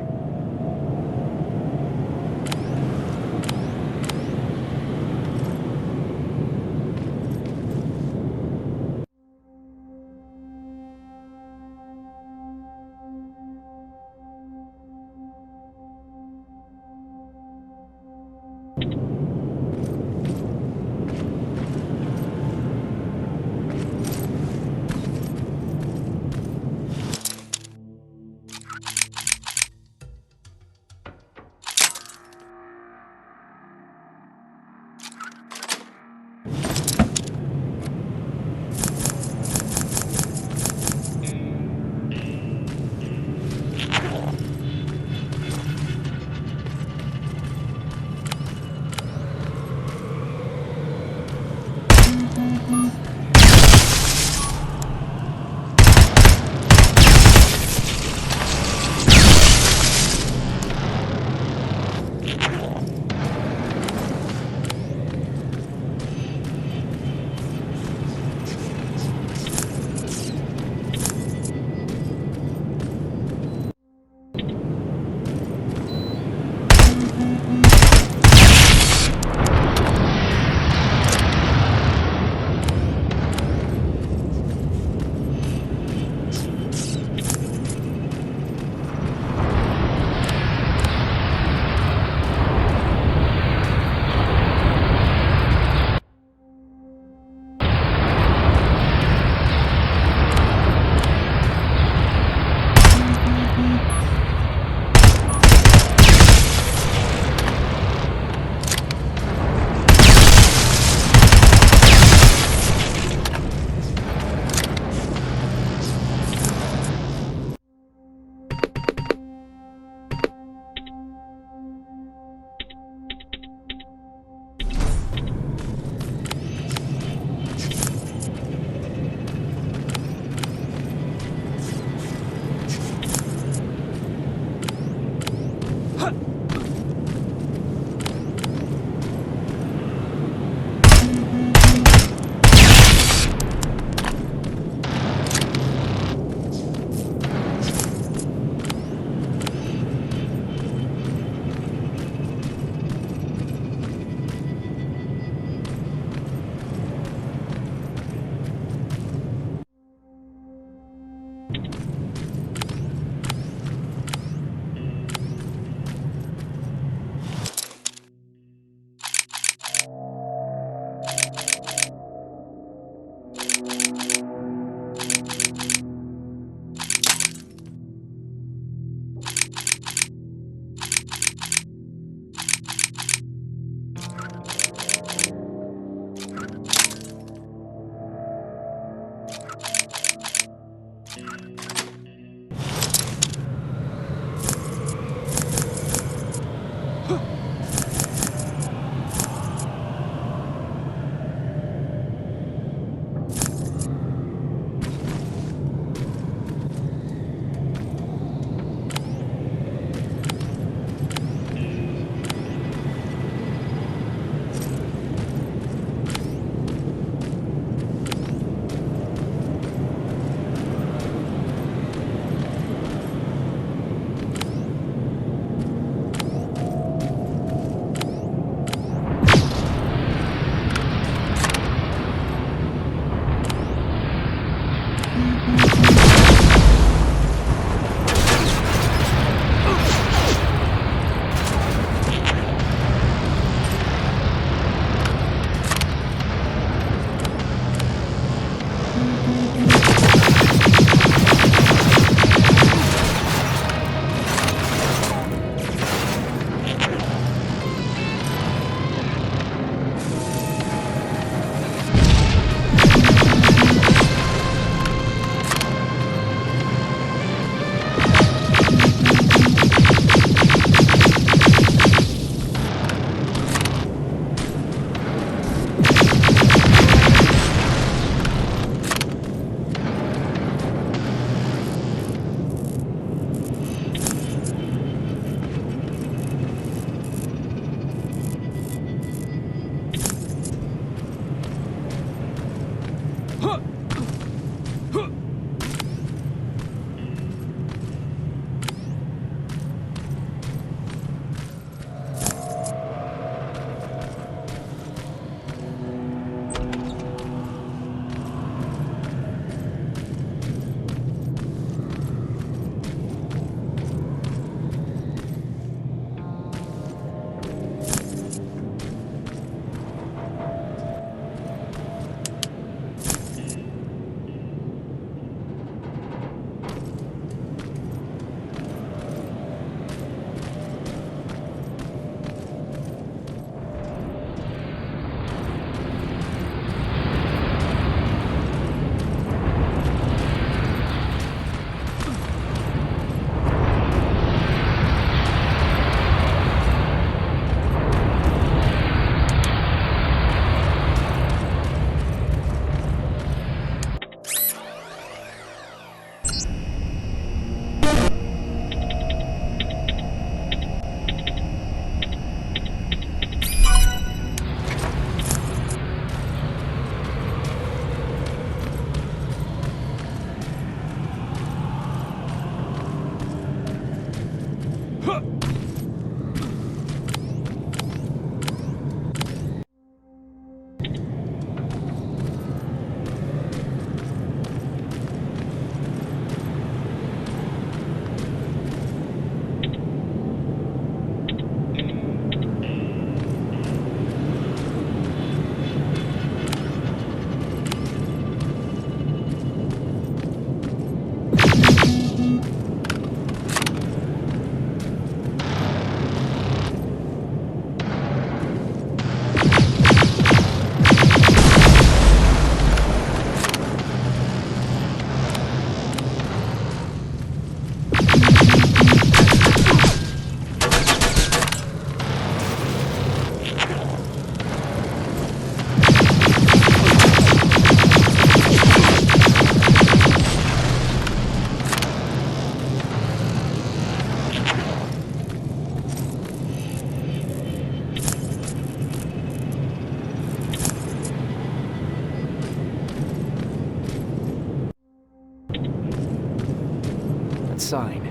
Sign.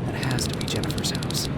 That has to be Jennifer's house.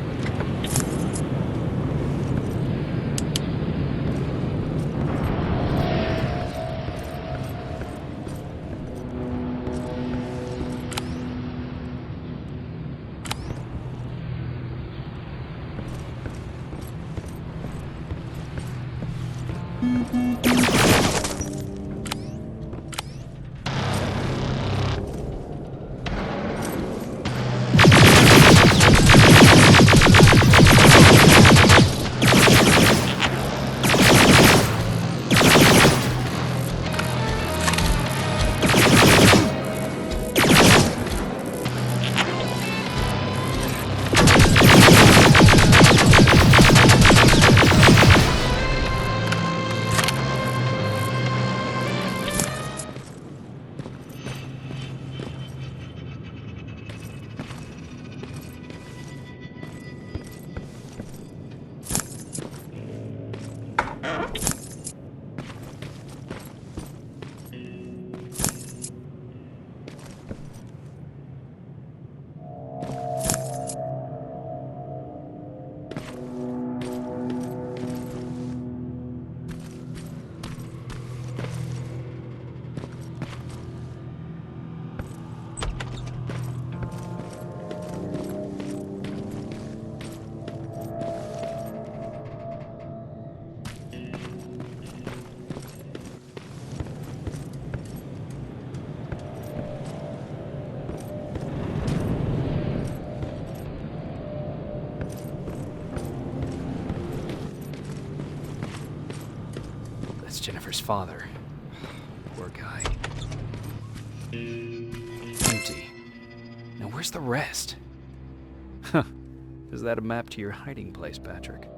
Jennifer's father. Poor guy. Empty. Now where's the rest? Huh. Is that a map to your hiding place, Patrick?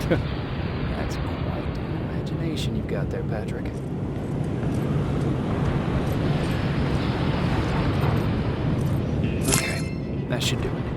That's quite an imagination you've got there, Patrick. That should do it.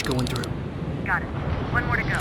Going through. Got it. One more to go.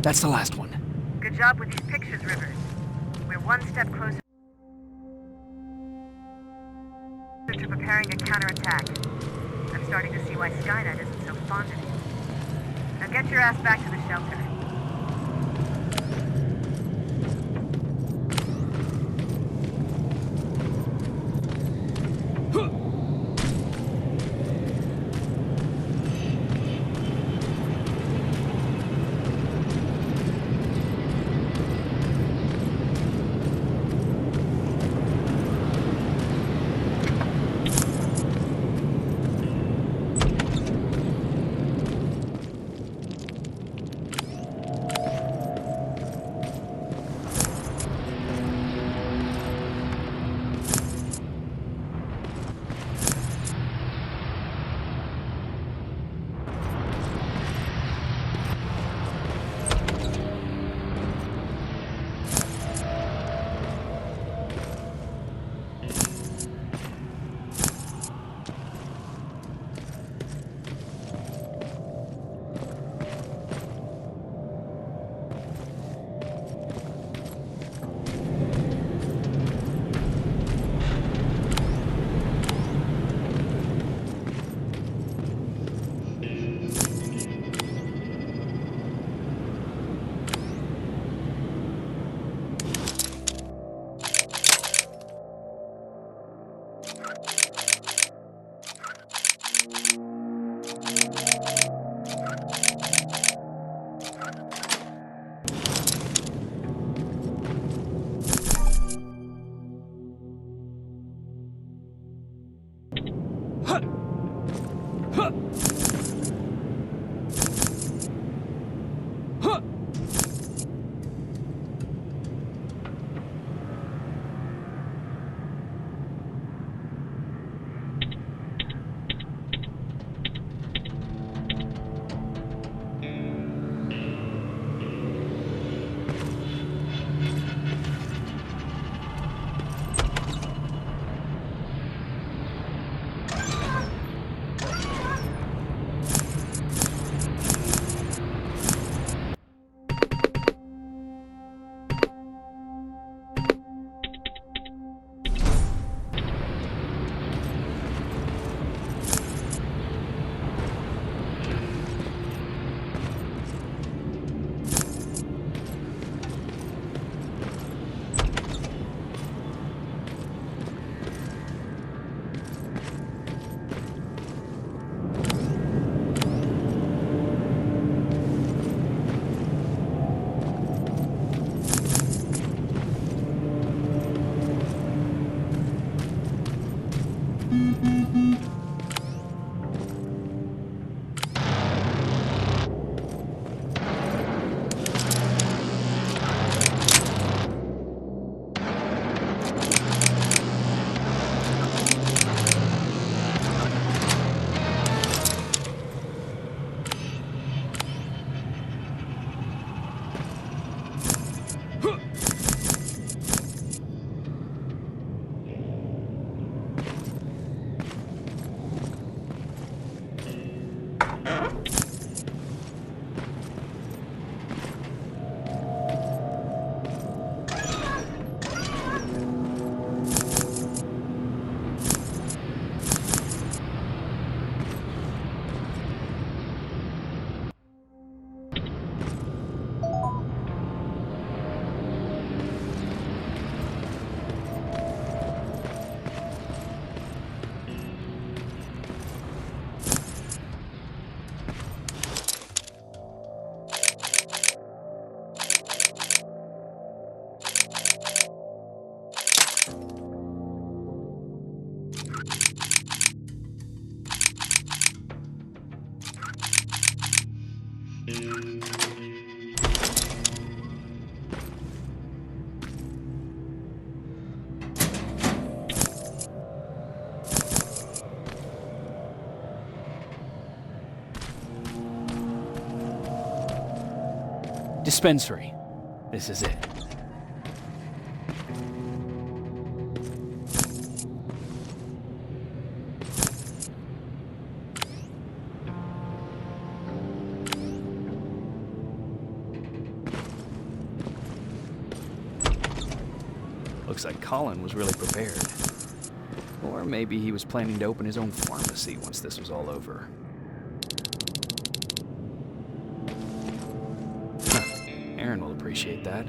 That's the last one. Good job with these pictures, Rivers. We're one step closer to preparing a counterattack. I'm starting to see why Skynet isn't so fond of you. Now get your ass back to the shelter. Dispensary. This is it. Looks like Colin was really prepared. Or maybe he was planning to open his own pharmacy once this was all over. Aaron will appreciate that.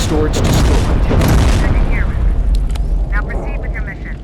storage destroyed. Good to hear, River. Now proceed with your mission.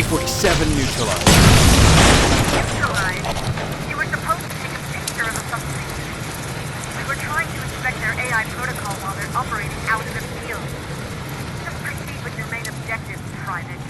T-47 neutralized. Neutralized? You were supposed to take a picture of the substation. We were trying to inspect their AI protocol while they're operating out of the field. Just proceed with your main objective, Private.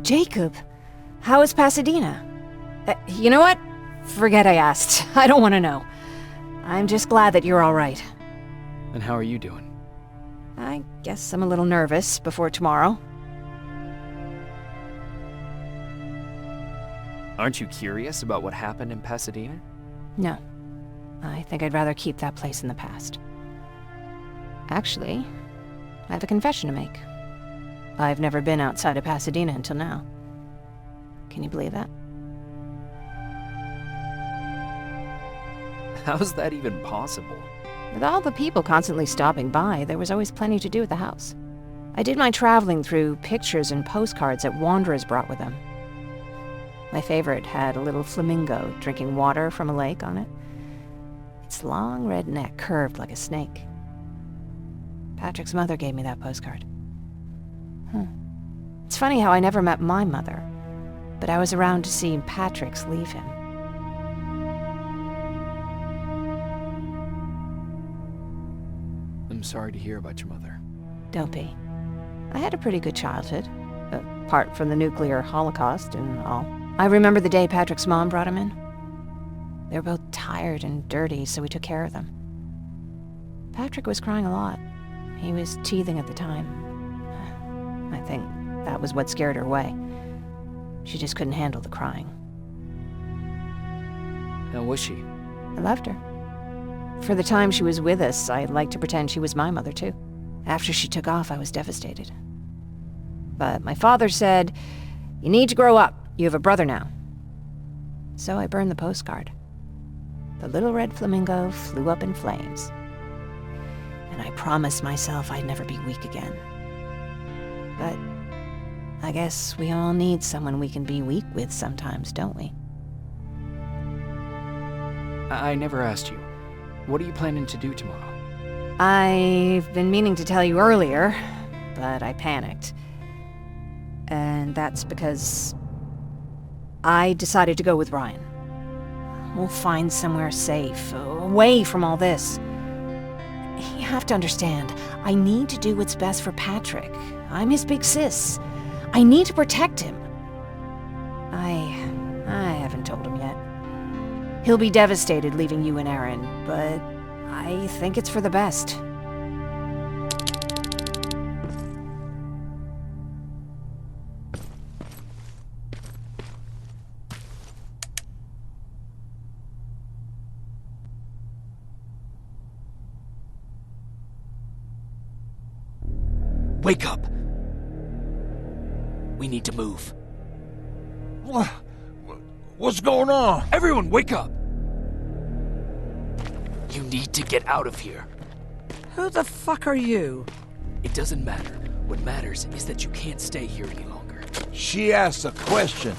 Jacob, how is Pasadena? You know what? Forget I asked. I don't want to know. I'm just glad that you're all right. And how are you doing? I guess I'm a little nervous before tomorrow. Aren't you curious about what happened in Pasadena? No. I think I'd rather keep that place in the past. Actually, I have a confession to make. I've never been outside of Pasadena until now. Can you believe that? How's that even possible? With all the people constantly stopping by, there was always plenty to do at the house. I did my traveling through pictures and postcards that wanderers brought with them. My favorite had a little flamingo drinking water from a lake on it. Its long red neck curved like a snake. Patrick's mother gave me that postcard. It's funny how I never met my mother, but I was around to see Patrick's leave him. I'm sorry to hear about your mother. Don't be. I had a pretty good childhood, apart from the nuclear holocaust and all. I remember the day Patrick's mom brought him in. They were both tired and dirty, so we took care of them. Patrick was crying a lot. He was teething at the time. I think that was what scared her away. She just couldn't handle the crying. How was she? I loved her. For the time she was with us, I liked to pretend she was my mother, too. After she took off, I was devastated. But my father said, "You need to grow up. You have a brother now." So I burned the postcard. The little red flamingo flew up in flames. And I promised myself I'd never be weak again. But I guess we all need someone we can be weak with sometimes, don't we? I never asked you. What are you planning to do tomorrow? I've been meaning to tell you earlier, but I panicked. And that's because I decided to go with Ryan. We'll find somewhere safe, away from all this. You have to understand, I need to do what's best for Patrick. I'm his big sis. I need to protect him. I haven't told him yet. He'll be devastated leaving you and Aaron, but I think it's for the best. Wake up! We need to move. What's going on? Everyone, wake up! You need to get out of here. Who the fuck are you? It doesn't matter. What matters is that you can't stay here any longer. She asked a question,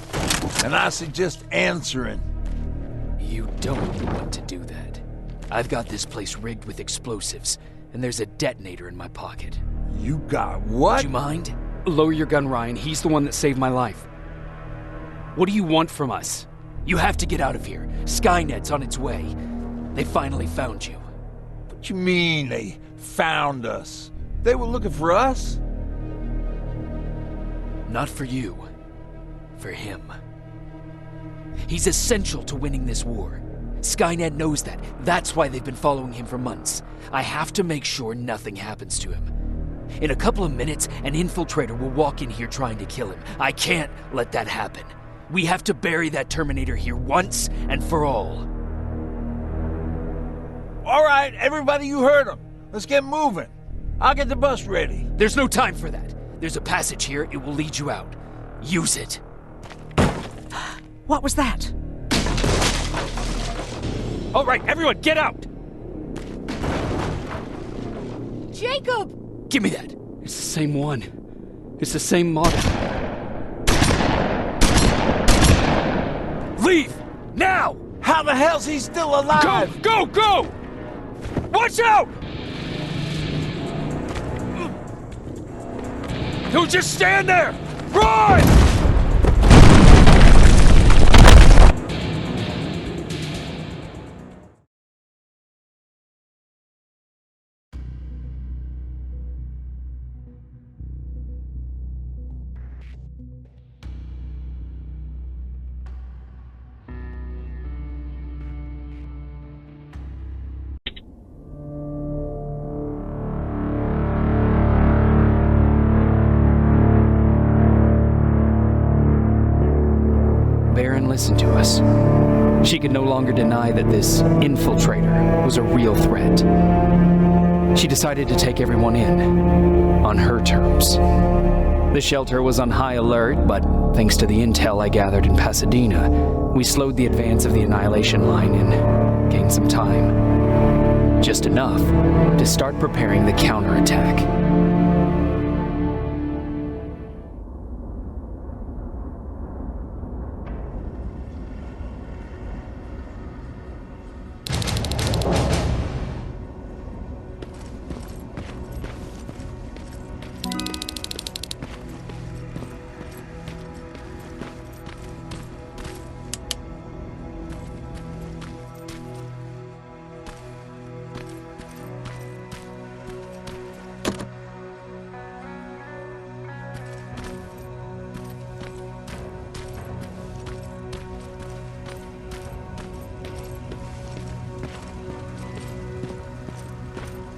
and I suggest answering. You don't want to do that. I've got this place rigged with explosives, and there's a detonator in my pocket. You got what? Do you mind? Lower your gun, Ryan. He's the one that saved my life. What do you want from us? You have to get out of here. Skynet's on its way. They finally found you. What you mean they found us? They were looking for us? Not for you. For him. He's essential to winning this war. Skynet knows that. That's why they've been following him for months. I have to make sure nothing happens to him. In a couple of minutes, an infiltrator will walk in here trying to kill him. I can't let that happen. We have to bury that Terminator here once and for all. All right, everybody, you heard him. Let's get moving. I'll get the bus ready. There's no time for that. There's a passage here. It will lead you out. Use it. What was that? All right, everyone, get out! Jacob! Give me that. It's the same one. It's the same model. Leave! Now! How the hell's he still alive? Go! Go! Go! Watch out! Don't just stand there! Run! listen to us. She could no longer deny that this infiltrator was a real threat. She decided to take everyone in, on her terms. The shelter was on high alert, but thanks to the intel I gathered in Pasadena, we slowed the advance of the Annihilation Line and gained some time. Just enough to start preparing the counterattack.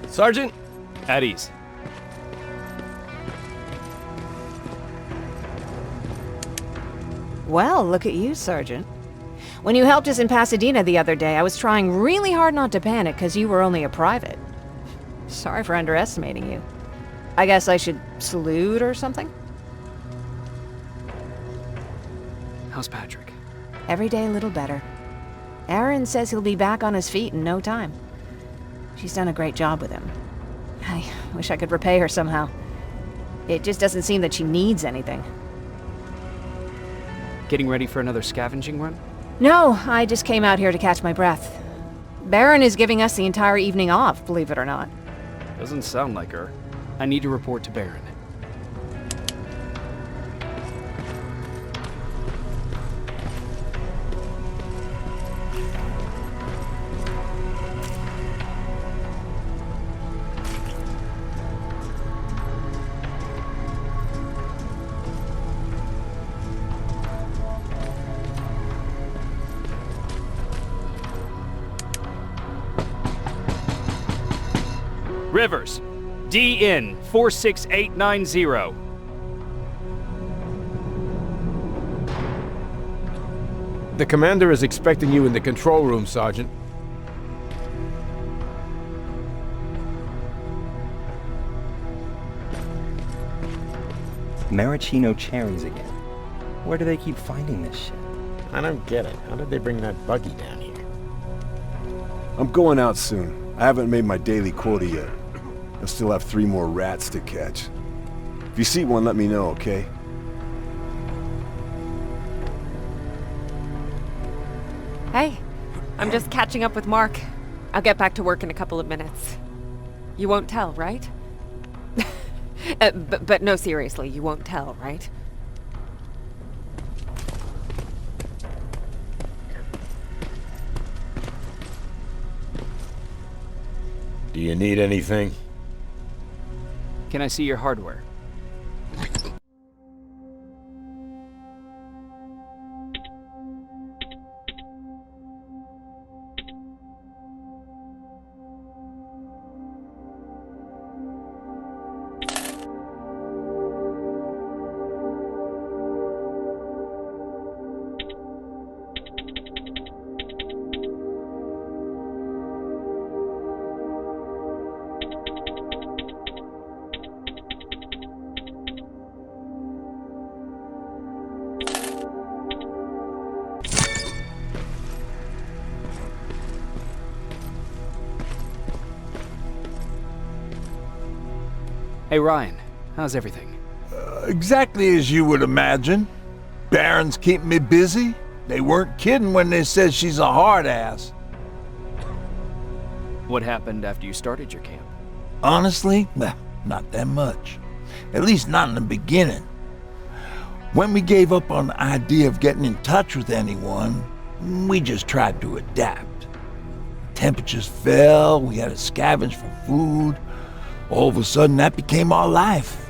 Sergeant? At ease. Well, look at you, Sergeant. When you helped us in Pasadena the other day, I was trying really hard not to panic because you were only a private. Sorry for underestimating you. I guess I should salute or something? How's Patrick? Every day a little better. Aaron says he'll be back on his feet in no time. She's done a great job with him. I wish I could repay her somehow. It just doesn't seem that she needs anything. Getting ready for another scavenging run? No, I just came out here to catch my breath. Baron is giving us the entire evening off, believe it or not. Doesn't sound like her. I need to report to Baron. Rivers, DN 46890. The commander is expecting you in the control room, Sergeant. Maraschino cherries again. Where do they keep finding this shit? I don't get it. How did they bring that buggy down here? I'm going out soon. I haven't made my daily quota yet. I still have 3 more rats to catch. If you see one, let me know, okay? Hey, I'm just catching up with Mark. I'll get back to work in a couple of minutes. You won't tell, right? But no, seriously, you won't tell, right? Do you need anything? Can I see your hardware? Hey Ryan, how's everything? Exactly as you would imagine. Baron's keeping me busy. They weren't kidding when they said she's a hard ass. What happened after you started your camp? Honestly, well, not that much. At least not in the beginning. When we gave up on the idea of getting in touch with anyone, we just tried to adapt. Temperatures fell, we had to scavenge for food. All of a sudden, that became our life.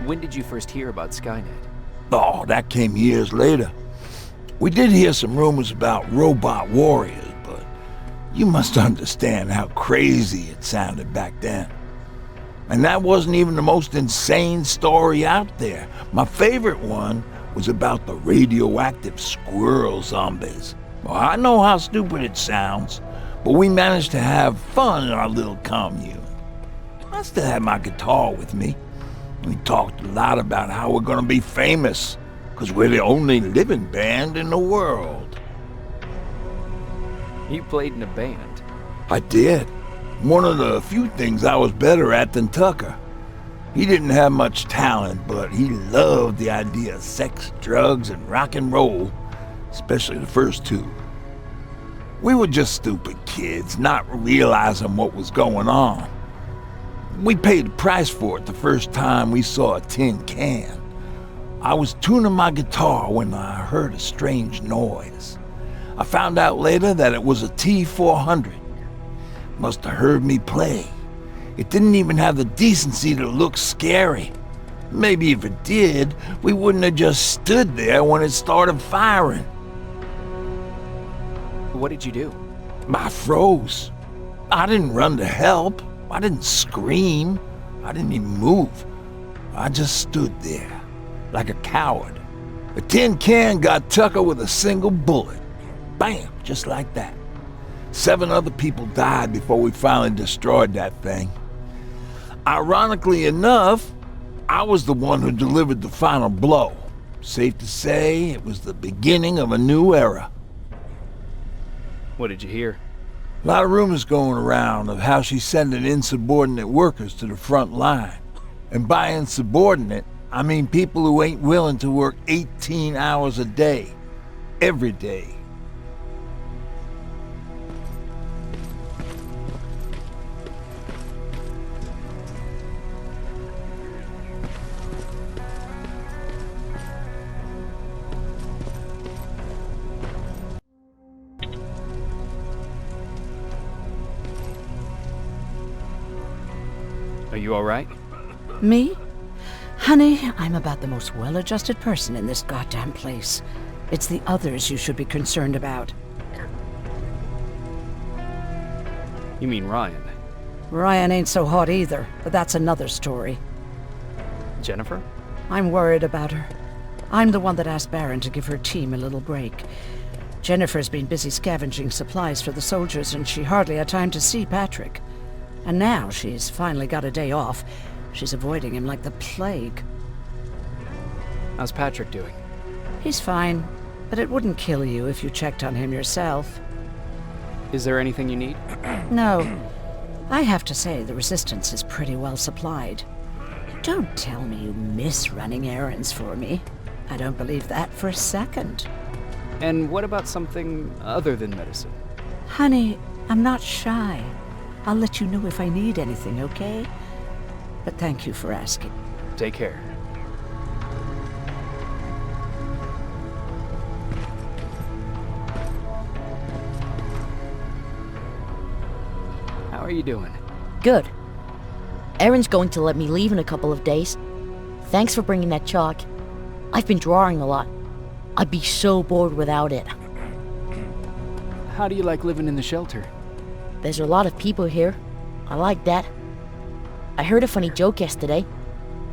When did you first hear about Skynet? Oh, that came years later. We did hear some rumors about robot warriors, but you must understand how crazy it sounded back then. And that wasn't even the most insane story out there. My favorite one was about the radioactive squirrel zombies. Well, I know how stupid it sounds, but we managed to have fun in our little commune. I still had my guitar with me. We talked a lot about how we're gonna be famous, because we're the only living band in the world. You played in a band? I did. One of the few things I was better at than Tucker. He didn't have much talent, but he loved the idea of sex, drugs, and rock and roll, especially the first two. We were just stupid kids, not realizing what was going on. We paid the price for it the first time we saw a tin can. I was tuning my guitar when I heard a strange noise. I found out later that it was a T-400. Must have heard me play. It didn't even have the decency to look scary. Maybe if it did, we wouldn't have just stood there when it started firing. What did you do? I froze. I didn't run to help. I didn't scream. I didn't even move. I just stood there, like a coward. A tin can got Tucker with a single bullet. Bam, just like that. 7 other people died before we finally destroyed that thing. Ironically enough, I was the one who delivered the final blow. Safe to say, it was the beginning of a new era. What did you hear? A lot of rumors going around of how she's sending insubordinate workers to the front line. And by insubordinate, I mean people who ain't willing to work 18 hours a day, every day. Are you all right? Me? Honey, I'm about the most well-adjusted person in this goddamn place. It's the others you should be concerned about. You mean Ryan? Ryan ain't so hot either, but that's another story. Jennifer? I'm worried about her. I'm the one that asked Baron to give her team a little break. Jennifer's been busy scavenging supplies for the soldiers, and she hardly had time to see Patrick. And now she's finally got a day off. She's avoiding him like the plague. How's Patrick doing? He's fine, but it wouldn't kill you if you checked on him yourself. Is there anything you need? No. I have to say the Resistance is pretty well supplied. Don't tell me you miss running errands for me. I don't believe that for a second. And what about something other than medicine? Honey, I'm not shy. I'll let you know if I need anything, okay? But thank you for asking. Take care. How are you doing? Good. Erin's going to let me leave in a couple of days. Thanks for bringing that chalk. I've been drawing a lot. I'd be so bored without it. How do you like living in the shelter? There's a lot of people here. I like that. I heard a funny joke yesterday.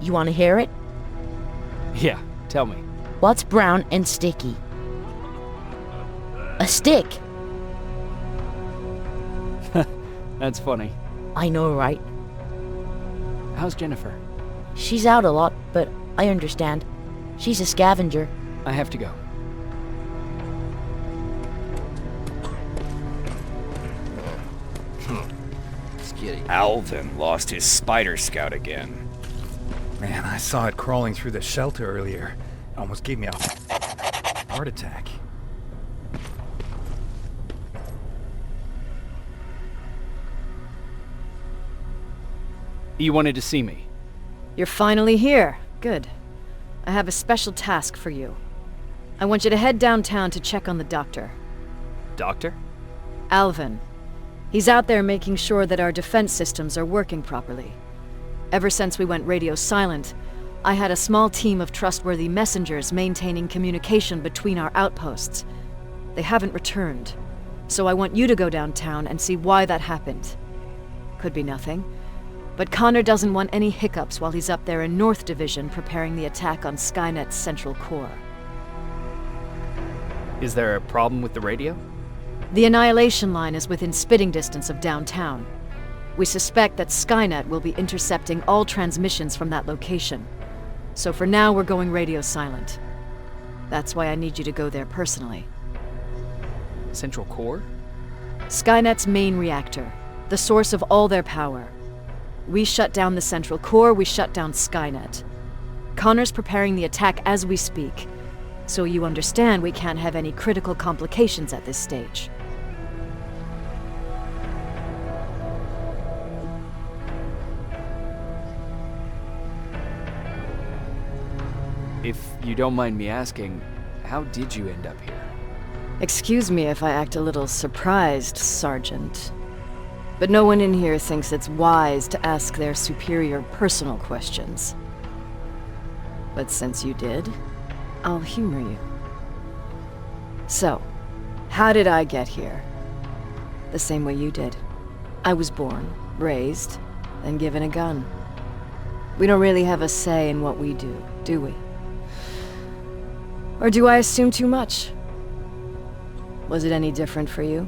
You want to hear it? Yeah, tell me. What's brown and sticky? A stick! That's funny. I know, right? How's Jennifer? She's out a lot, but I understand. She's a scavenger. I have to go. Alvin lost his spider scout again. Man, I saw it crawling through the shelter earlier. It almost gave me a heart attack. You wanted to see me? You're finally here. Good. I have a special task for you. I want you to head downtown to check on the doctor. Doctor? Alvin. He's out there making sure that our defense systems are working properly. Ever since we went radio silent, I had a small team of trustworthy messengers maintaining communication between our outposts. They haven't returned, so I want you to go downtown and see why that happened. Could be nothing. But Connor doesn't want any hiccups while he's up there in North Division preparing the attack on Skynet's central core. Is there a problem with the radio? The Annihilation line is within spitting distance of downtown. We suspect that Skynet will be intercepting all transmissions from that location. So for now, we're going radio silent. That's why I need you to go there personally. Central core? Skynet's main reactor, the source of all their power. We shut down the central core, we shut down Skynet. Connor's preparing the attack as we speak, so you understand we can't have any critical complications at this stage. If you don't mind me asking, how did you end up here? Excuse me if I act a little surprised, Sergeant. But no one in here thinks it's wise to ask their superior personal questions. But since you did, I'll humor you. So, how did I get here? The same way you did. I was born, raised, and given a gun. We don't really have a say in what we do we? Or do I assume too much? Was it any different for you?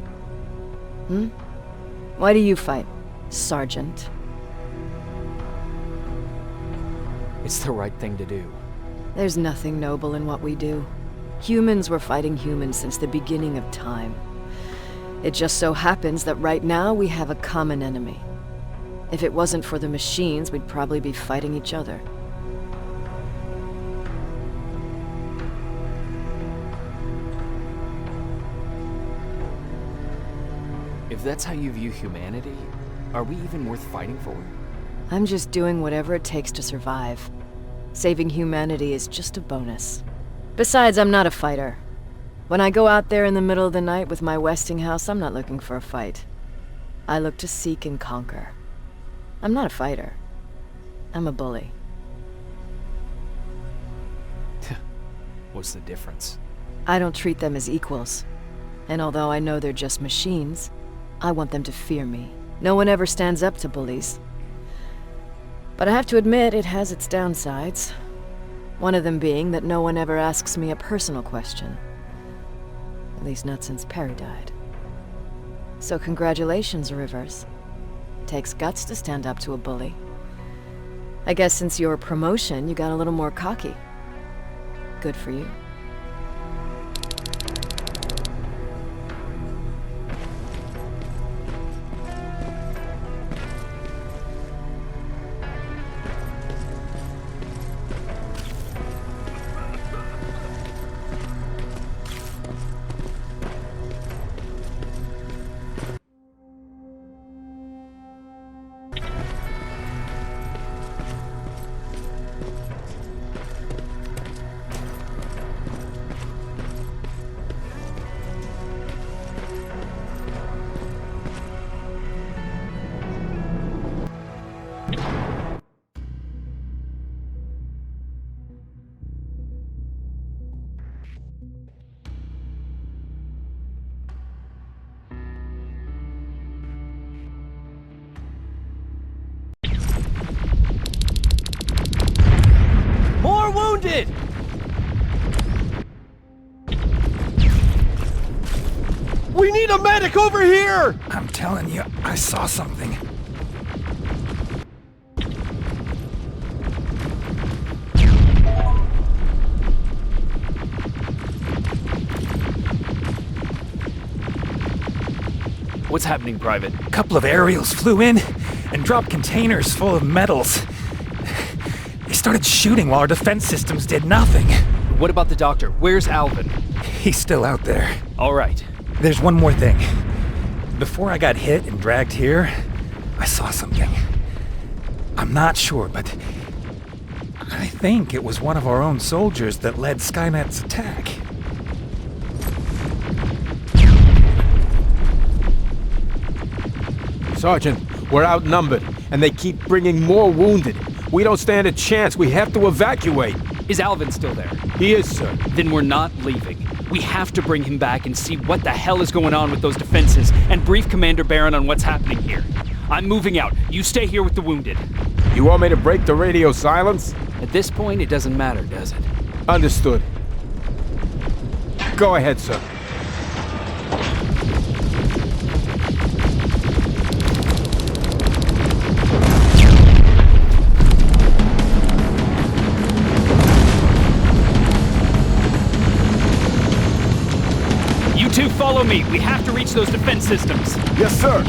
Why do you fight, Sergeant? It's the right thing to do. There's nothing noble in what we do. Humans were fighting humans since the beginning of time. It just so happens that right now we have a common enemy. If it wasn't for the machines, we'd probably be fighting each other. If that's how you view humanity, are we even worth fighting for? I'm just doing whatever it takes to survive. Saving humanity is just a bonus. Besides, I'm not a fighter. When I go out there in the middle of the night with my Westinghouse, I'm not looking for a fight. I look to seek and conquer. I'm not a fighter. I'm a bully. What's the difference? I don't treat them as equals. And although I know they're just machines, I want them to fear me. No one ever stands up to bullies. But I have to admit, it has its downsides. One of them being that no one ever asks me a personal question. At least not since Perry died. So congratulations, Rivers. Takes guts to stand up to a bully. I guess since your promotion, you got a little more cocky. Good for you. More wounded! We need a medic over here! I'm telling you, I saw something. What's happening, Private? A couple of aerials flew in and dropped containers full of metals. They started shooting while our defense systems did nothing. What about the doctor? Where's Alvin? He's still out there. All right. There's one more thing. Before I got hit and dragged here, I saw something. I'm not sure, but I think it was one of our own soldiers that led Skynet's attack. Sergeant, we're outnumbered, and they keep bringing more wounded. We don't stand a chance. We have to evacuate. Is Alvin still there? He is, sir. Then we're not leaving. We have to bring him back and see what the hell is going on with those defenses and brief Commander Barron on what's happening here. I'm moving out. You stay here with the wounded. You want me to break the radio silence? At this point, it doesn't matter, does it? Understood. Go ahead, sir. You two follow me. We have to reach those defense systems. Yes, sir.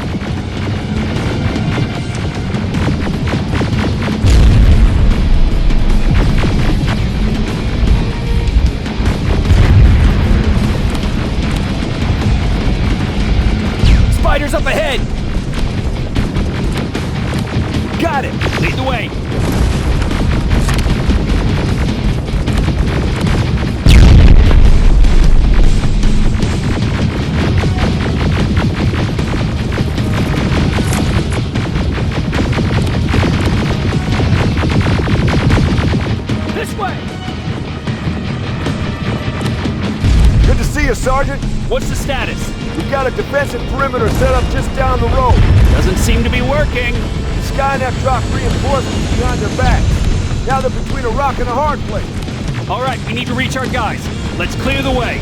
Spiders up ahead! Got it! Lead the way! This way! Good to see you, Sergeant. What's the status? We've got a defensive perimeter set up just down the road. Doesn't seem to be working. Skynet dropped reinforcements behind their backs. Now they're between a rock and a hard place. All right, we need to reach our guys. Let's clear the way.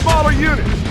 smaller units!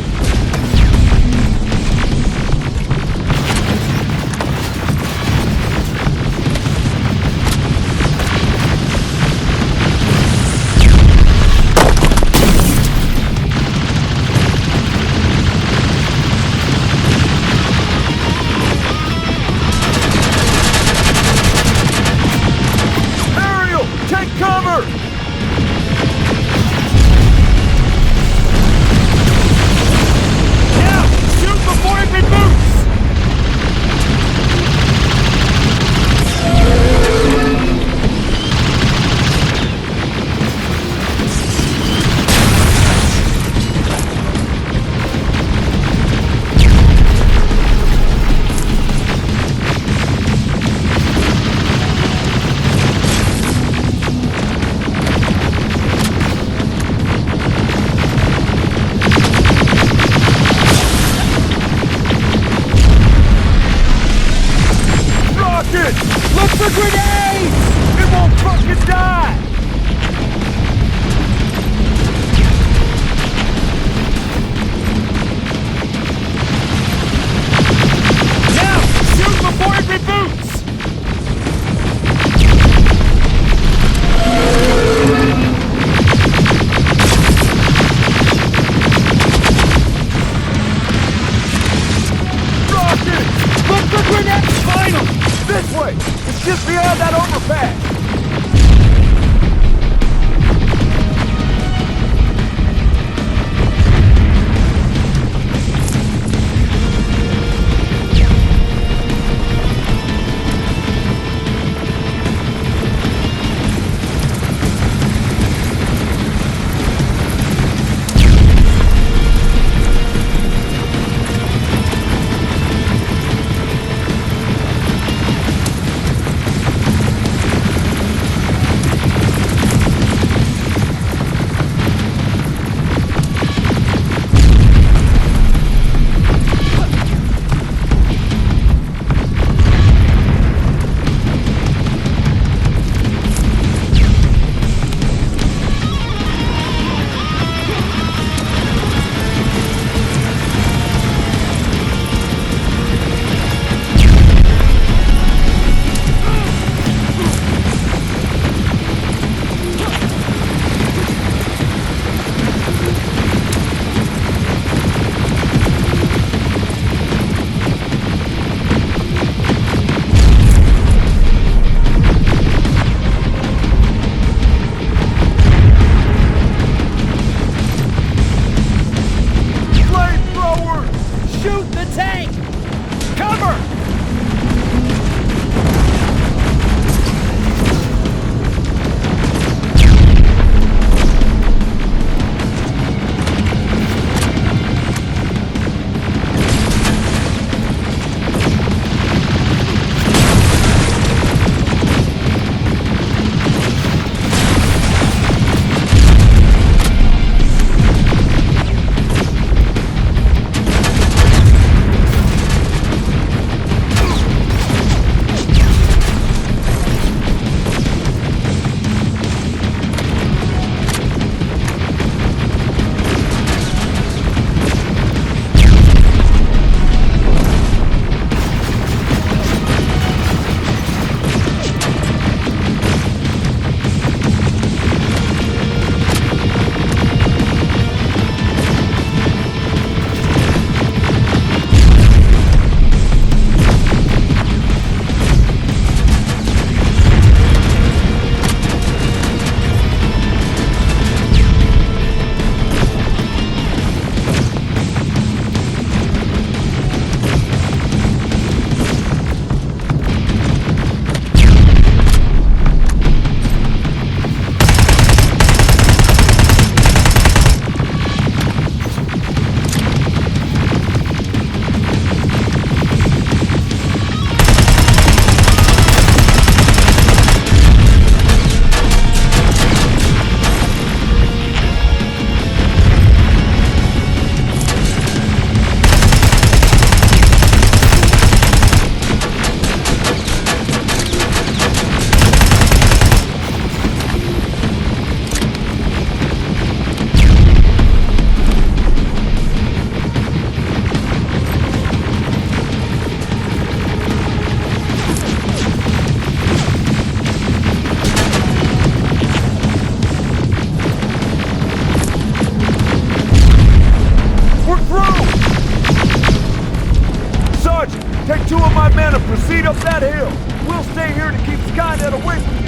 up that hill. We'll stay here to keep Skynet away from you.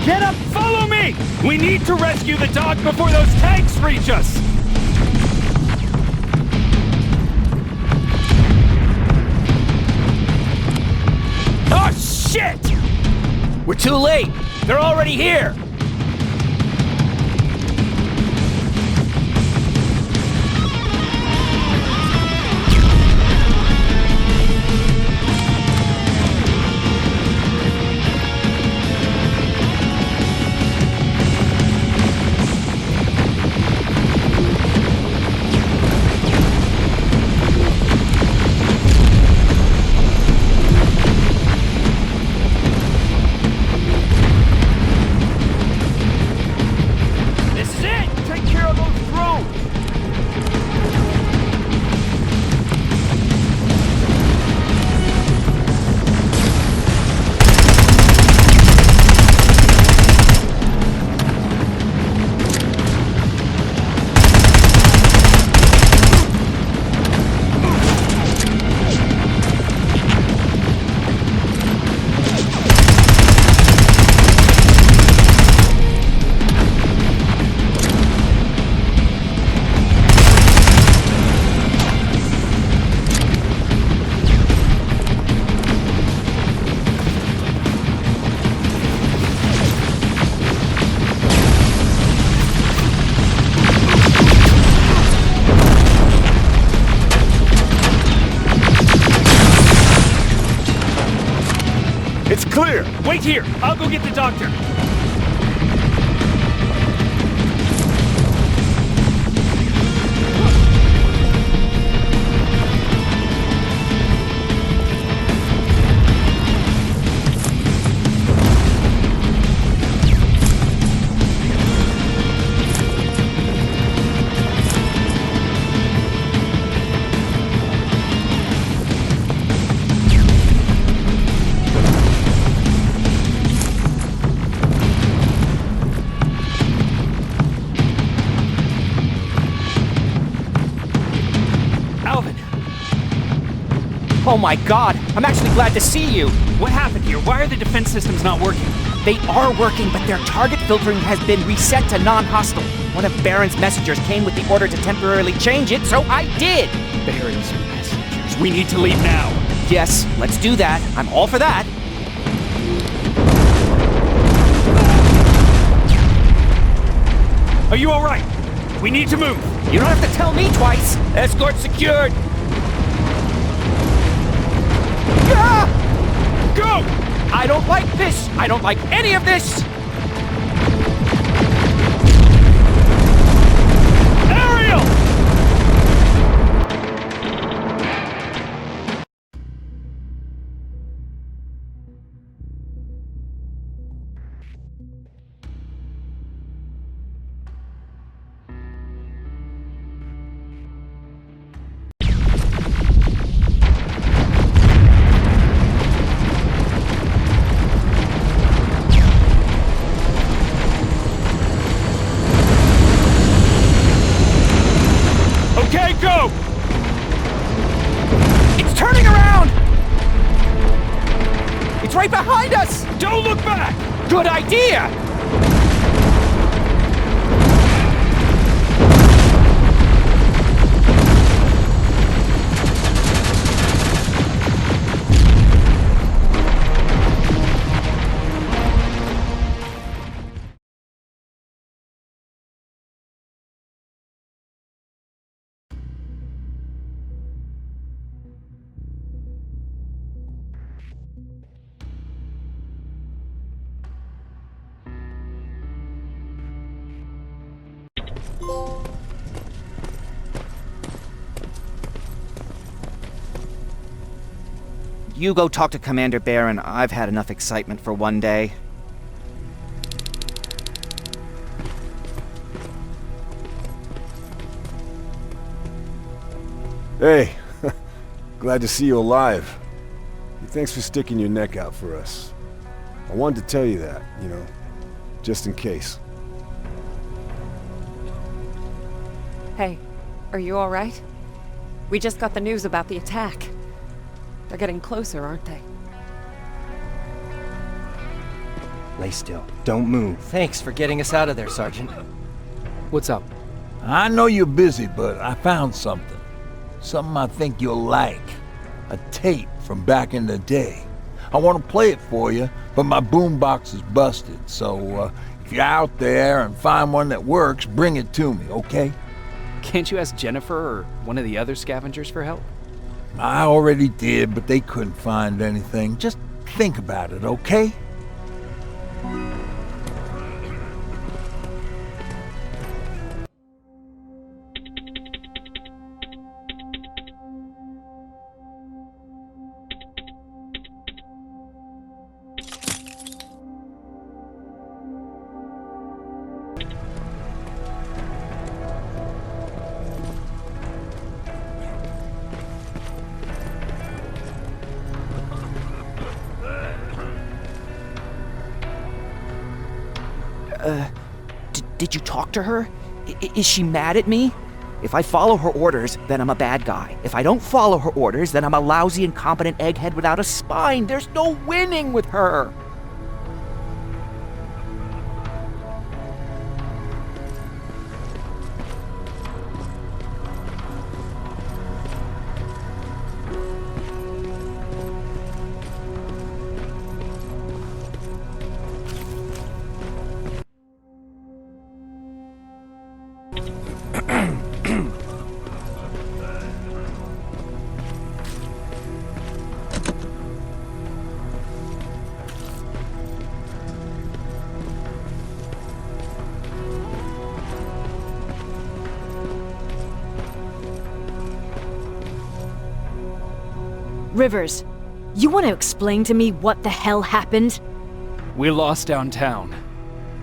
Get up! Follow me! We need to rescue the dock before those tanks reach us! Oh, shit! We're too late! They're already here! It's clear! Wait here! I'll go get the doctor! Oh my god, I'm actually glad to see you! What happened here? Why are the defense systems not working? They are working, but their target filtering has been reset to non-hostile. One of Baron's messengers came with the order to temporarily change it, so I did! Baron's messengers. We need to leave now. Yes, let's do that. I'm all for that. Are you alright? We need to move. You don't have to tell me twice. Escort secured. Go! I don't like this! I don't like any of this! Ariel! Okay, go! It's turning around! It's right behind us! Don't look back! Good idea! you go talk to Commander Barron. I've had enough excitement for one day. Hey, glad to see you alive. Thanks for sticking your neck out for us. I wanted to tell you that, you know, just in case. Hey, are you all right? We just got the news about the attack. They're getting closer, aren't they? Lay still. Don't move. Thanks for getting us out of there, Sergeant. What's up? I know you're busy, but I found something. Something I think you'll like. A tape from back in the day. I want to play it for you, but my boombox is busted, so if you're out there and find one that works, bring it to me, okay? Can't you ask Jennifer or one of the other scavengers for help? I already did, but they couldn't find anything. Just think about it, okay? Did you talk to her? Is she mad at me? If I follow her orders, then I'm a bad guy. If I don't follow her orders, then I'm a lousy, incompetent egghead without a spine. There's no winning with her. Rivers, you want to explain to me what the hell happened? We lost downtown.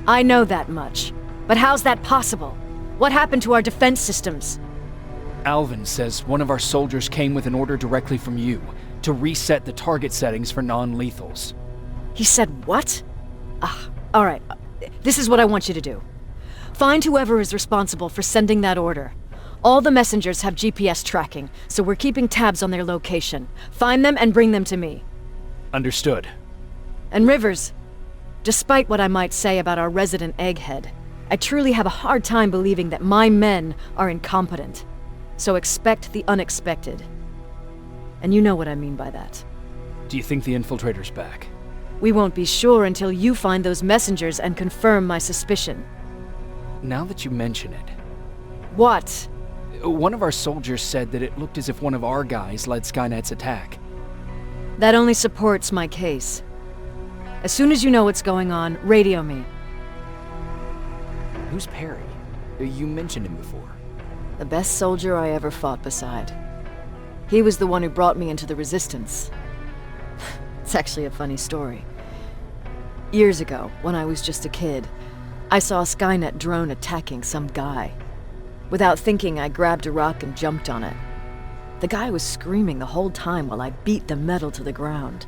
I know that much. But how's that possible? What happened to our defense systems? Alvin says one of our soldiers came with an order directly from you to reset the target settings for non-lethals. He said what? All right. This is what I want you to do. Find whoever is responsible for sending that order. All the messengers have GPS tracking, so we're keeping tabs on their location. Find them and bring them to me. Understood. And Rivers, despite what I might say about our resident egghead, I truly have a hard time believing that my men are incompetent. So expect the unexpected. And you know what I mean by that. Do you think the infiltrator's back? We won't be sure until you find those messengers and confirm my suspicion. Now that you mention it... What? One of our soldiers said that it looked as if one of our guys led Skynet's attack. That only supports my case. As soon as you know what's going on, radio me. Who's Perry? You mentioned him before. The best soldier I ever fought beside. He was the one who brought me into the Resistance. It's actually a funny story. Years ago, when I was just a kid, I saw a Skynet drone attacking some guy. Without thinking, I grabbed a rock and jumped on it. The guy was screaming the whole time while I beat the metal to the ground.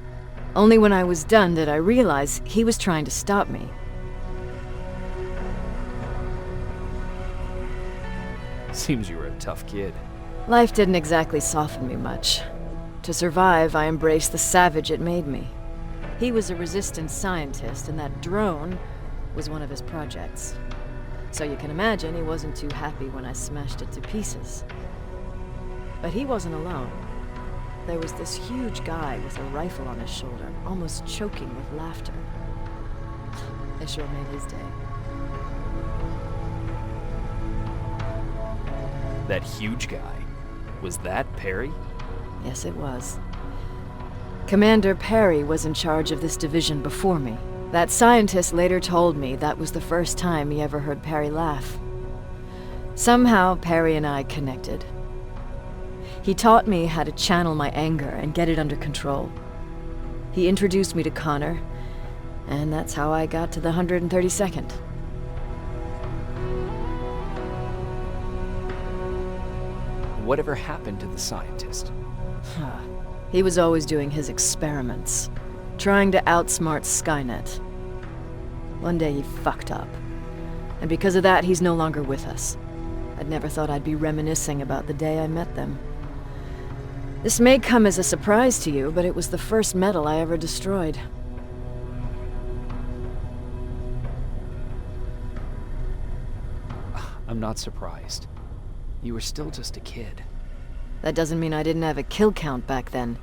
Only when I was done did I realize he was trying to stop me. Seems you were a tough kid. Life didn't exactly soften me much. To survive, I embraced the savage it made me. He was a resistance scientist, and that drone was one of his projects. So you can imagine he wasn't too happy when I smashed it to pieces. But he wasn't alone. There was this huge guy with a rifle on his shoulder, almost choking with laughter. It sure made his day. That huge guy. Was that Perry? Yes, it was. Commander Perry was in charge of this division before me. That scientist later told me that was the first time he ever heard Perry laugh. Somehow, Perry and I connected. He taught me how to channel my anger and get it under control. He introduced me to Connor, and that's how I got to the 132nd. Whatever happened to the scientist? He was always doing his experiments, trying to outsmart Skynet. One day he fucked up, and because of that, he's no longer with us. I'd never thought I'd be reminiscing about the day I met them. This may come as a surprise to you, but it was the first metal I ever destroyed. I'm not surprised. You were still just a kid. That doesn't mean I didn't have a kill count back then.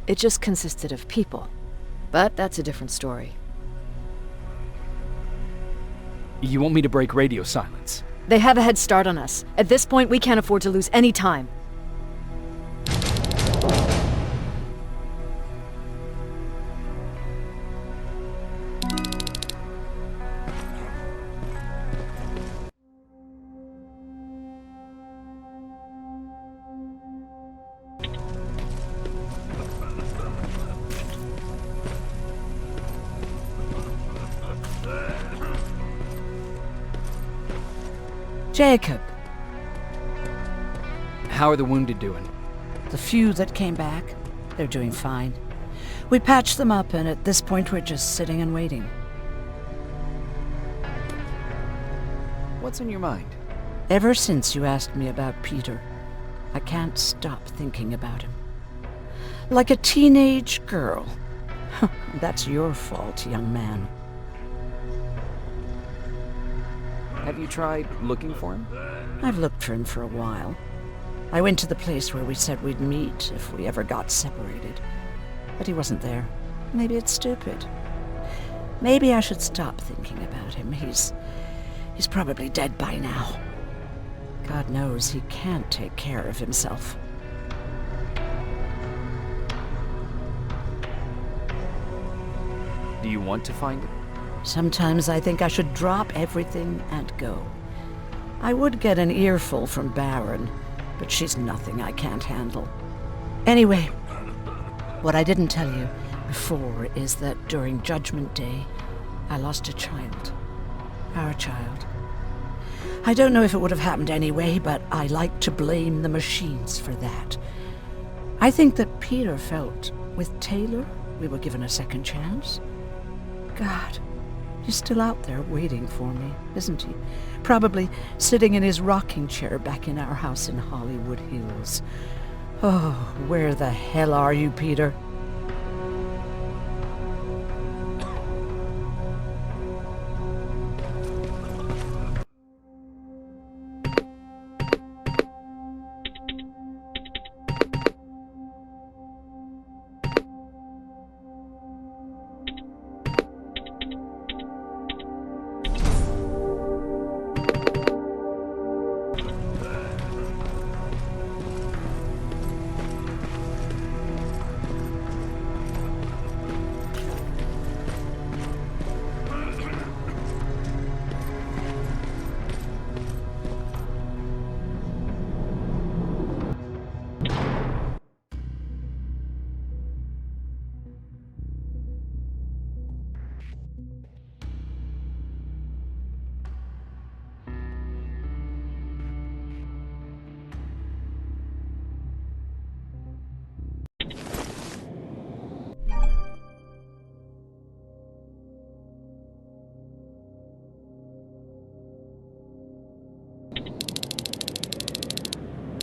It just consisted of people. But that's a different story. You want me to break radio silence? They have a head start on us. At this point, we can't afford to lose any time. Jacob. How are the wounded doing? The few that came back, they're doing fine. We patched them up, and at this point we're just sitting and waiting. What's on your mind? Ever since you asked me about Peter, I can't stop thinking about him. Like a teenage girl. That's your fault, young man. Have you tried looking for him? I've looked for him for a while. I went to the place where we said we'd meet if we ever got separated. But he wasn't there. Maybe it's stupid. Maybe I should stop thinking about him. He's probably dead by now. God knows he can't take care of himself. Do you want to find him? Sometimes I think I should drop everything and go. I would get an earful from Baron, but she's nothing I can't handle. Anyway, what I didn't tell you before is that during Judgment Day, I lost a child. Our child. I don't know if it would have happened anyway, but I like to blame the machines for that. I think that Peter felt with Taylor we were given a second chance. God. He's still out there waiting for me, isn't he? Probably sitting in his rocking chair back in our house in Hollywood Hills. Oh, where the hell are you, Peter?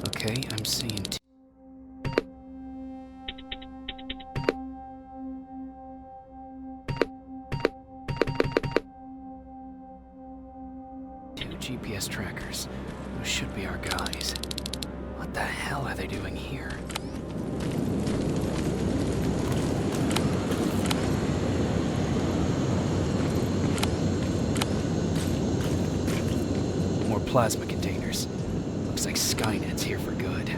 Okay, I'm seeing two GPS trackers. Those should be our guys. What the hell are they doing here? More plasma containers. Looks like Skynet's here for good.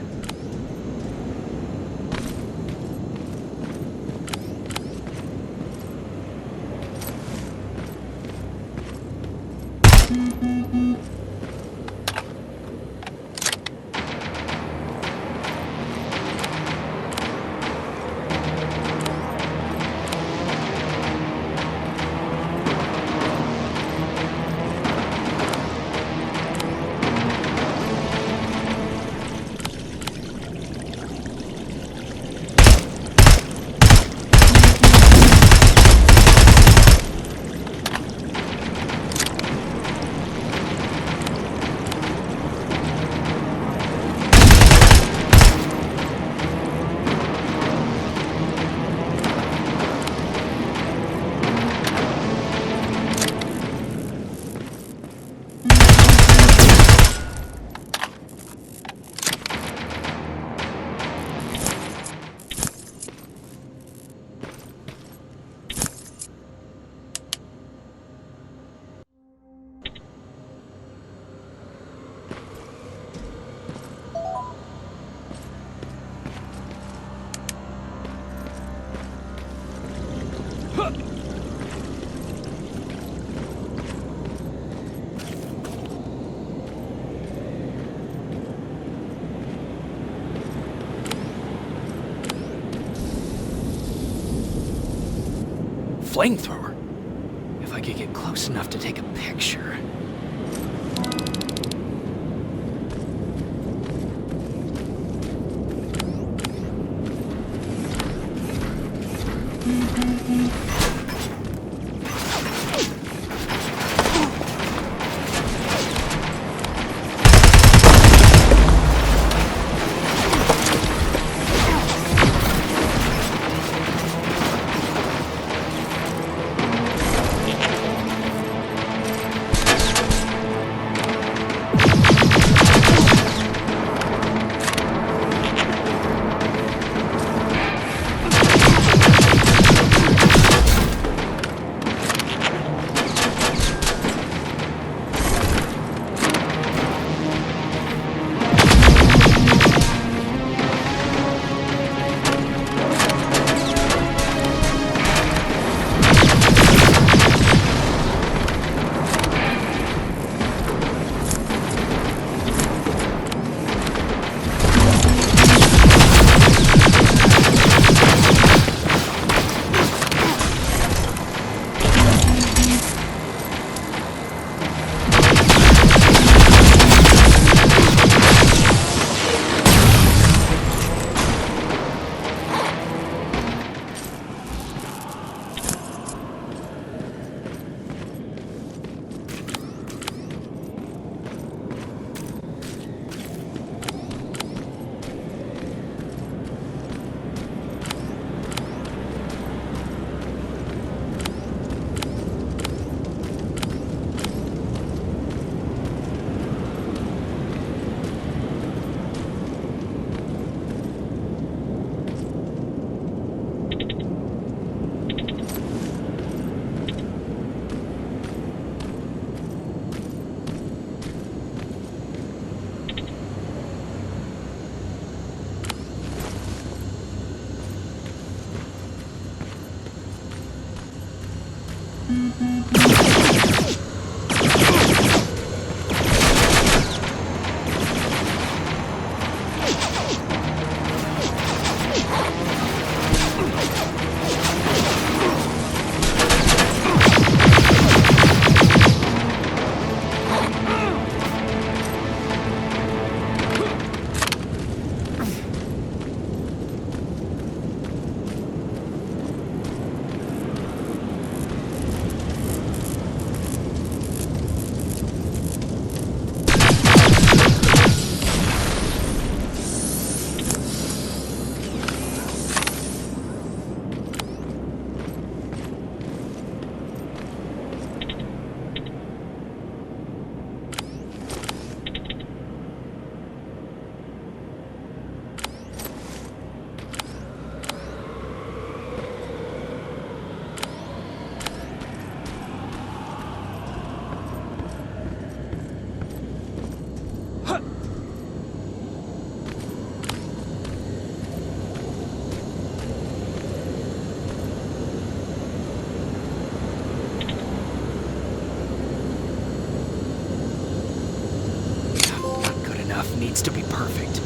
flamethrower. If I could get close enough to take a picture. Needs to be perfect.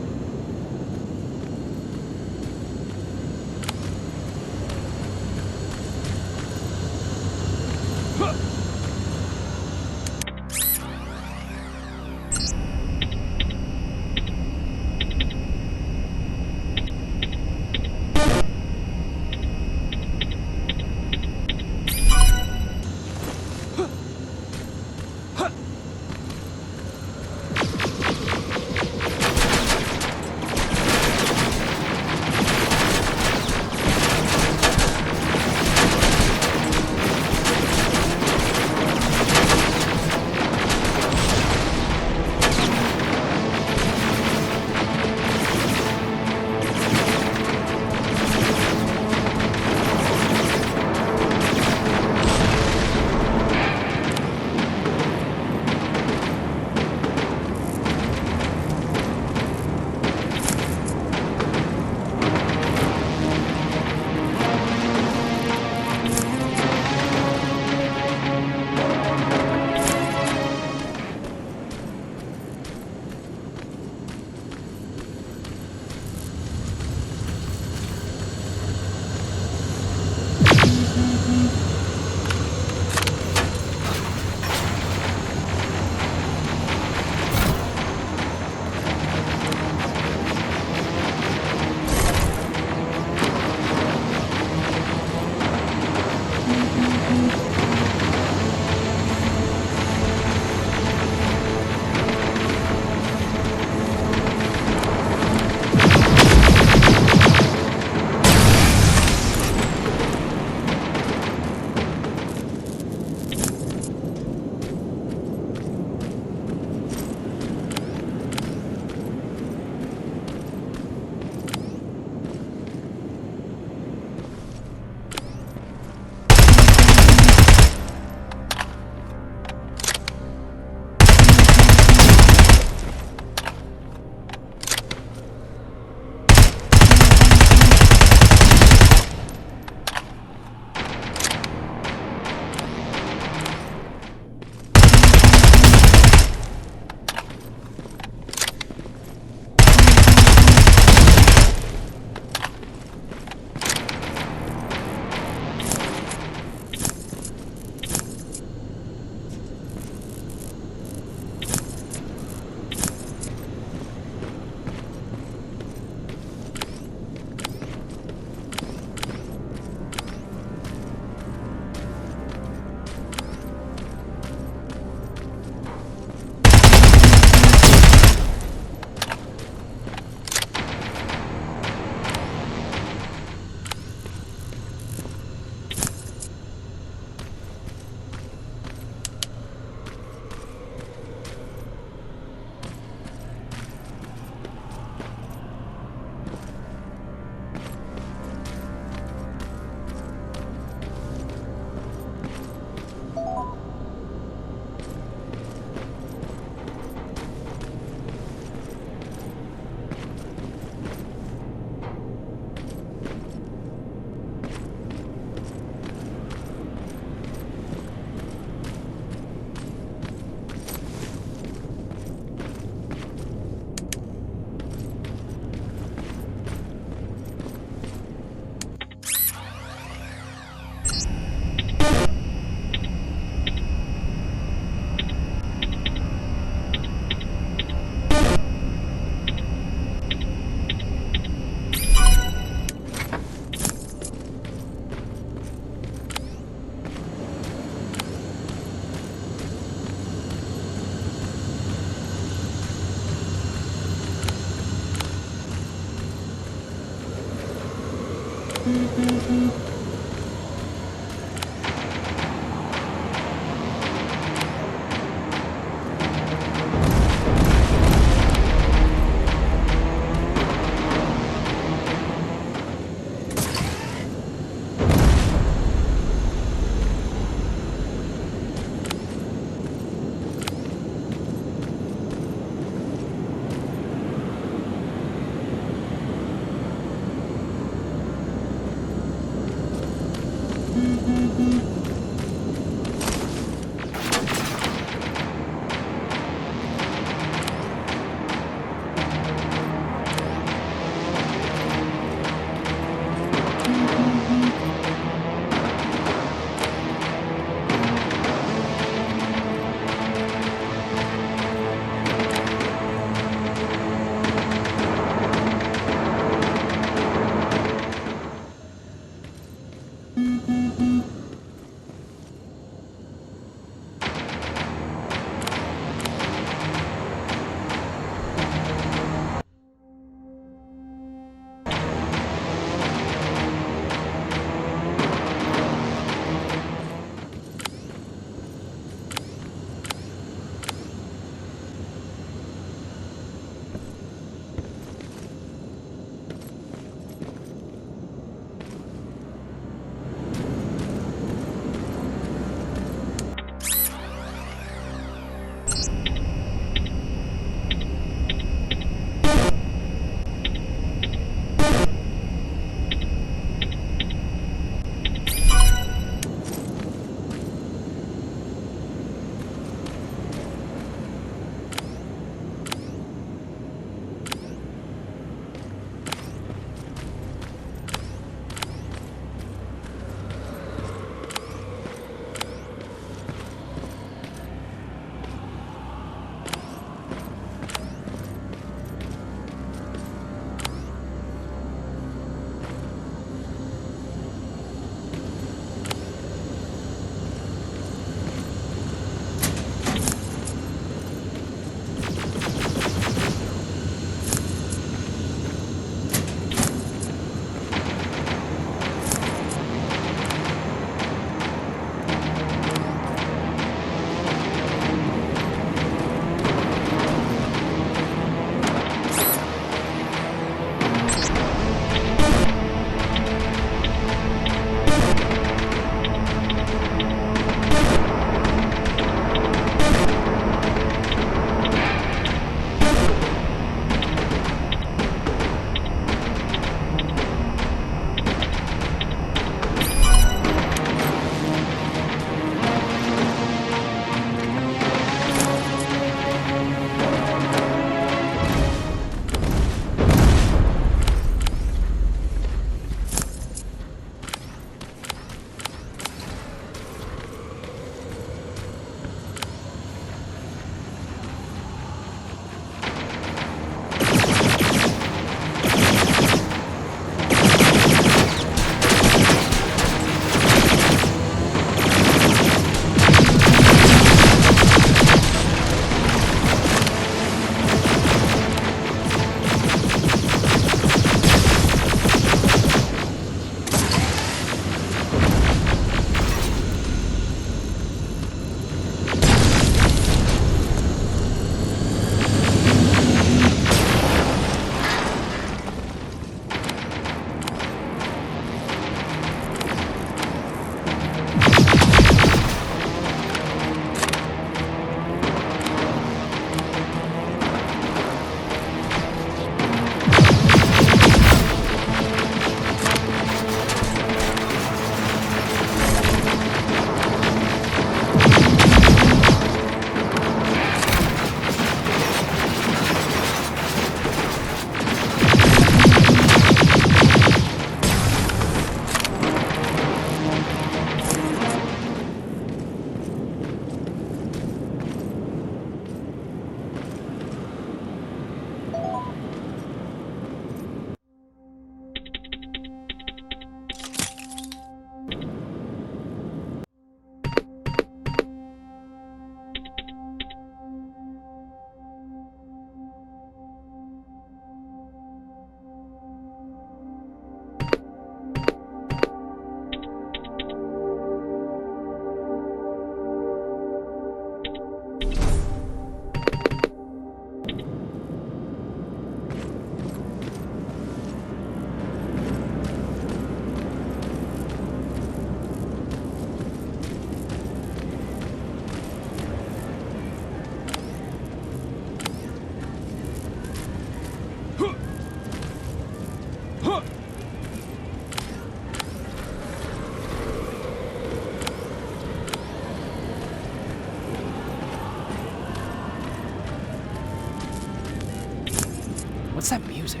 What's that music?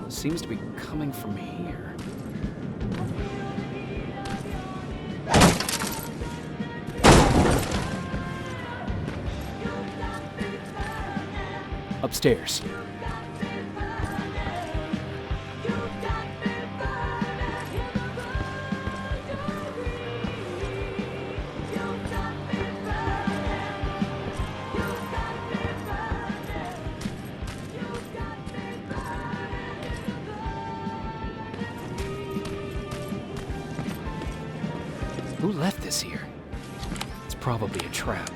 Seems to be coming from here. Upstairs. Who left this here? It's probably a trap.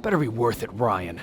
Better be worth it, Ryan.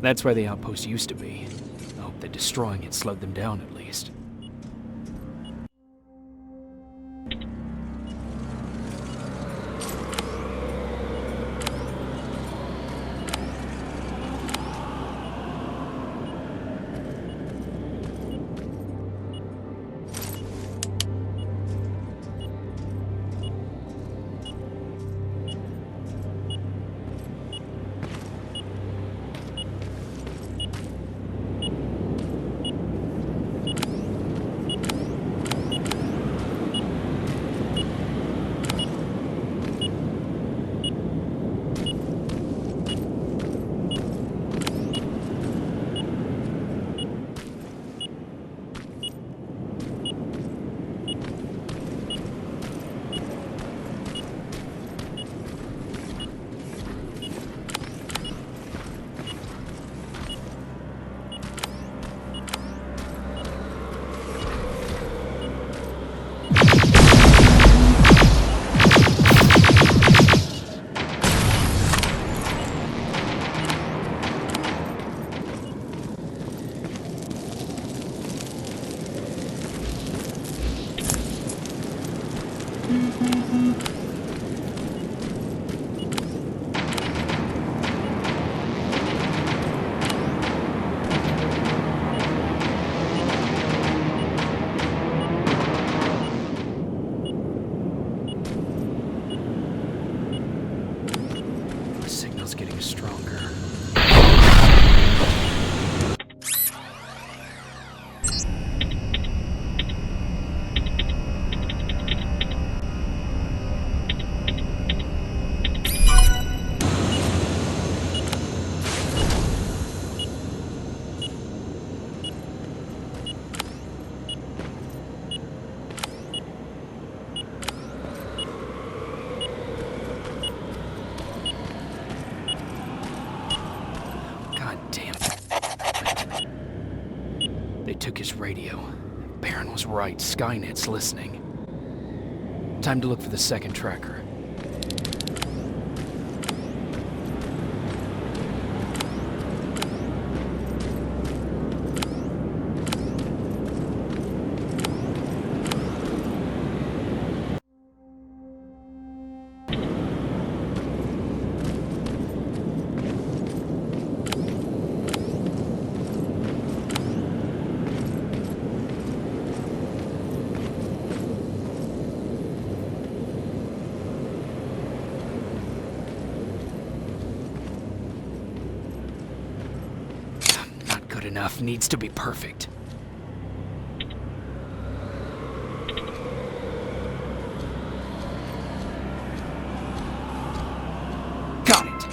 That's where the outpost used to be. I hope that destroying it slowed them down at least. took his radio. Baron was right, Skynet's listening. Time to look for the second tracker. Good enough, needs to be perfect. Got it.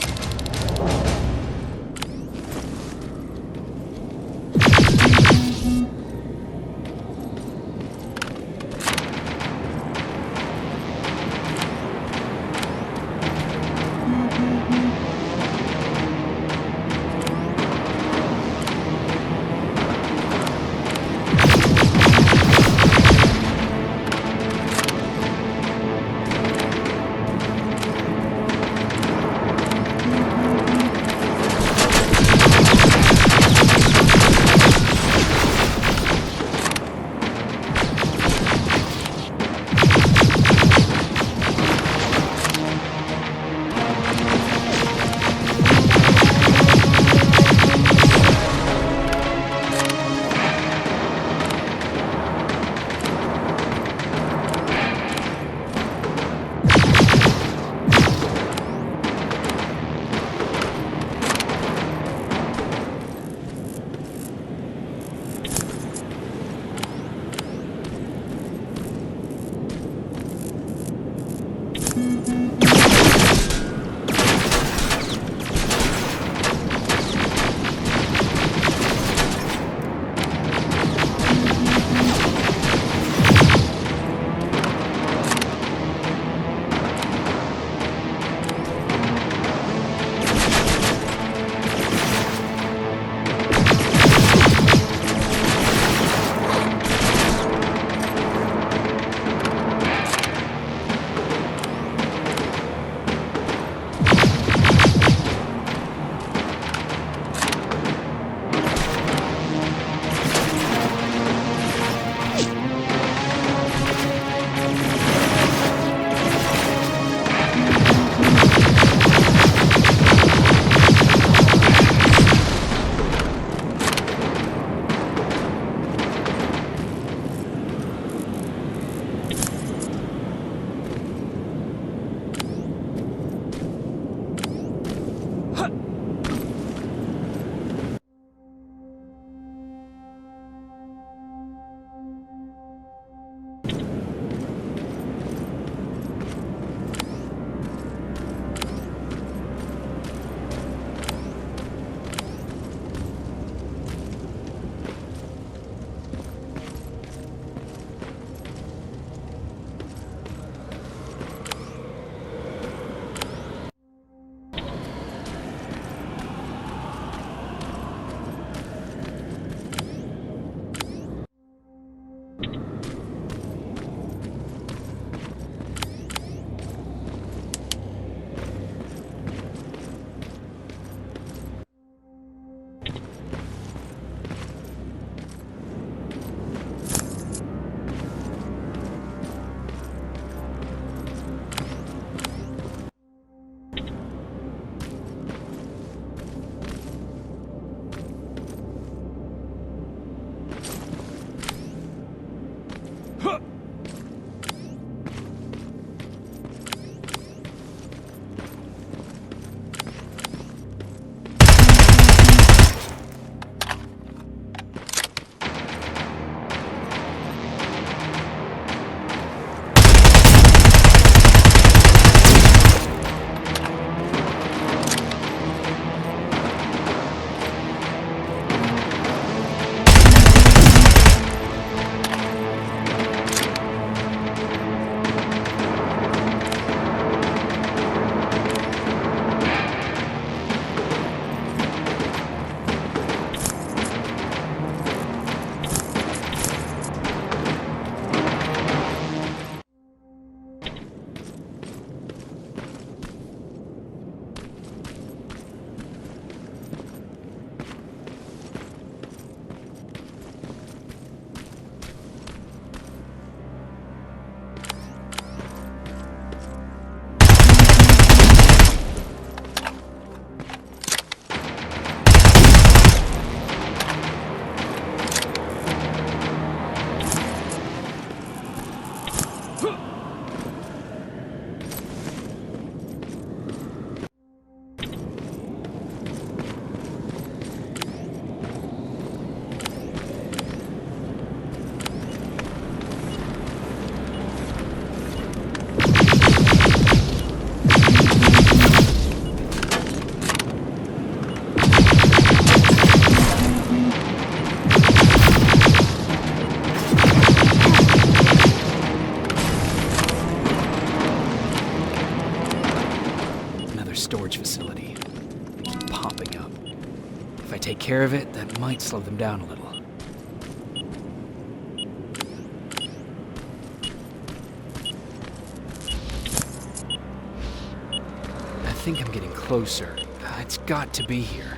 If I take care of it, that might slow them down a little. I think I'm getting closer. It's got to be here.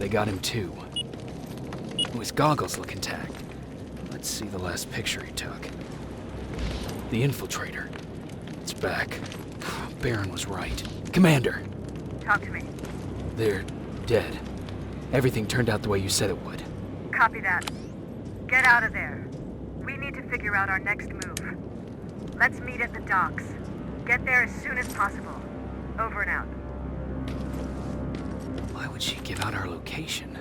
They got him too. His goggles look intact. Let's see the last picture he took. The infiltrator. It's back. Baron was right. Commander! Talk to me. They're dead. Everything turned out the way you said it would. Copy that. Get out of there. We need to figure out our next move. Let's meet at the docks. Get there as soon as possible. Over and out. Why would she give out our location?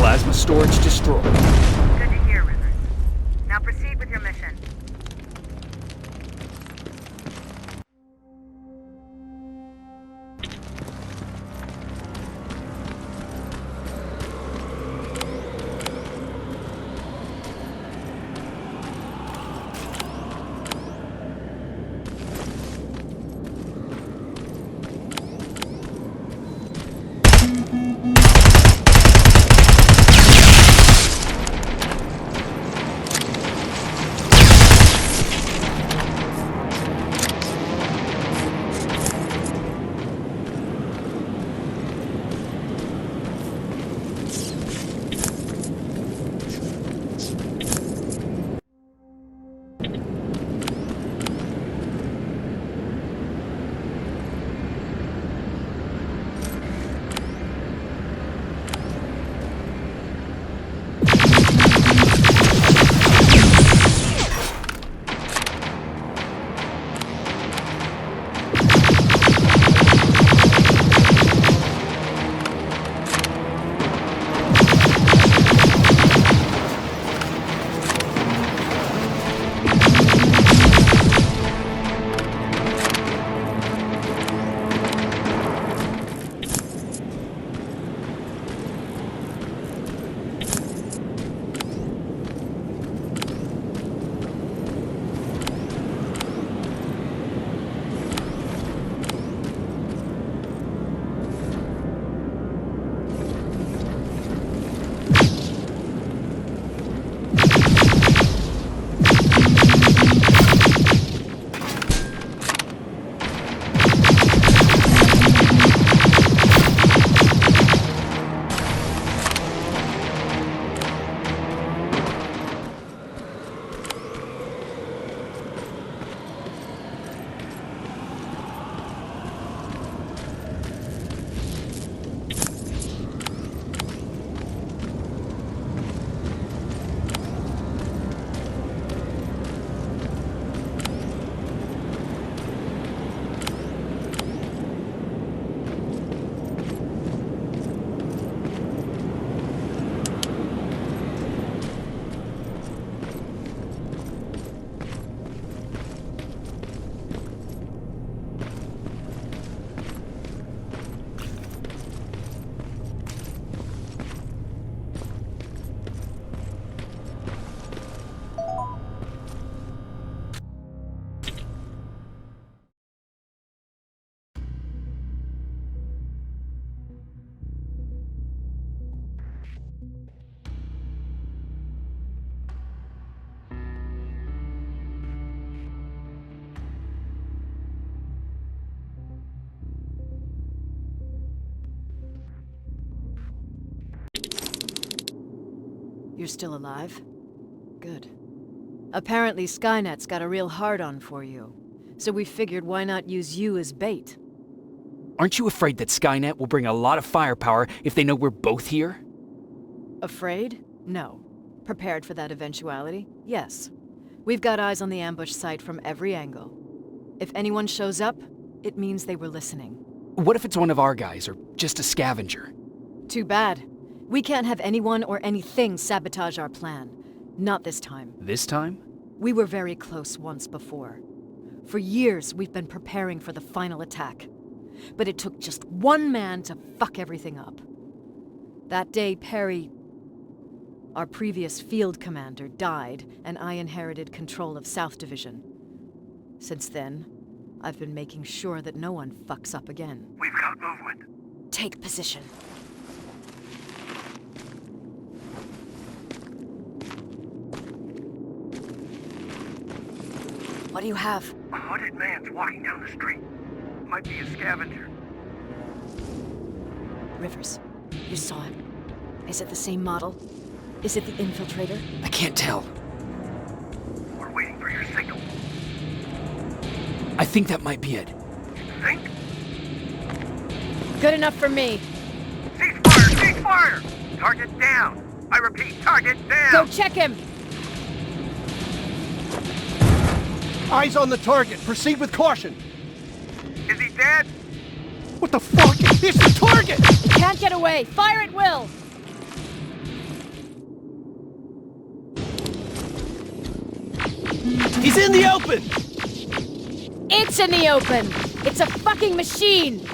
Plasma storage destroyed. Good to hear, Rivers. Now proceed with your mission. You're still alive? Good. Apparently Skynet's got a real hard-on for you. So we figured why not use you as bait? Aren't you afraid that Skynet will bring a lot of firepower if they know we're both here? Afraid? No. Prepared for that eventuality? Yes. We've got eyes on the ambush site from every angle. If anyone shows up, it means they were listening. What if it's one of our guys, or just a scavenger? Too bad. We can't have anyone or anything sabotage our plan. Not this time. This time? We were very close once before. For years, we've been preparing for the final attack. But it took just one man to fuck everything up. That day, Perry, our previous field commander, died, and I inherited control of South Division. Since then, I've been making sure that no one fucks up again. We've got movement. Take position. What do you have? A hooded man's walking down the street. Might be a scavenger. Rivers, you saw it. Is it the same model? Is it the infiltrator? I can't tell. We're waiting for your signal. I think that might be it. Think? Good enough for me. Cease fire! Cease fire! Target down! I repeat, target down! Go check him! Eyes on the target. Proceed with caution. Is he dead? What the fuck? It's the target! He can't get away. Fire at will! He's in the open! It's in the open! It's a fucking machine!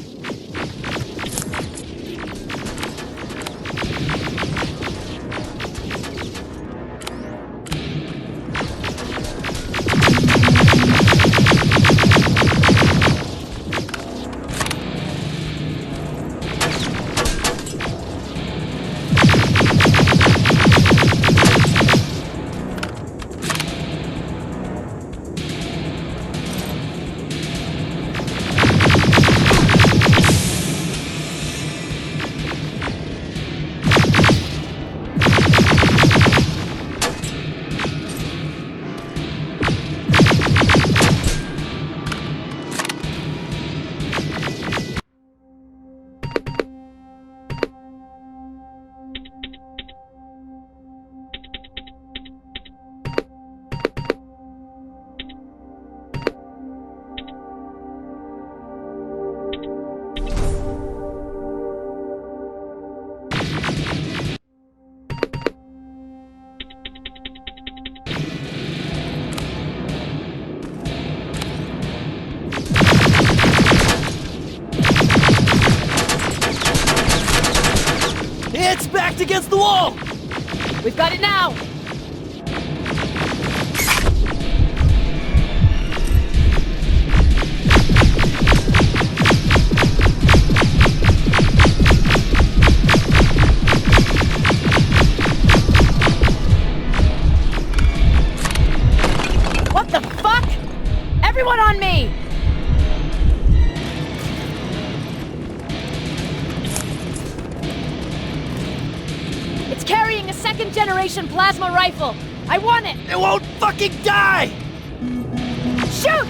It's backed against the wall! We've got it now! What the fuck? Everyone on me! It's carrying a second-generation plasma rifle. I want it! It won't fucking die! Shoot!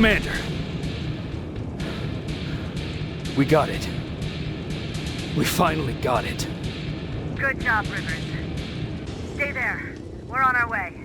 Commander! We got it. We finally got it. Good job, Rivers. Stay there. We're on our way.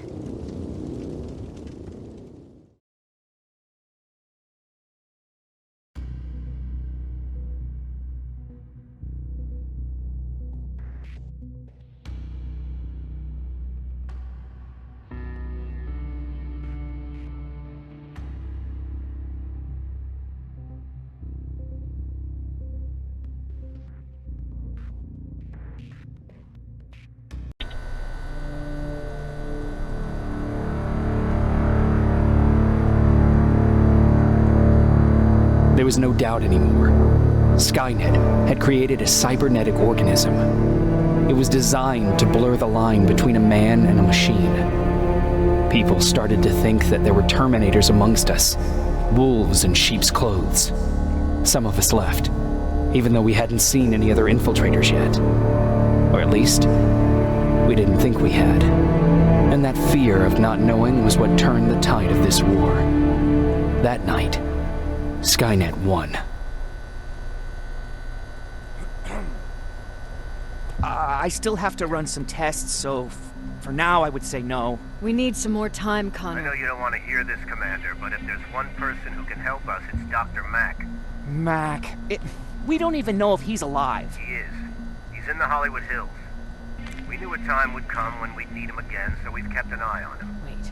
There was no doubt anymore. Skynet had created a cybernetic organism. It was designed to blur the line between a man and a machine. People started to think that there were Terminators amongst us, wolves in sheep's clothes. Some of us left, even though we hadn't seen any other infiltrators yet. Or at least, we didn't think we had. And that fear of not knowing was what turned the tide of this war. That night, Skynet won. I still have to run some tests, so for now I would say no. We need some more time, Connor. I know you don't want to hear this, Commander, but if there's one person who can help us, it's Dr. Mack. Mac, we don't even know if he's alive. He is. He's in the Hollywood Hills. We knew a time would come when we'd need him again, so we've kept an eye on him. Wait.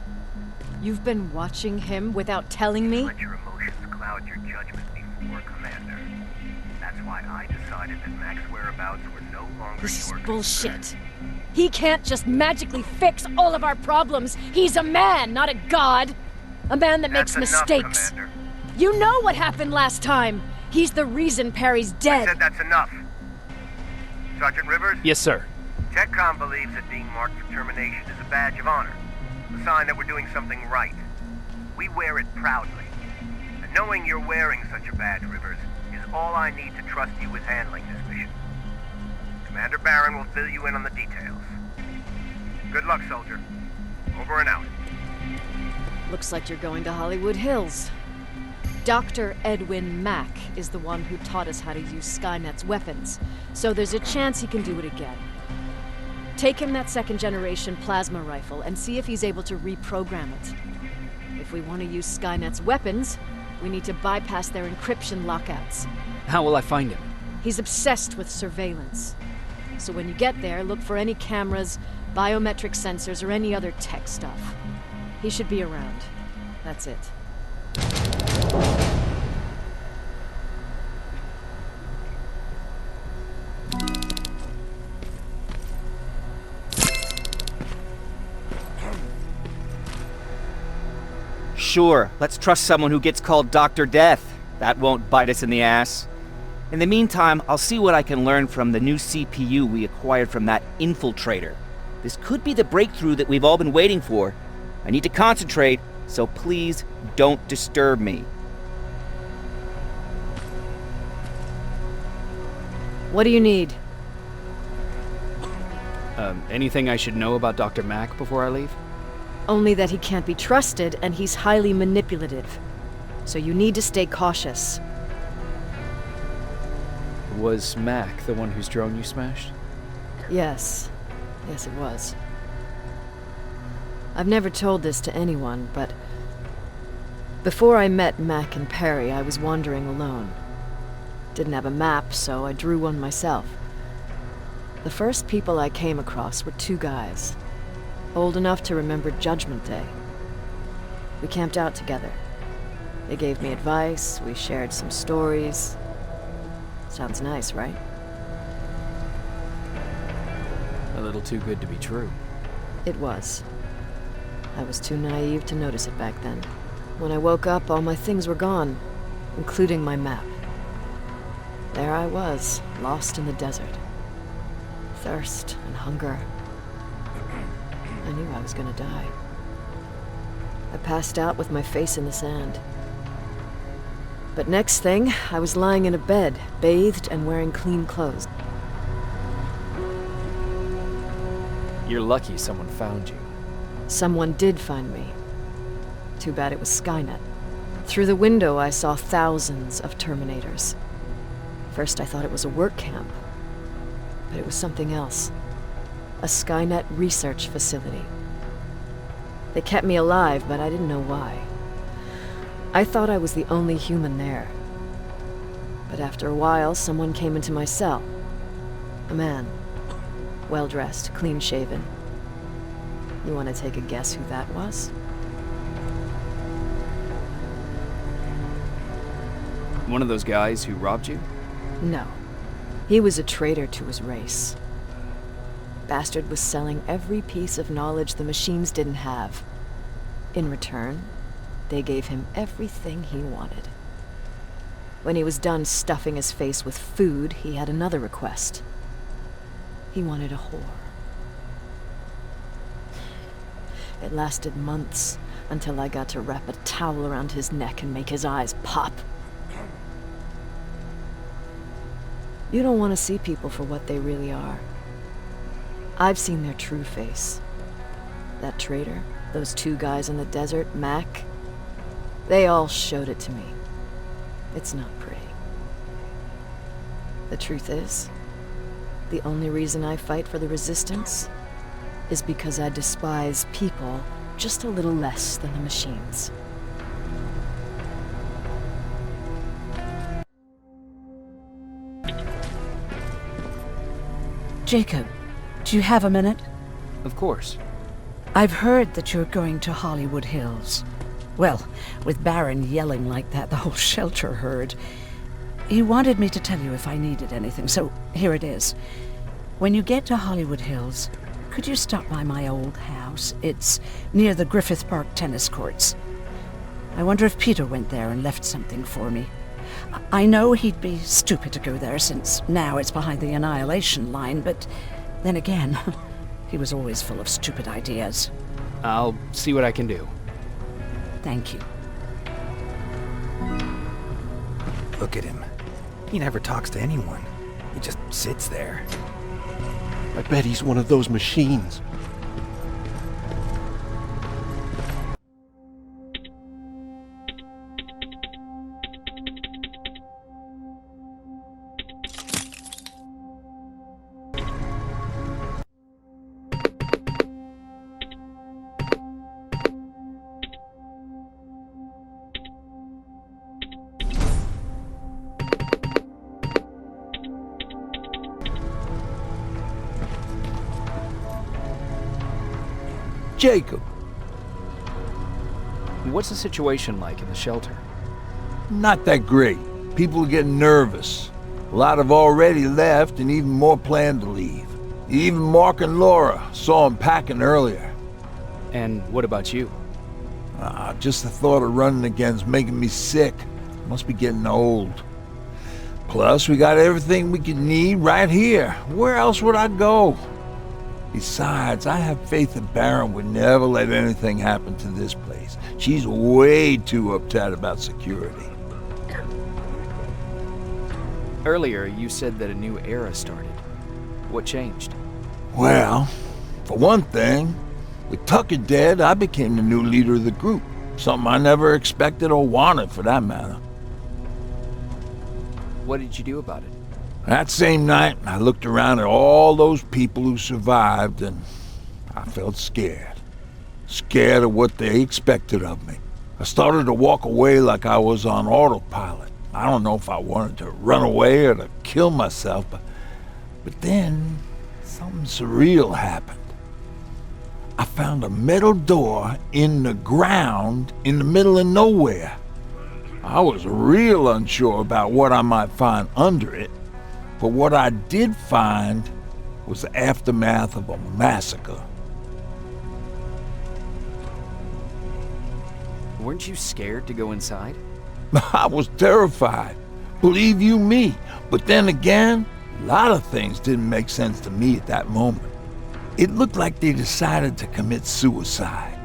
You've been watching him without telling me? Let your emotions cloud your judgment before, Commander. That's why I decided that Mack's whereabouts were no longer This is your bullshit. concern. He can't just magically fix all of our problems. He's a man, not a god. A man that makes That's enough, mistakes. Commander. You know what happened last time. He's the reason Perry's I dead. said that's enough. Sergeant Rivers? Yes, sir. TechCom believes that being marked for termination is a badge of honor. A sign that we're doing something right. We wear it proudly. And knowing you're wearing such a badge, Rivers, is all I need to trust you with handling this mission. Commander Barron will fill you in on the details. Good luck, soldier. Over and out. Looks like you're going to Hollywood Hills. Dr. Edwin Mack is the one who taught us how to use Skynet's weapons, so there's a chance he can do it again. Take him that second-generation plasma rifle and see if he's able to reprogram it. If we want to use Skynet's weapons, we need to bypass their encryption lockouts. How will I find him? He's obsessed with surveillance. So when you get there, look for any cameras, biometric sensors, or any other tech stuff. He should be around. That's it. Sure, let's trust someone who gets called Dr. Death. That won't bite us in the ass. In the meantime, I'll see what I can learn from the new CPU we acquired from that infiltrator. This could be the breakthrough that we've all been waiting for. I need to concentrate, so please don't disturb me. What do you need? Anything I should know about Dr. Mack before I leave? Only that he can't be trusted and he's highly manipulative. So you need to stay cautious. Was Mack the one whose drone you smashed? Yes. Yes, it was. I've never told this to anyone, but before I met Mack and Perry, I was wandering alone. Didn't have a map, so I drew one myself. The first people I came across were two guys, old enough to remember Judgment Day. We camped out together. They gave me advice, we shared some stories. Sounds nice, right? A little too good to be true. It was. I was too naive to notice it back then. When I woke up, all my things were gone, including my map. There I was, lost in the desert. Thirst and hunger. I knew I was gonna die. I passed out with my face in the sand. But next thing, I was lying in a bed, bathed and wearing clean clothes. You're lucky someone found you. Someone did find me. Too bad it was Skynet. Through the window, I saw thousands of Terminators. First, I thought it was a work camp, but it was something else. A Skynet research facility. They kept me alive, but I didn't know why. I thought I was the only human there. But after a while, someone came into my cell. A man. Well-dressed, clean-shaven. You want to take a guess who that was? One of those guys who robbed you? No. He was a traitor to his race. Bastard was selling every piece of knowledge the machines didn't have. In return, they gave him everything he wanted. When he was done stuffing his face with food, he had another request. He wanted a whore. It lasted months, until I got to wrap a towel around his neck and make his eyes pop. You don't want to see people for what they really are. I've seen their true face. That traitor, those two guys in the desert, Mac, they all showed it to me. It's not pretty. The truth is, the only reason I fight for the Resistance is because I despise people just a little less than the machines. Jacob, do you have a minute? Of course. I've heard that you're going to Hollywood Hills. Well, with Baron yelling like that, the whole shelter heard. He wanted me to tell you if I needed anything, so here it is. When you get to Hollywood Hills, could you stop by my old house? It's near the Griffith Park tennis courts. I wonder if Peter went there and left something for me. I know he'd be stupid to go there, since now it's behind the Annihilation Line, but then again, he was always full of stupid ideas. I'll see what I can do. Thank you. Look at him. He never talks to anyone. He just sits there. I bet he's one of those machines. Jacob. What's the situation like in the shelter? Not that great. People are getting nervous. A lot have already left, and even more plan to leave. Even Mark and Laura saw him packing earlier. And what about you? Just the thought of running again's making me sick. Must be getting old. Plus, we got everything we could need right here. Where else would I go? Besides, I have faith that Baron would never let anything happen to this place. She's way too uptight about security. Earlier, you said that a new era started. What changed? Well, for one thing, with Tucker dead, I became the new leader of the group. Something I never expected or wanted, for that matter. What did you do about it? That same night, I looked around at all those people who survived, and I felt scared. Scared of what they expected of me. I started to walk away like I was on autopilot. I don't know if I wanted to run away or to kill myself, but then something surreal happened. I found a metal door in the ground in the middle of nowhere. I was real unsure about what I might find under it. But what I did find was the aftermath of a massacre. Weren't you scared to go inside? I was terrified. Believe you me. But then again, a lot of things didn't make sense to me at that moment. It looked like they decided to commit suicide.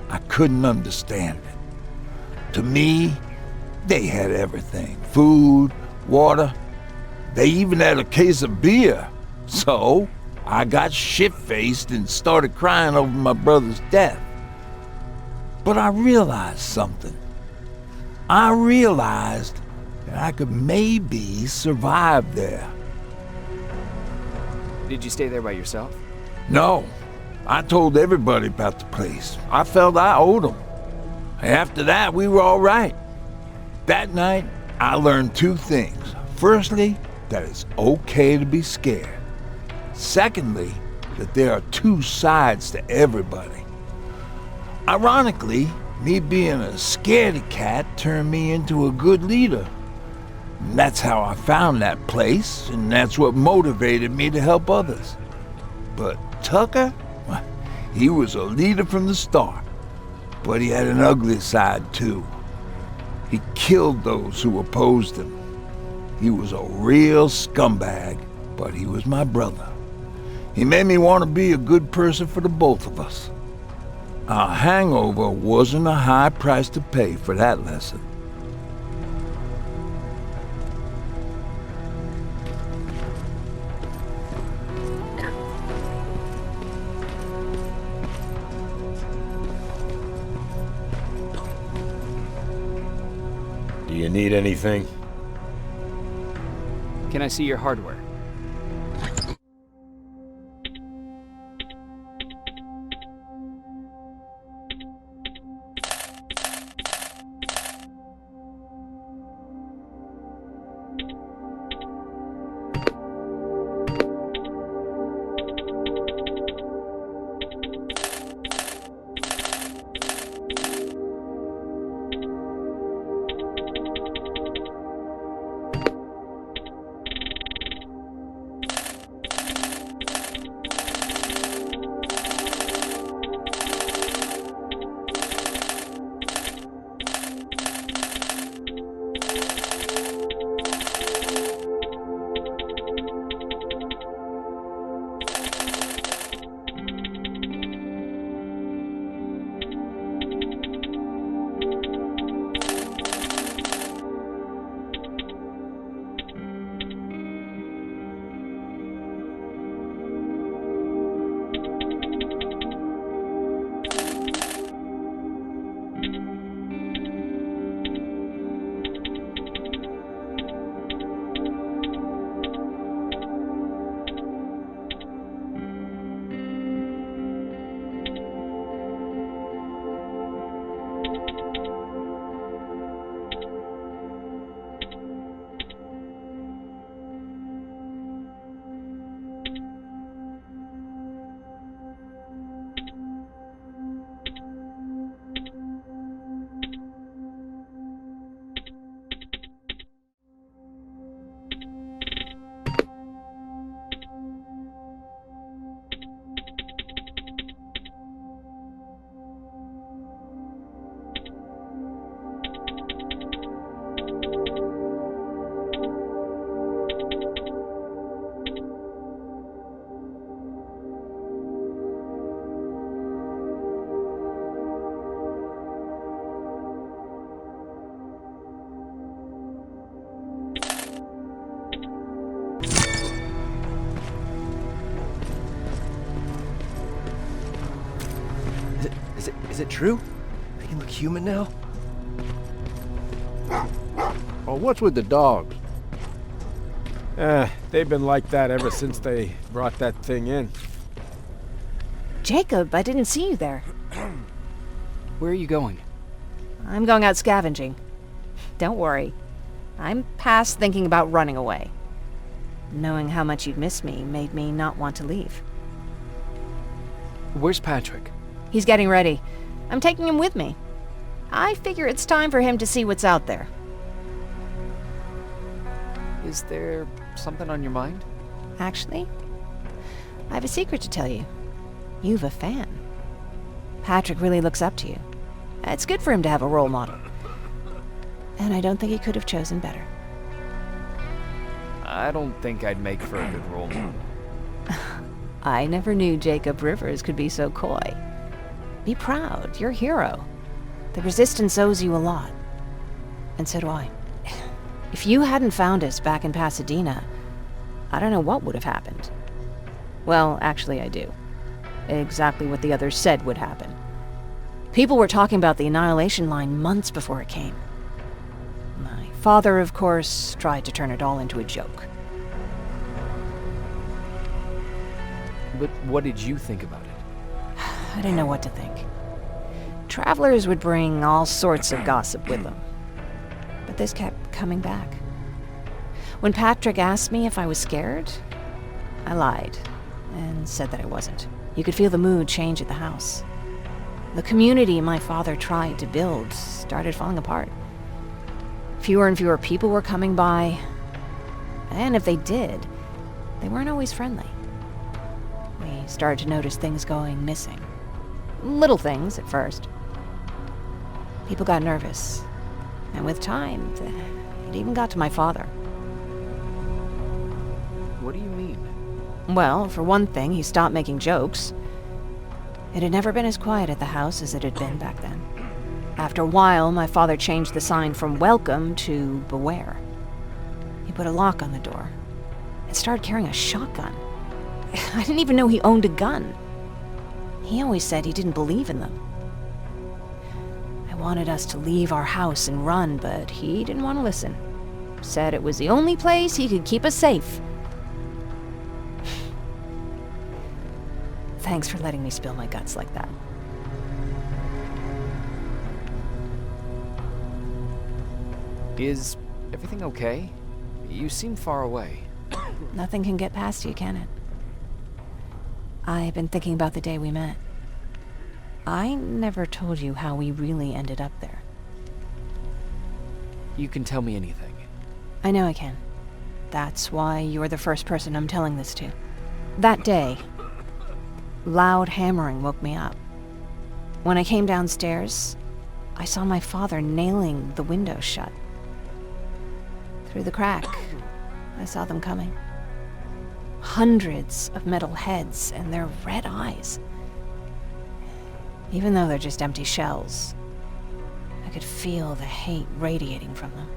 I couldn't understand it. To me, they had everything. Food, water. They even had a case of beer. So, I got shit-faced and started crying over my brother's death. But I realized something. I realized that I could maybe survive there. Did you stay there by yourself? No, I told everybody about the place. I felt I owed them. After that, we were all right. That night, I learned two things. Firstly, that it's okay to be scared. Secondly, that there are two sides to everybody. Ironically, me being a scaredy cat turned me into a good leader. And that's how I found that place, and that's what motivated me to help others. But Tucker, well, he was a leader from the start, but he had an ugly side too. He killed those who opposed him. He was a real scumbag, but he was my brother. He made me want to be a good person for the both of us. Our hangover wasn't a high price to pay for that lesson. Do you need anything? Can I see your hardware? Is it true? They can look human now? Oh, what's with the dogs? They've been like that ever since they brought that thing in. Jacob, I didn't see you there. Where are you going? I'm going out scavenging. Don't worry. I'm past thinking about running away. Knowing how much you'd miss me made me not want to leave. Where's Patrick? He's getting ready. I'm taking him with me. I figure it's time for him to see what's out there. Is there something on your mind? Actually, I have a secret to tell you. You've a fan. Patrick really looks up to you. It's good for him to have a role model. And I don't think he could have chosen better. I don't think I'd make for a good role model. I never knew Jacob Rivers could be so coy. Be proud, you're a hero. The Resistance owes you a lot. And so do I. If you hadn't found us back in Pasadena, I don't know what would have happened. Well, actually I do. Exactly what the others said would happen. People were talking about the Annihilation Line months before it came. Father, of course, tried to turn it all into a joke. But what did you think about it? I didn't know what to think. Travelers would bring all sorts of gossip with them. But this kept coming back. When Patrick asked me if I was scared, I lied and said that I wasn't. You could feel the mood change at the house. The community my father tried to build started falling apart. Fewer and fewer people were coming by, and if they did, they weren't always friendly. We started to notice things going missing. Little things at first. People got nervous, and with time, it even got to my father. What do you mean? Well, for one thing, he stopped making jokes. It had never been as quiet at the house as it had been back then. After a while, my father changed the sign from welcome to beware. He put a lock on the door and started carrying a shotgun. I didn't even know he owned a gun. He always said he didn't believe in them. I wanted us to leave our house and run, but he didn't want to listen. Said it was the only place he could keep us safe. Thanks for letting me spill my guts like that. Is everything okay? You seem far away. Nothing can get past you, can it? I've been thinking about the day we met. I never told you how we really ended up there. You can tell me anything. I know I can. That's why you're the first person I'm telling this to. That day, loud hammering woke me up. When I came downstairs, I saw my father nailing the window shut. Through the crack, I saw them coming. Hundreds of metal heads and their red eyes. Even though they're just empty shells, I could feel the hate radiating from them.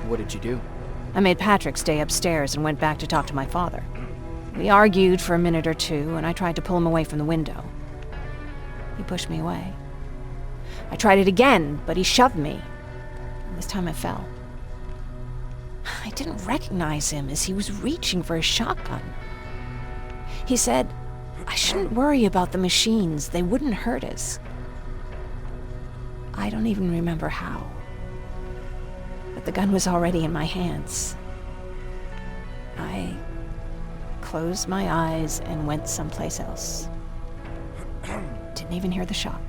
What did you do? I made Patrick stay upstairs and went back to talk to my father. We argued for a minute or two, and I tried to pull him away from the window. He pushed me away. I tried it again, but he shoved me. And this time I fell. I didn't recognize him as he was reaching for his shotgun. He said, I shouldn't worry about the machines. They wouldn't hurt us. I don't even remember how. But the gun was already in my hands. I closed my eyes and went someplace else. Didn't even hear the shot.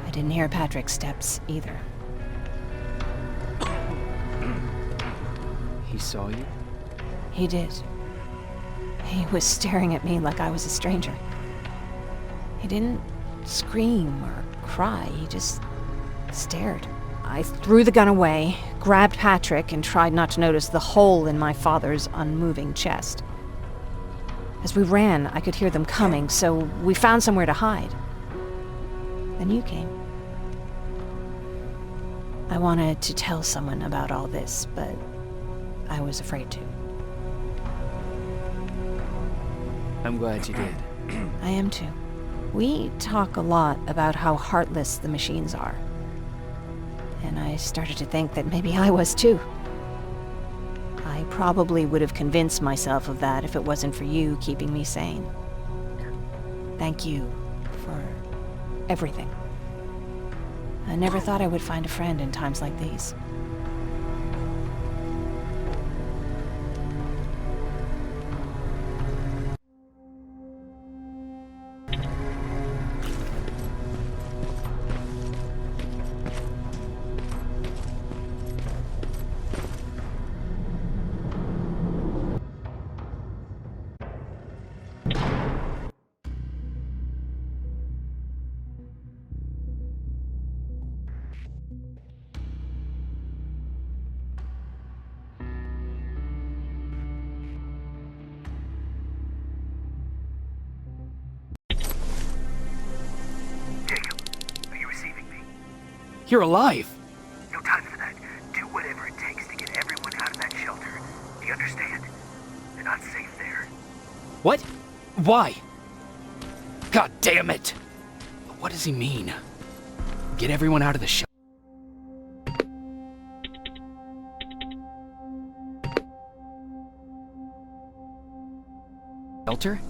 I didn't hear Patrick's steps either. He saw you? He did. He was staring at me like I was a stranger. He didn't scream or cry, he just stared. I threw the gun away, grabbed Patrick, and tried not to notice the hole in my father's unmoving chest. As we ran, I could hear them coming, so we found somewhere to hide. Then you came. I wanted to tell someone about all this, but I was afraid to. I'm glad you did. I am too. We talk a lot about how heartless the machines are. And I started to think that maybe I was too. I probably would have convinced myself of that if it wasn't for you keeping me sane. Thank you for everything. I never thought I would find a friend in times like these. You're alive! No time for that. Do whatever it takes to get everyone out of that shelter. Do you understand? They're not safe there. What? Why? God damn it! What does he mean? Get everyone out of the shelter?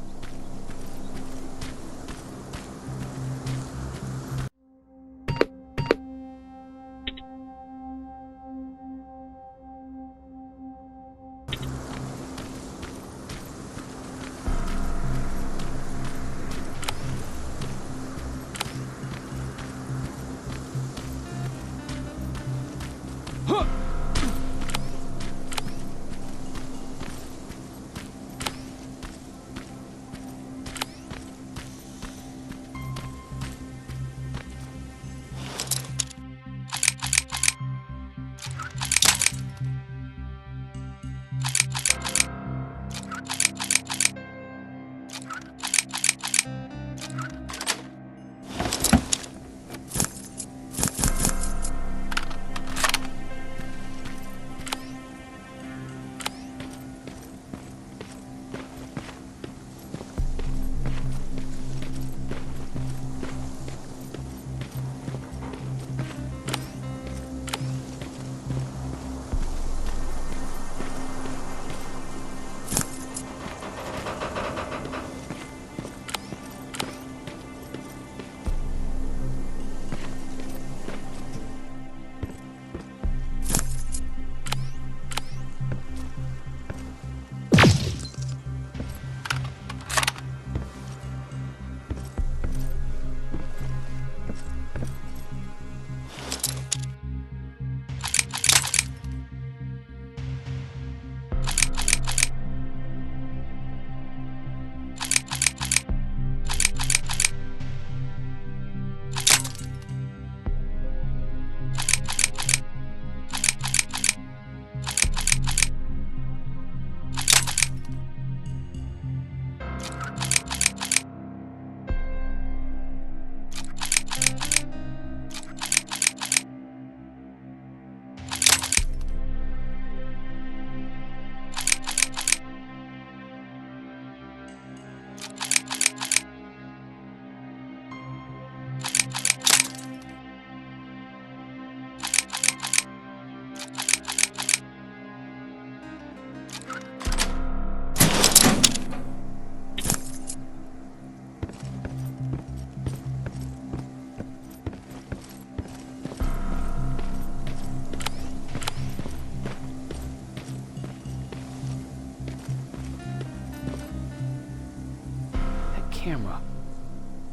Camera.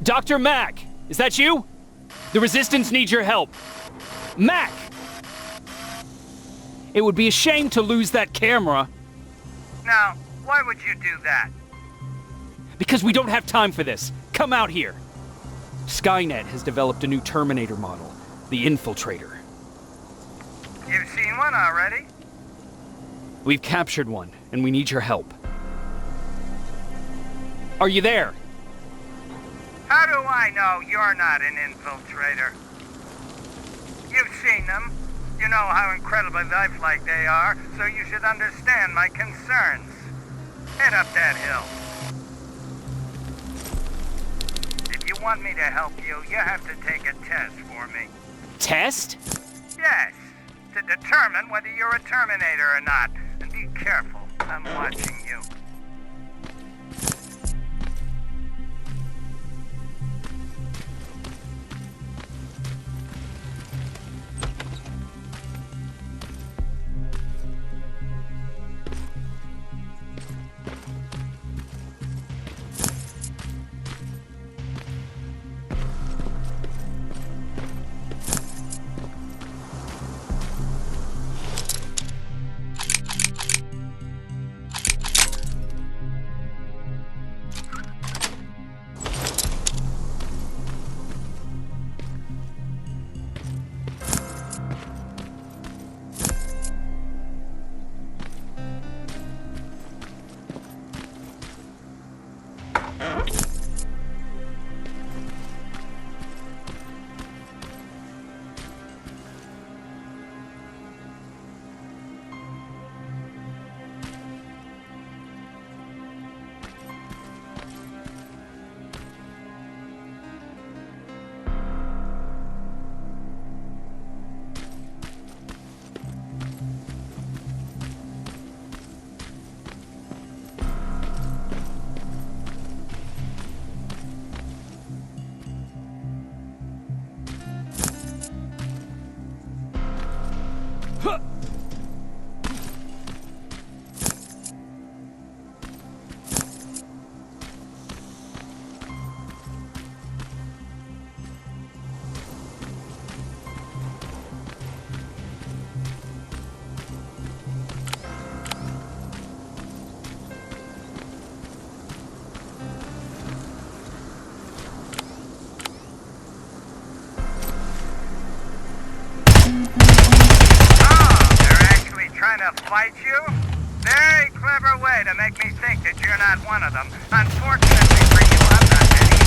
Dr. Mack! Is that you? The Resistance needs your help. Mack! It would be a shame to lose that camera. Now, why would you do that? Because we don't have time for this. Come out here. Skynet has developed a new Terminator model, the Infiltrator. You've seen one already? We've captured one, and we need your help. Are you there? How do I know you're not an infiltrator? You've seen them. You know how incredibly lifelike they are, so you should understand my concerns. Head up that hill. If you want me to help you, you have to take a test for me. Test? Yes, to determine whether you're a Terminator or not. And be careful, I'm watching you. way to make me think that you're not one of them. Unfortunately for you, I'm not any.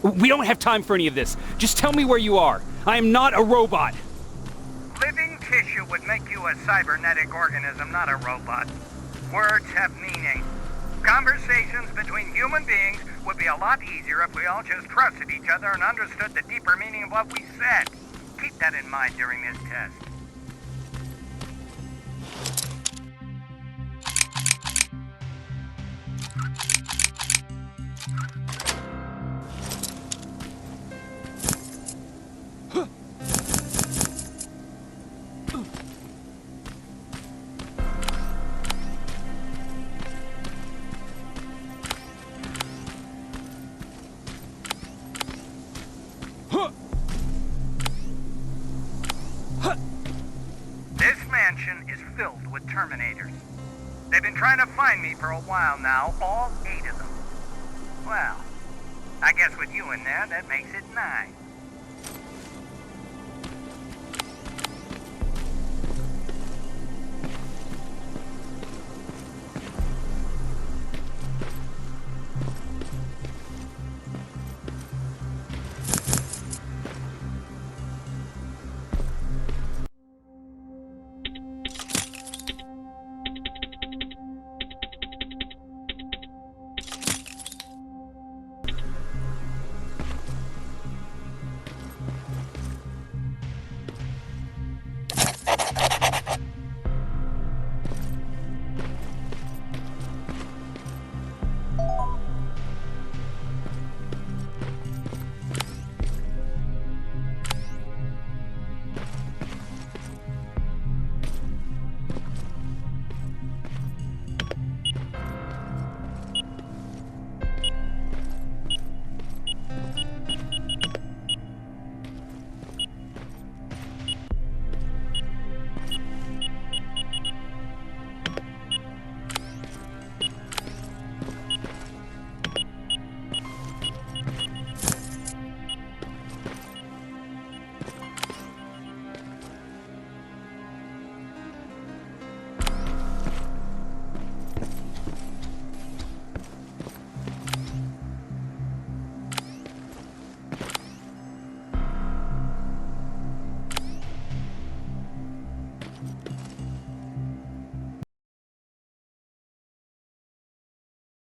We don't have time for any of this. Just tell me where you are. I am not a robot. Living tissue would make you a cybernetic organism, not a robot. Words have meaning. Conversations between human beings would be a lot easier if we all just trusted each other and understood the deeper meaning of what we said. Keep that in mind during this test. This mansion is filled with Terminators. They've been trying to find me for a while now, all 8 of them. Well, I guess with you in there, that makes it 9.